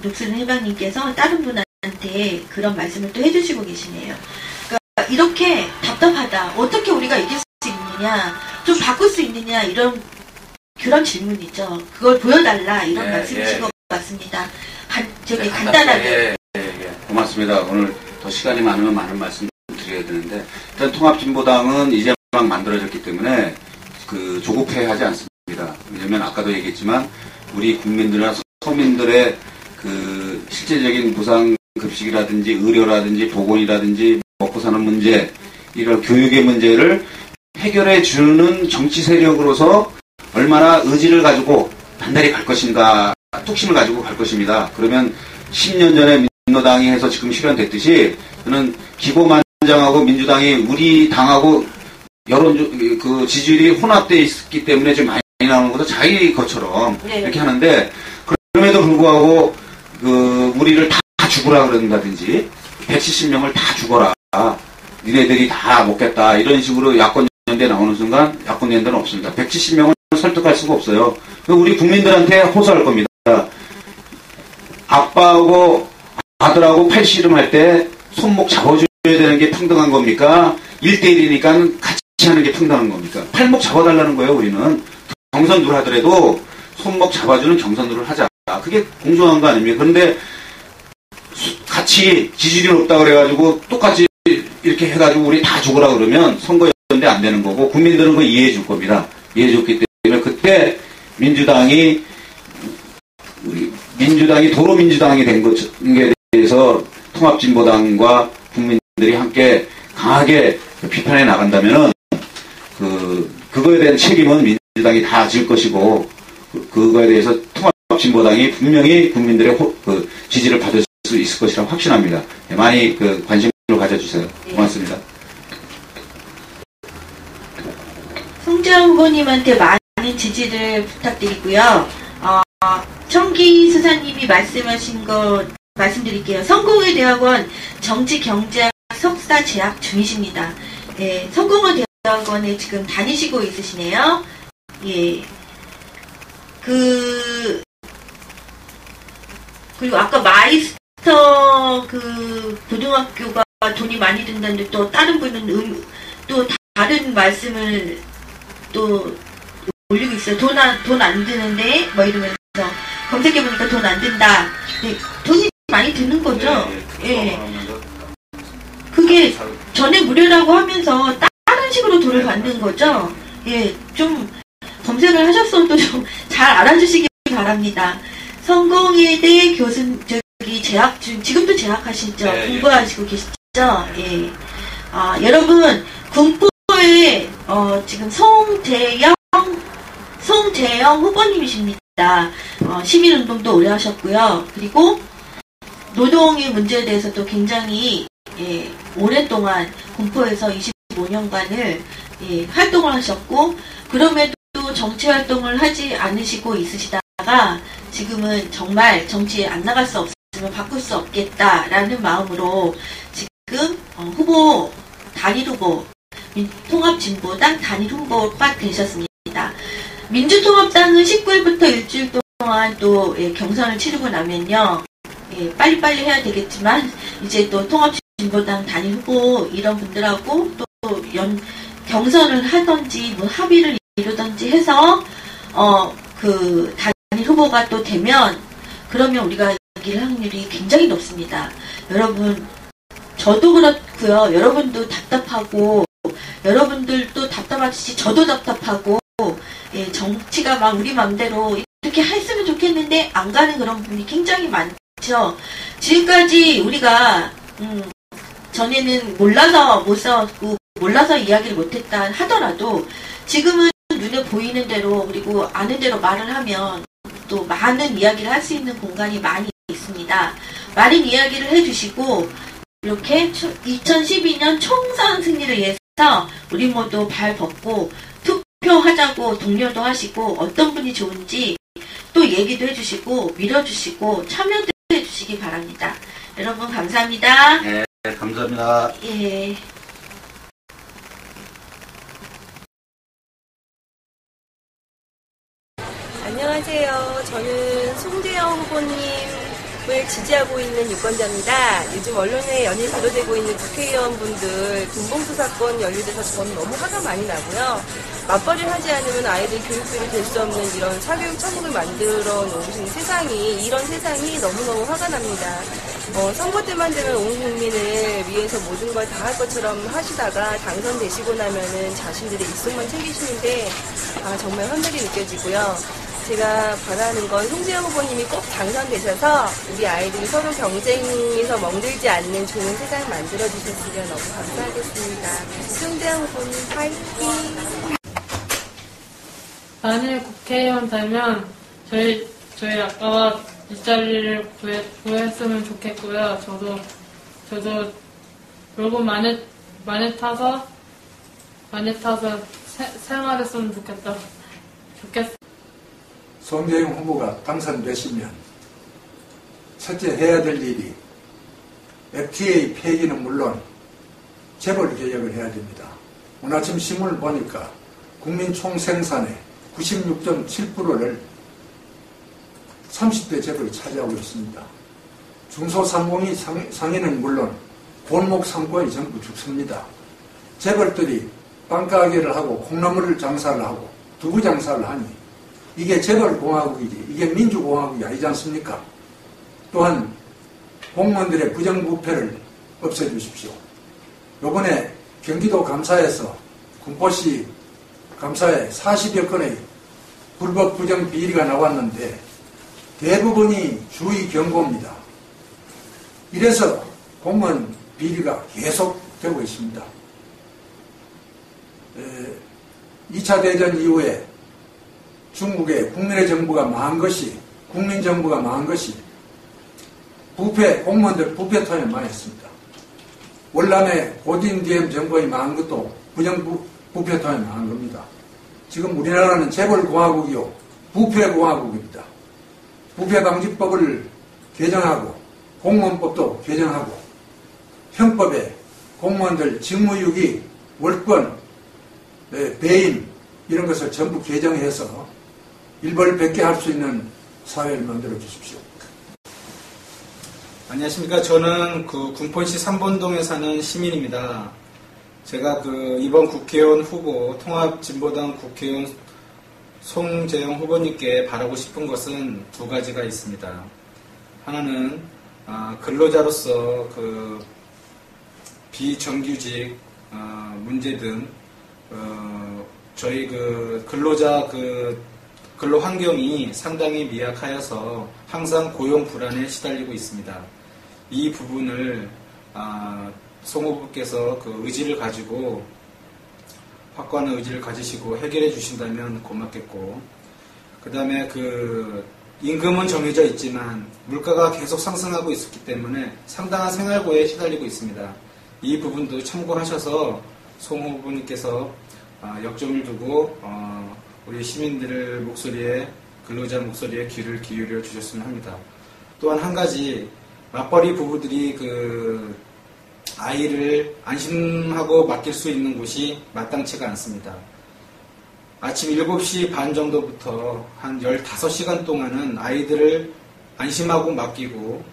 녹슨 해방님께서 다른 분한테 후보님한테 그런 말씀을 또 해주시고 계시네요. 그러니까 이렇게 답답하다. 어떻게 우리가 이길 수 있느냐, 좀 바꿀 수 있느냐, 그런 질문이죠. 그걸 보여달라 이런 말씀이신 것 같습니다. 간단하게. 고맙습니다. 오늘 더 시간이 많으면 많은 말씀 드려야 되는데, 일단 통합진보당은 이제 막 만들어졌기 때문에 조급해하지 않습니다. 왜냐면 아까도 얘기했지만 우리 국민들이나 서민들의 실제적인 무상급식이라든지 의료라든지 보건이라든지 먹고 사는 문제, 이런 교육의 문제를 해결해 주는 정치 세력으로서 얼마나 의지를 가지고 단단히 갈 것인가, 뚝심을 가지고 갈 것입니다. 그러면 10년 전에 민노당이 해서 지금 실현됐듯이 저는 기고만장하고 민주당이 우리 당하고 지지율이 혼합되어 있기 때문에 좀 많이 나오는 것도 자기 것처럼 이렇게 하는데, 그럼에도 불구하고 우리를 다 죽으라 그런다든지 170명을 다 죽어라, 니네들이 다 먹겠다, 이런 식으로 야권연대 나오는 순간 야권연대는 없습니다. 170명을 설득할 수가 없어요. 우리 국민들한테 호소할 겁니다. 아빠하고 아들하고 팔씨름할 때 손목 잡아줘야 되는 게 평등한 겁니까? 1대1이니까 같이 하는 게 평등한 겁니까? 팔목 잡아달라는 거예요. 우리는 경선룰 하더라도 손목 잡아주는 경선룰을 하자. 그게 공정한 거 아닙니까? 그런데 같이 지지율이 높다 그래가지고 똑같이 이렇게 해가지고 우리 다 죽으라 그러면 선거연대 안 되는 거고, 국민들은 그거 이해해 줄 겁니다. 이해해 줬기 때문에 그때 민주당이 도로민주당이 된 것에 대해서 통합진보당과 국민들이 함께 강하게 비판해 나간다면은 그거에 대한 책임은 민주당이 다 질 것이고, 그거에 대해서 통합진보당이 분명히 국민들의 지지를 받을 수 있을 것이라고 확신합니다. 많이 관심을 가져주세요. 고맙습니다. 송재환 후보님한테 많은 지지를 부탁드리고요. 청기 수사님이 말씀하신 거 말씀드릴게요. 성공의 대학원 정치경제학 석사 재학 중이십니다. 예, 성공의 대학원에 지금 다니시고 있으시네요. 예. 그리고 아까 마이스터 고등학교가 돈이 많이 든다는데, 또 다른 분은 또 다른 말씀을 또 올리고 있어요. 돈 안 드는데 뭐 이러면서 검색해보니까 돈 안 든다. 네, 돈이 많이 드는 거죠. 예. 그게 전에 무료라고 하면서 다른 식으로 돈을 받는 거죠. 예, 좀 검색을 하셨어도 좀 잘 알아주시기 바랍니다. 성공회대 지금도 재학하시죠? 공부하시고 계시죠? 예. 여러분, 군포에 지금 송재영 후보님이십니다. 시민운동도 오래 하셨고요. 그리고 노동의 문제에 대해서도 굉장히 오랫동안 군포에서 25년간을 활동을 하셨고, 그럼에도 정치활동을 하지 않으시고 있으시다가 지금은 정말 정치에 안 나갈 수 없으면 바꿀 수 없겠다라는 마음으로 지금 단일 후보, 통합진보당 단일 후보가 되셨습니다. 민주통합당은 19일부터 일주일 동안 또 경선을 치르고 나면요, 빨리빨리 해야 되겠지만 이제 또 통합진보당 단일 후보 이런 분들하고 또 경선을 하던지 뭐 합의를 이루던지 해서 단일 후보가 또 되면, 그러면 우리가 이길 확률이 굉장히 높습니다. 여러분, 저도 그렇고요. 여러분도 답답하고, 여러분들도 답답하듯이 저도 답답하고, 정치가 막 우리 맘대로 이렇게 했으면 좋겠는데 안 가는 그런 분이 굉장히 많죠. 지금까지 우리가 전에는 몰라서 못 싸웠고 몰라서 이야기를 못했다 하더라도 지금은 눈에 보이는 대로, 그리고 아는 대로 말을 하면 또 많은 이야기를 할 수 있는 공간이 많이 있습니다. 많은 이야기를 해주시고, 이렇게 2012년 총선 승리를 위해서 우리 모두 발 벗고 투표하자고 독려도 하시고, 어떤 분이 좋은지 또 얘기도 해주시고 밀어주시고 참여도 해주시기 바랍니다. 여러분 감사합니다. 네, 감사합니다. 예. 안녕하세요. 저는 송재영 후보님 을 지지하고 있는 유권자입니다. 요즘 언론에 연일 보도되고 있는 국회의원분들 군봉투 사건 연루돼서 저는 너무 화가 많이 나고요. 맞벌이를 하지 않으면 아이들 교육비를 댈 수 없는 이런 사교육 처분을 만들어 놓으신 세상이, 이런 세상이 너무너무 화가 납니다. 선거 때만 되면 온 국민을 위해서 모든 걸 다 할 것처럼 하시다가 당선되시고 나면은 자신들의 입속만 챙기시는데 정말 환멸이 느껴지고요. 제가 바라는 건 송재영 후보님이 꼭 당선되셔서 우리 아이들이 서로 경쟁에서 멍들지 않는 좋은 세상 만들어주셨으면 너무 감사하겠습니다. 송재영 후보님 파이팅! 만일 국회의원 되면 저희 아빠가 일자리를 구했으면 좋겠고요. 저도 월급 많이 타서 생활했으면 좋겠어요. 송재영 후보가 당선되시면 첫째 해야 될 일이 FTA 폐기는 물론 재벌 개혁을 해야 됩니다. 오늘 아침 신문을 보니까 국민 총생산의 96.7%를 30대 재벌이 차지하고 있습니다. 중소상공인 상인은 물론 골목 상권이 전부 죽습니다. 재벌들이 빵가게를 하고 콩나물 장사를 하고 두부 장사를 하니 이게 재벌공화국이지 이게 민주공화국이 아니지 않습니까? 또한 공무원들의 부정부패를 없애주십시오. 요번에 경기도 감사에서 군포시 감사에 40여 건의 불법 부정 비리가 나왔는데 대부분이 주의 경고입니다. 이래서 공무원 비리가 계속되고 있습니다. 2차 대전 이후에 중국의 국민의 정부가 망한 것이, 국민정부가 망한 것이 공무원들 부패 토해에 망했습니다. 월남의 고딘 DM 정부가 망한 것도 부패 토해에 망한 겁니다. 지금 우리나라는 재벌공화국이요, 부패공화국입니다. 부패방지법을 개정하고 공무원법도 개정하고 형법에 공무원들 직무유기, 월권, 배임 이런 것을 전부 개정해서 일벌백계 할 수 있는 사회를 만들어 주십시오. 안녕하십니까. 저는 군포시 3번동에 사는 시민입니다. 제가 이번 국회의원 후보, 통합진보당 국회의원 송재영 후보님께 바라고 싶은 것은 두 가지가 있습니다. 하나는 근로자로서 비정규직 문제 등 저희 근로자 근로 환경이 상당히 미약하여서 항상 고용 불안에 시달리고 있습니다. 이 부분을 송 후보께서 의지를 가지고 확고한 의지를 가지시고 해결해 주신다면 고맙겠고, 그 다음에 임금은 정해져 있지만 물가가 계속 상승하고 있었기 때문에 상당한 생활고에 시달리고 있습니다. 이 부분도 참고하셔서 송 후보님께서 역점을 두고 우리 시민들의 목소리에, 근로자 목소리에 귀를 기울여 주셨으면 합니다. 또한 한 가지, 맞벌이 부부들이 아이를 안심하고 맡길 수 있는 곳이 마땅치가 않습니다. 아침 7시 반 정도부터 한 15시간 동안은 아이들을 안심하고 맡기고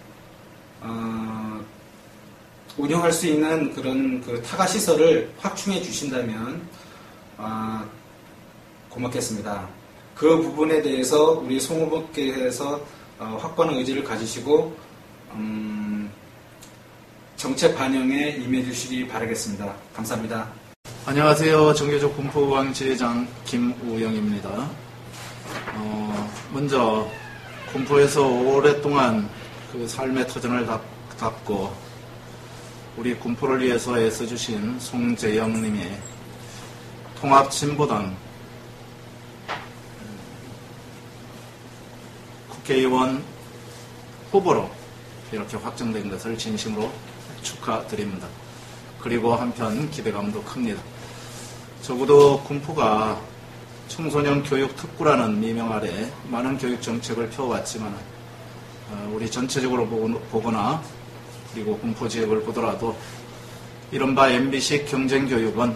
운영할 수 있는 그런 타가 시설을 확충해 주신다면 고맙겠습니다. 그 부분에 대해서 우리 송 후보께서 확고한 의지를 가지시고 정책 반영에 임해 주시기 바라겠습니다. 감사합니다. 안녕하세요. 정교조 군포구방 지회장 김우영입니다. 먼저 군포에서 오랫동안 삶의 터전을 닦고 우리 군포를 위해서 애써주신 송재영 님이 통합진보당 국회의원 후보로 이렇게 확정된 것을 진심으로 축하드립니다. 그리고 한편 기대감도 큽니다. 적어도 군포가 청소년 교육 특구라는 미명 아래 많은 교육 정책을 펴왔지만 우리 전체적으로 보거나 그리고 군포 지역을 보더라도 이른바 MB식 경쟁교육은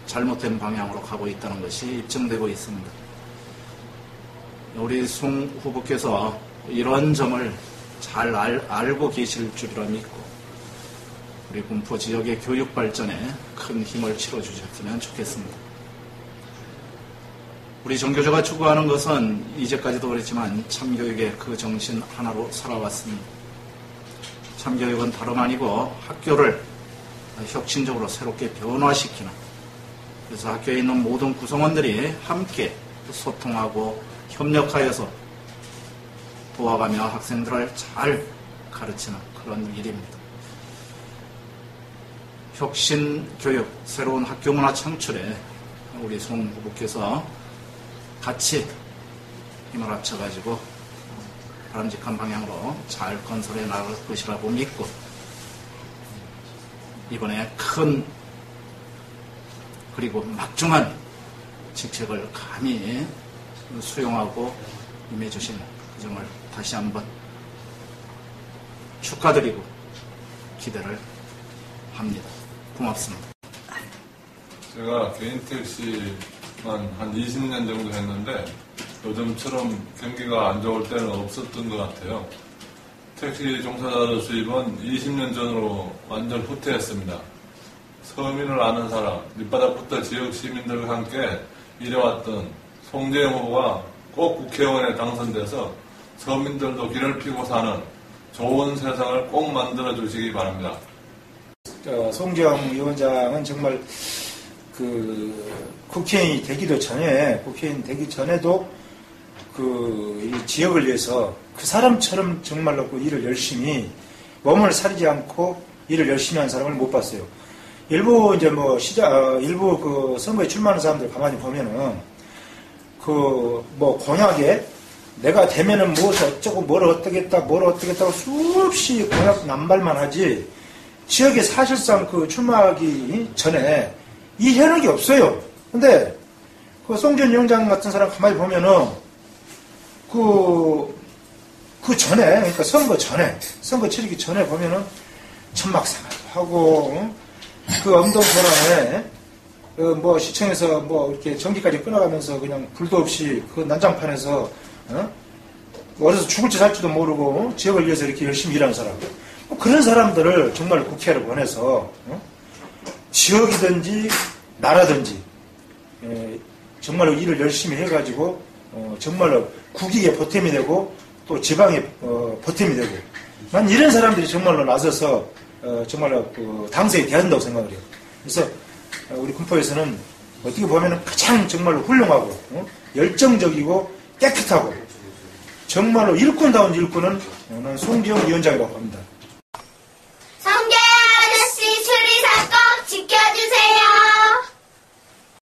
잘못된 방향으로 가고 있다는 것이 입증되고 있습니다. 우리 송 후보께서 이런 점을 잘 알고 계실 줄이라 믿고 우리 군포 지역의 교육 발전에 큰 힘을 실어주셨으면 좋겠습니다. 우리 정교조가 추구하는 것은 이제까지도 그랬지만 참교육의 그 정신 하나로 살아왔습니다. 참교육은 다름 아니고 학교를 혁신적으로 새롭게 변화시키는, 그래서 학교에 있는 모든 구성원들이 함께 소통하고 협력하여서 도와가며 학생들을 잘 가르치는 그런 일입니다. 혁신교육, 새로운 학교문화 창출에 우리 송 후보께서 같이 힘을 합쳐가지고 바람직한 방향으로 잘 건설해 나갈 것이라고 믿고 이번에 큰 그리고 막중한 직책을 감히 수용하고 임해주신 그 점을 다시 한번 축하드리고 기대를 합니다. 고맙습니다. 제가 개인 택시만 한 20년 정도 했는데 요즘처럼 경기가 안 좋을 때는 없었던 것 같아요. 택시 종사자들 수입은 20년 전으로 완전 후퇴했습니다. 서민을 아는 사람, 밑바닥부터 지역 시민들과 함께 일해왔던 송재영 후보가 꼭 국회의원에 당선돼서 서민들도 길을 피고 사는 좋은 세상을 꼭 만들어 주시기 바랍니다. 송재영 위원장은 정말 국회의원이 되기 전에도 이 지역을 위해서 그 사람처럼 정말로 일을 열심히 몸을 사리지 않고 일을 열심히 한 사람을 못 봤어요. 일부 일부 선거에 출마하는 사람들 가만히 보면은 공약에 내가 되면은 무엇을 어쩌고 뭘 어떻겠다고 수없이 공약 남발만 하지 지역에 사실상 출마하기 전에 이 현역이 없어요. 근데 송재영 위원장 같은 사람 가만히 보면은 그 전에, 그러니까 선거 치르기 전에 보면은 천막상화도 하고, 엄동소란에, 시청에서 이렇게 전기까지 끊어가면서 그냥 불도 없이 난장판에서, 어디서 죽을지 살지도 모르고, 지역을 위해서 이렇게 열심히 일하는 사람. 그런 사람들을 정말 국회로 보내서, 지역이든지, 나라든지, 정말로 일을 열심히 해가지고, 정말로 국익에 보탬이 되고 또 지방에 보탬이 되고 난 이런 사람들이 정말로 나서서 정말로 당선이 돼야 한다고 생각을 해요. 그래서 우리 군포에서는 어떻게 보면 가장 정말로 훌륭하고 열정적이고 깨끗하고 정말로 일꾼다운 일꾼은 송재영 위원장이라고 합니다.